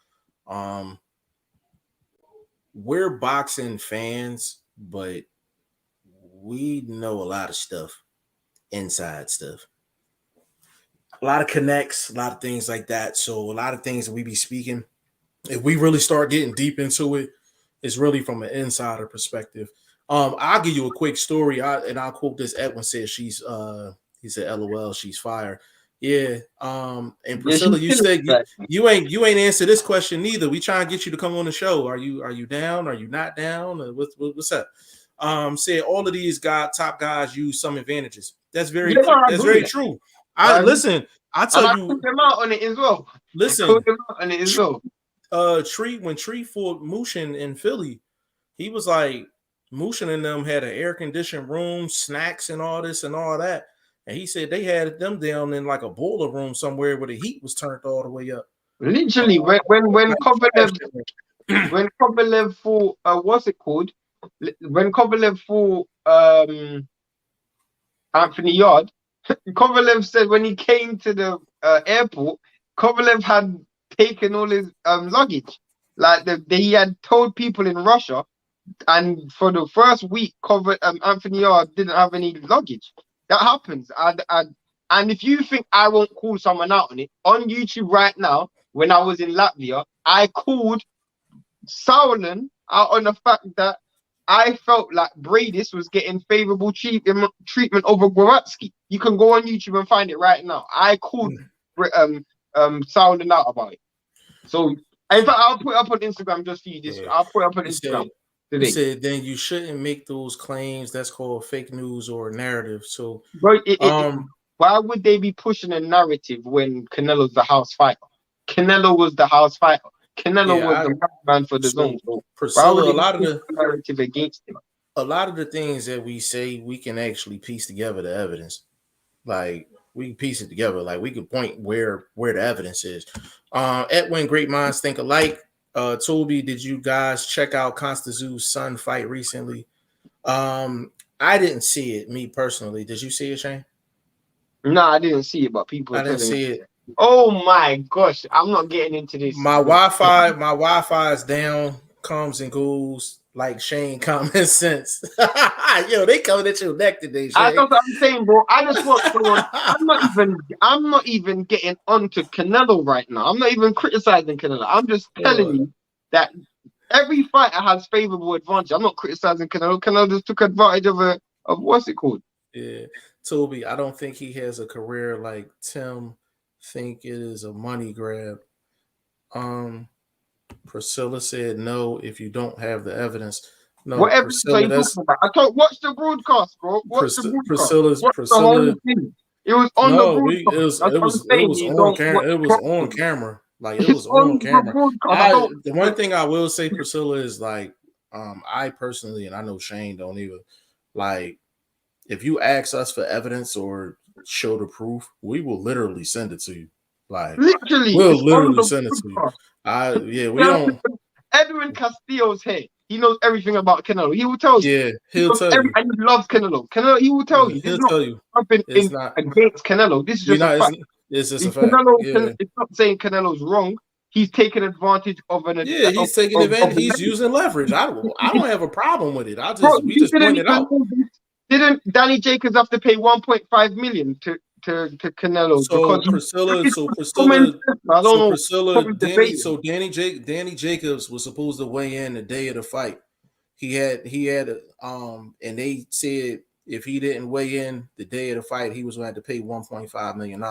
[SPEAKER 1] We're boxing fans, but we know a lot of stuff, inside stuff, a lot of connects, a lot of things like that. So a lot of things that we be speaking, if we really start getting deep into it, it's really from an insider perspective. I'll give you a quick story, and I'll quote this. Edwin said he said, "LOL, she's fire." Yeah. And Priscilla, you said you ain't answered this question neither. We trying to get you to come on the show. Are you down? Are you not down? What's up? Said all of these top guys use some advantages. That's very true. I tell you,
[SPEAKER 2] put them out on it as well.
[SPEAKER 1] Listen,
[SPEAKER 2] when
[SPEAKER 1] Tree fought Mushin in Philly, he was like, Mushin and them had an air-conditioned room, snacks and all this and all that. And he said they had them down in like a boiler room somewhere where the heat was turned all the way up.
[SPEAKER 2] Literally, when Kovalev fought, what's it called? When Kovalev fought Anthony Yard, Kovalev said when he came to the airport, Kovalev had taken all his luggage. Like he had told people in Russia, and for the first week, Anthony Yard didn't have any luggage. That happens. And if you think I won't call someone out on it, on YouTube right now, when I was in Latvia, I called Sauerland out on the fact that I felt like Bradis was getting favorable treatment over Gworatsky. You can go on YouTube and find it right now. I called Sauerland out about it. So, in fact, I'll put it up on Instagram just for you. I'll put it up on Instagram.
[SPEAKER 1] He said, then you shouldn't make those claims. That's called fake news or narrative. So,
[SPEAKER 2] bro, why would they be pushing a narrative when Canelo's the house fighter? Canelo was the house fighter. Canelo was
[SPEAKER 1] Yeah,
[SPEAKER 2] the man for the zone.
[SPEAKER 1] so
[SPEAKER 2] So why would
[SPEAKER 1] Priscilla,
[SPEAKER 2] they use the narrative against him?
[SPEAKER 1] a lot of the things that we say, we can actually piece together the evidence. Like we can piece it together. Like we can point where the evidence is. Edwin, great minds think alike. Toby, did you guys check out Constazu's son fight recently? I didn't see it, me personally. Did you see it, Shane?
[SPEAKER 2] No, I didn't see it, but people
[SPEAKER 1] I
[SPEAKER 2] are
[SPEAKER 1] didn't
[SPEAKER 2] telling me.
[SPEAKER 1] see it.
[SPEAKER 2] Oh my gosh, I'm not getting into this.
[SPEAKER 1] My Wi-Fi is down, comes and goes like Shane common sense. Yo, they coming at your neck today,
[SPEAKER 2] I
[SPEAKER 1] Shane.
[SPEAKER 2] That's what I'm saying, bro. I just want someone. I'm not even getting onto Canelo right now. I'm not even criticizing Canelo. I'm just telling you that every fighter has favorable advantage. I'm not criticizing Canelo. Canelo just took advantage of what's it called?
[SPEAKER 1] Yeah, Toby, I don't think he has a career like Tim think it is a money grab. Priscilla said no if you don't have the evidence. No,
[SPEAKER 2] What evidence are
[SPEAKER 1] Priscilla,
[SPEAKER 2] you
[SPEAKER 1] that's
[SPEAKER 2] talking about? I told watch the broadcast, bro. Watch the broadcast. Watch the
[SPEAKER 1] Priscilla.
[SPEAKER 2] whole thing. It was on the
[SPEAKER 1] No,
[SPEAKER 2] broadcast. That's what I'm
[SPEAKER 1] it
[SPEAKER 2] saying.
[SPEAKER 1] was
[SPEAKER 2] You
[SPEAKER 1] on
[SPEAKER 2] don't watch
[SPEAKER 1] camera. It was on
[SPEAKER 2] properly.
[SPEAKER 1] camera. Like it
[SPEAKER 2] It's
[SPEAKER 1] was
[SPEAKER 2] on
[SPEAKER 1] on
[SPEAKER 2] the
[SPEAKER 1] camera.
[SPEAKER 2] broadcast.
[SPEAKER 1] The one thing I will say, Priscilla, is like I personally, and I know Shane don't either, like if you ask us for evidence or show the proof, we will literally send it to you. Like
[SPEAKER 2] Literally,
[SPEAKER 1] we'll
[SPEAKER 2] it's on
[SPEAKER 1] literally
[SPEAKER 2] the
[SPEAKER 1] send it to you.
[SPEAKER 2] broadcast.
[SPEAKER 1] We don't.
[SPEAKER 2] Edwin Castillo's here. He knows everything about Canelo. He will tell you.
[SPEAKER 1] Yeah, he'll tell you.
[SPEAKER 2] And he loves Canelo. Canelo, he will tell you. This
[SPEAKER 1] He'll
[SPEAKER 2] is not
[SPEAKER 1] tell you.
[SPEAKER 2] something
[SPEAKER 1] It's not.
[SPEAKER 2] against Canelo. This is
[SPEAKER 1] We
[SPEAKER 2] just a
[SPEAKER 1] not.
[SPEAKER 2] fact.
[SPEAKER 1] It's just a fact.
[SPEAKER 2] Canelo,
[SPEAKER 1] Yeah.
[SPEAKER 2] it's not saying Canelo's wrong. He's taking advantage of
[SPEAKER 1] He's taking advantage. He's using leverage. I don't have a problem with it. We just point it out.
[SPEAKER 2] Didn't Danny Jacobs have to pay 1.5 million to Canelo because
[SPEAKER 1] Danny Jacobs was supposed to weigh in the day of the fight. He had and they said if he didn't weigh in the day of the fight, he was going to have to pay $1.5 million.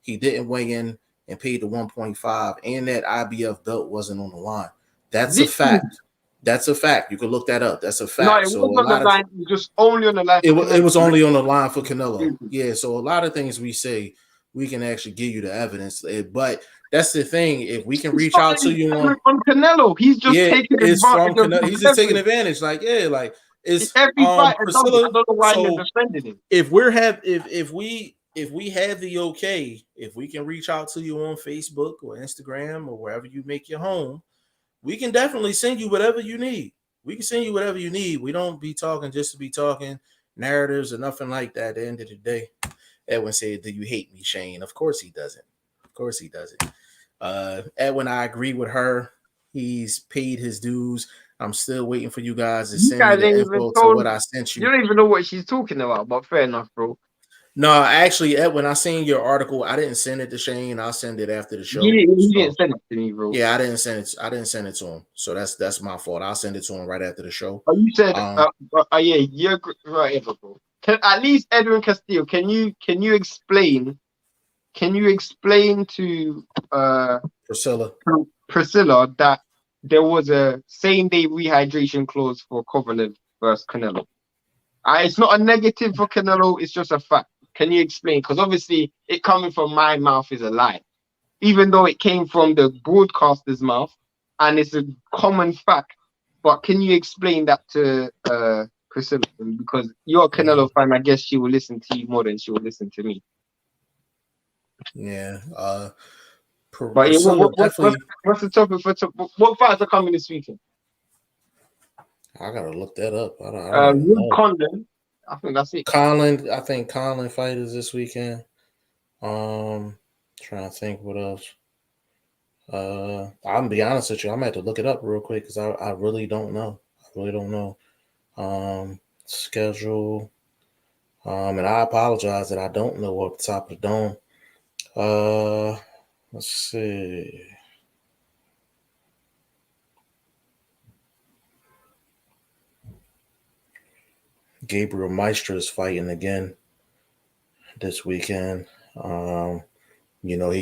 [SPEAKER 1] He didn't weigh in and paid the 1.5, and that IBF belt wasn't on the line. That's a fact. That's a fact. You can look that up. That's a fact.
[SPEAKER 2] No, it wasn't on the line. It was just only on the line.
[SPEAKER 1] It was only on the line for Canelo. Yeah. So a lot of things we say, we can actually give you the evidence. But that's the thing. If we can reach out to you on
[SPEAKER 2] Canelo, he's just taking advantage.
[SPEAKER 1] From Canelo. He's just taking advantage. Like it's
[SPEAKER 2] every fight.
[SPEAKER 1] Priscilla,
[SPEAKER 2] I don't know why you're defending him.
[SPEAKER 1] If we have the okay, if we can reach out to you on Facebook or Instagram or wherever you make your home, we can definitely send you whatever you need. We can send you whatever you need. We don't be talking just to be talking narratives or nothing like that. At the end of the day, Edwin said, "Do you hate me, Shane?" Of course he doesn't. Of course he doesn't. Edwin, I agree with her. He's paid his dues. I'm still waiting for you guys to send me the info to what I sent you.
[SPEAKER 2] You don't even know what she's talking about, but fair enough, bro.
[SPEAKER 1] No, actually, Edwin, I seen your article. I didn't send it to Shane. I'll send it after the show.
[SPEAKER 2] You didn't send it to me, bro.
[SPEAKER 1] Yeah, I didn't send it to him. So that's my fault. I'll send it to him right after the show.
[SPEAKER 2] But you said, yeah, you're right, bro. At least Edwin Castillo, can you explain? Can you explain to Priscilla that there was a same-day rehydration clause for Kovalev versus Canelo? It's not a negative for Canelo. It's just a fact. Can you explain? Because obviously, it coming from my mouth is a lie, even though it came from the broadcaster's mouth, and it's a common fact. But can you explain that to Priscilla? Because you're a Canelo fan, I guess she will listen to you more than she will listen to me.
[SPEAKER 1] Yeah.
[SPEAKER 2] But what's the topic for what fights are coming this weekend?
[SPEAKER 1] I gotta look that up. I don't know.
[SPEAKER 2] Condon. I think that's it.
[SPEAKER 1] I think Conlon fight is this weekend. Trying to think what else. I'm gonna be honest with you. I'm gonna have to look it up real quick because I really don't know. Schedule. And I apologize that I don't know off the top of the dome. Let's see. Gabriel Maestro is fighting again this weekend. He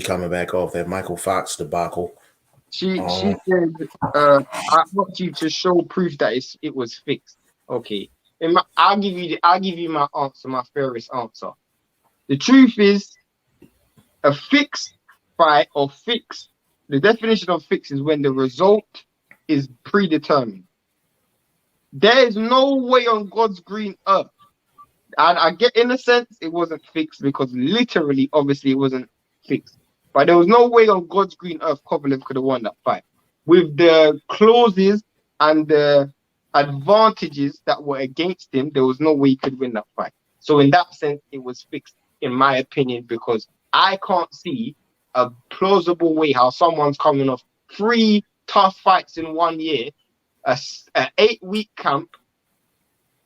[SPEAKER 1] coming back off that Michael Fox debacle.
[SPEAKER 2] She said, "I want you to show proof that it was fixed." Okay, I'll give you my answer, my fairest answer. The truth is, a fixed fight or fixed The definition of fixed is when the result is predetermined. There is no way on God's green earth. And I get, in a sense, it wasn't fixed because literally, obviously, it wasn't fixed. But there was no way on God's green earth Kovalev could have won that fight. With the clauses and the advantages that were against him, there was no way he could win that fight. So in that sense, it was fixed, in my opinion, because I can't see a plausible way how someone's coming off 3 tough fights in 1 year, a 8-week camp,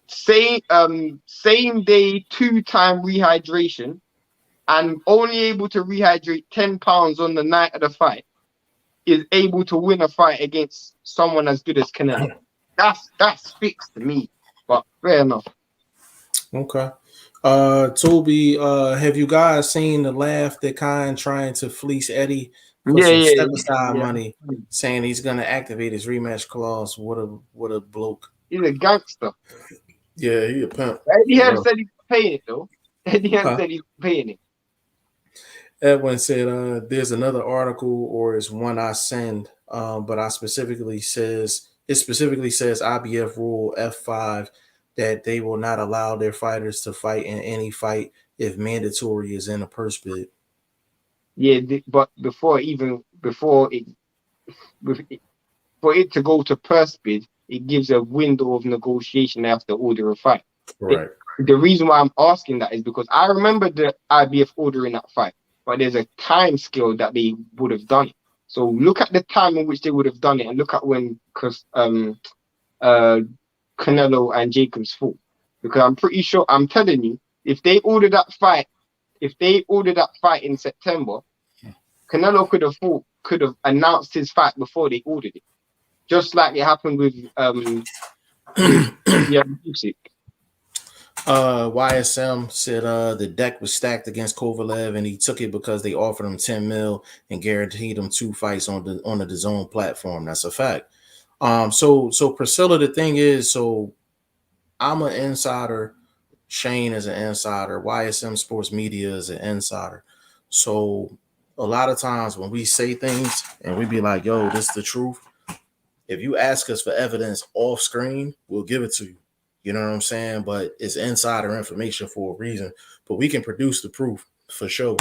[SPEAKER 2] same day 2-time rehydration, and only able to rehydrate 10 pounds on the night of the fight, is able to win a fight against someone as good as Canelo. That's fixed to me, but fair enough.
[SPEAKER 1] Okay. Toby, have you guys seen the laugh that Khan trying to fleece Eddie for some step aside money, saying he's gonna activate his rematch clause? What a bloke.
[SPEAKER 2] He's a gangster.
[SPEAKER 1] Yeah, he a pimp.
[SPEAKER 2] Eddie Hearn said he's paying it though. Eddie Hearn said he's paying it.
[SPEAKER 1] Edwin said, there's another article, or it's one I send, but it specifically says IBF rule F5 that they will not allow their fighters to fight in any fight if mandatory is in a purse bid.
[SPEAKER 2] Yeah, but for it to go to purse bid, it gives a window of negotiation after order a fight.
[SPEAKER 1] Right.
[SPEAKER 2] The reason why I'm asking that is because I remember the IBF ordering that fight, but there's a time scale that they would have done it. So look at the time in which they would have done it, and look at when Canelo and Jacobs fought. Because I'm pretty sure, I'm telling you, if they ordered that fight in September, Canelo could have announced his fight before they ordered it, just like it happened with Usyk.
[SPEAKER 1] YSM said the deck was stacked against Kovalev, and he took it because they offered him 10 mil and guaranteed him 2 fights on the DAZN platform. That's a fact. So Priscilla, the thing is, so I'm an insider, Shane is an insider, YSM Sports Media is an insider. So a lot of times when we say things and we be like, yo, this is the truth, if you ask us for evidence off screen, we'll give it to you. You know what I'm saying? But it's insider information for a reason. But we can produce the proof for sure.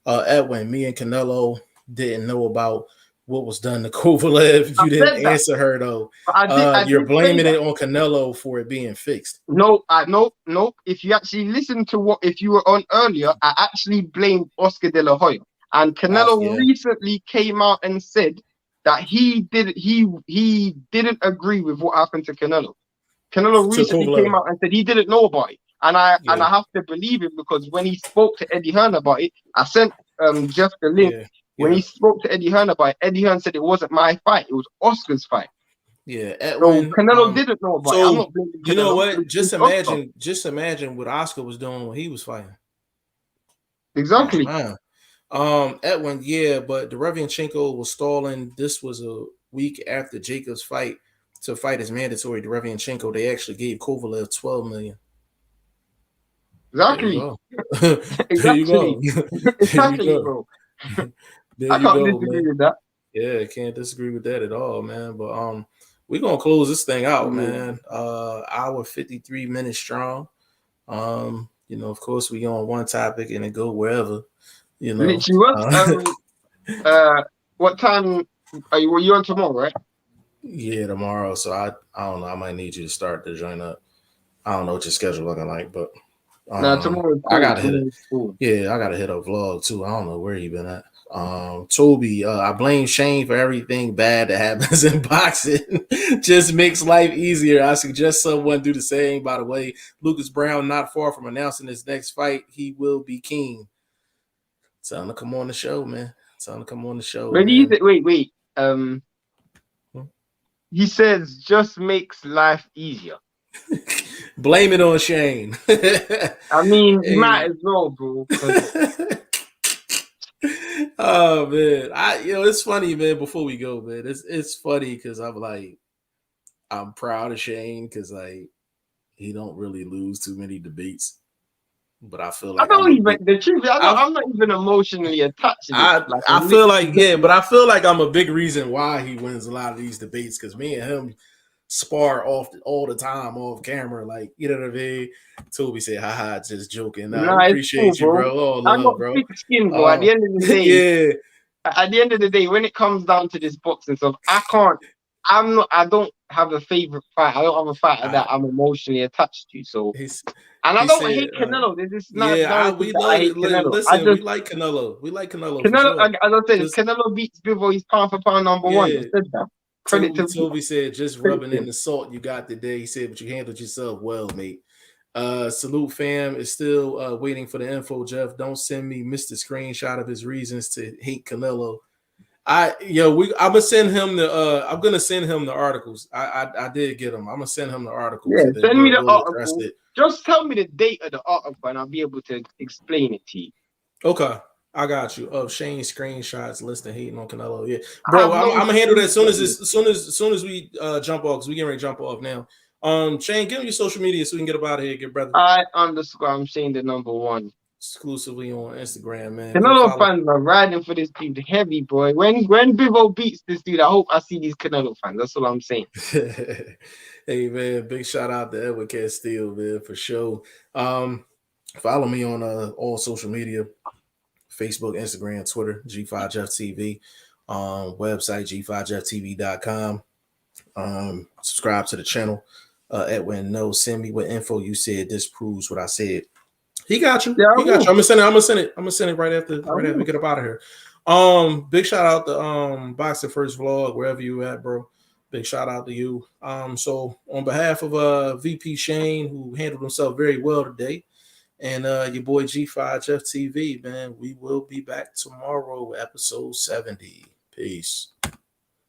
[SPEAKER 1] Edwin, me and Canelo didn't know about what was done to Kovalev. You didn't answer her though. You're blaming it on Canelo for it being fixed.
[SPEAKER 2] No. If you actually listen to if you were on earlier, I actually blamed Oscar De La Hoya. And Canelo recently came out and said that he didn't agree with what happened to Canelo. Canelo recently came out and said he didn't know about it. And I have to believe him, because when he spoke to Eddie Hearn about it, I sent Jeff the link. When he spoke to Eddie Hearn about it, Eddie Hearn said it wasn't my fight, it was Oscar's fight.
[SPEAKER 1] Yeah, Edwin,
[SPEAKER 2] so Canelo didn't know about it. I'm not blaming Canelo.
[SPEAKER 1] You know what? Just imagine what Oscar was doing when he was fighting.
[SPEAKER 2] Exactly.
[SPEAKER 1] Edwin, but Derevianchenko was stalling. This was a week after Jacobs' fight. To fight is mandatory. Derevianchenko, they actually gave Kovalev $12 million.
[SPEAKER 2] Exactly.
[SPEAKER 1] There you go.
[SPEAKER 2] Exactly, bro. I can't disagree with that.
[SPEAKER 1] Yeah, I can't disagree with that at all, man. But we're gonna close this thing out, man. Hour 53 minutes strong. Of course, we on one topic and it go wherever.
[SPEAKER 2] What time were you on tomorrow, right?
[SPEAKER 1] Yeah, tomorrow. So I don't know. I might need you to start to join up. I don't know what your schedule looking like, but
[SPEAKER 2] tomorrow
[SPEAKER 1] I gotta hit it. Yeah, I gotta hit a vlog too. I don't know where you been at. Toby, I blame Shane for everything bad that happens in boxing. Just makes life easier. I suggest someone do the same. By the way, Lucas Brown not far from announcing his next fight. He will be keen. Tell him to come on the show, man. Tell him to come on the show.
[SPEAKER 2] Wait. He says just makes life easier.
[SPEAKER 1] Blame it on Shane.
[SPEAKER 2] I mean, you might as well, bro.
[SPEAKER 1] Oh man, it's funny, man. Before we go, man, it's funny because I'm proud of Shane because he don't really lose too many debates. but I feel
[SPEAKER 2] I
[SPEAKER 1] like
[SPEAKER 2] don't even the truth. I'm not even emotionally attached to this. Like,
[SPEAKER 1] I feel like but I feel like I'm a big reason why he wins a lot of these debates because me and him spar all the time off camera. Like, you know what I mean? Toby said, haha, just joking. Nah, we
[SPEAKER 2] It's cool,
[SPEAKER 1] appreciate you, bro. Oh,
[SPEAKER 2] I got
[SPEAKER 1] love, bro.
[SPEAKER 2] thick skin, bro. At the end of the day,
[SPEAKER 1] yeah.
[SPEAKER 2] At the end of the day, when it comes down to this boxing stuff, I don't have a favorite fight. I don't have a fighter that I'm emotionally attached to. So, and I don't hate Canelo. There's this narrative
[SPEAKER 1] we
[SPEAKER 2] that I
[SPEAKER 1] love
[SPEAKER 2] hate
[SPEAKER 1] it.
[SPEAKER 2] Canelo.
[SPEAKER 1] Listen, we like Canelo. We like Canelo for sure.
[SPEAKER 2] As I said, if Canelo beats Bivol, he's pound for pound number one. I said that.
[SPEAKER 1] Toby said, just rubbing in the salt you got today. He said, but you handled yourself well, mate. Salute fam is still waiting for the info, Jeff. Don't send me Mr. Screenshot of his reasons to hate Canelo. I'm gonna send him the articles. I did get them. I'm gonna send him the articles.
[SPEAKER 2] Yeah, send me the article.
[SPEAKER 1] It.
[SPEAKER 2] Just tell me the date of the article and I'll be able to explain it to you.
[SPEAKER 1] Okay. I got you. Of Shane screenshots listing hating on Canelo. Yeah, bro. I'm gonna handle that as soon as we jump off, because we getting ready to jump off now. Shane, give me your social media so we can get up out of here, good brother.
[SPEAKER 2] I'm Shane the number one.
[SPEAKER 1] Exclusively on Instagram, man.
[SPEAKER 2] Canelo fans are riding for this dude heavy, boy. When Bivol beats this dude, I hope I see these Canelo fans. That's all I'm saying.
[SPEAKER 1] Hey man, big shout out to Edward Castile, man, for sure. Follow me on all social media. Facebook, Instagram, Twitter, G5JeffTV, website, g5jefftv.com. Subscribe to the channel. Edwin, no, send me what info you said. This proves what I said. He got you.
[SPEAKER 2] Yeah,
[SPEAKER 1] he got you. I'm gonna send it right after we get up out of here. Big shout out to Boxing First Vlog, wherever you at, bro. Big shout out to you. So on behalf of VP Shane, who handled himself very well today, and your boy G5 Jeff TV, man, we will be back tomorrow, episode 70. Peace.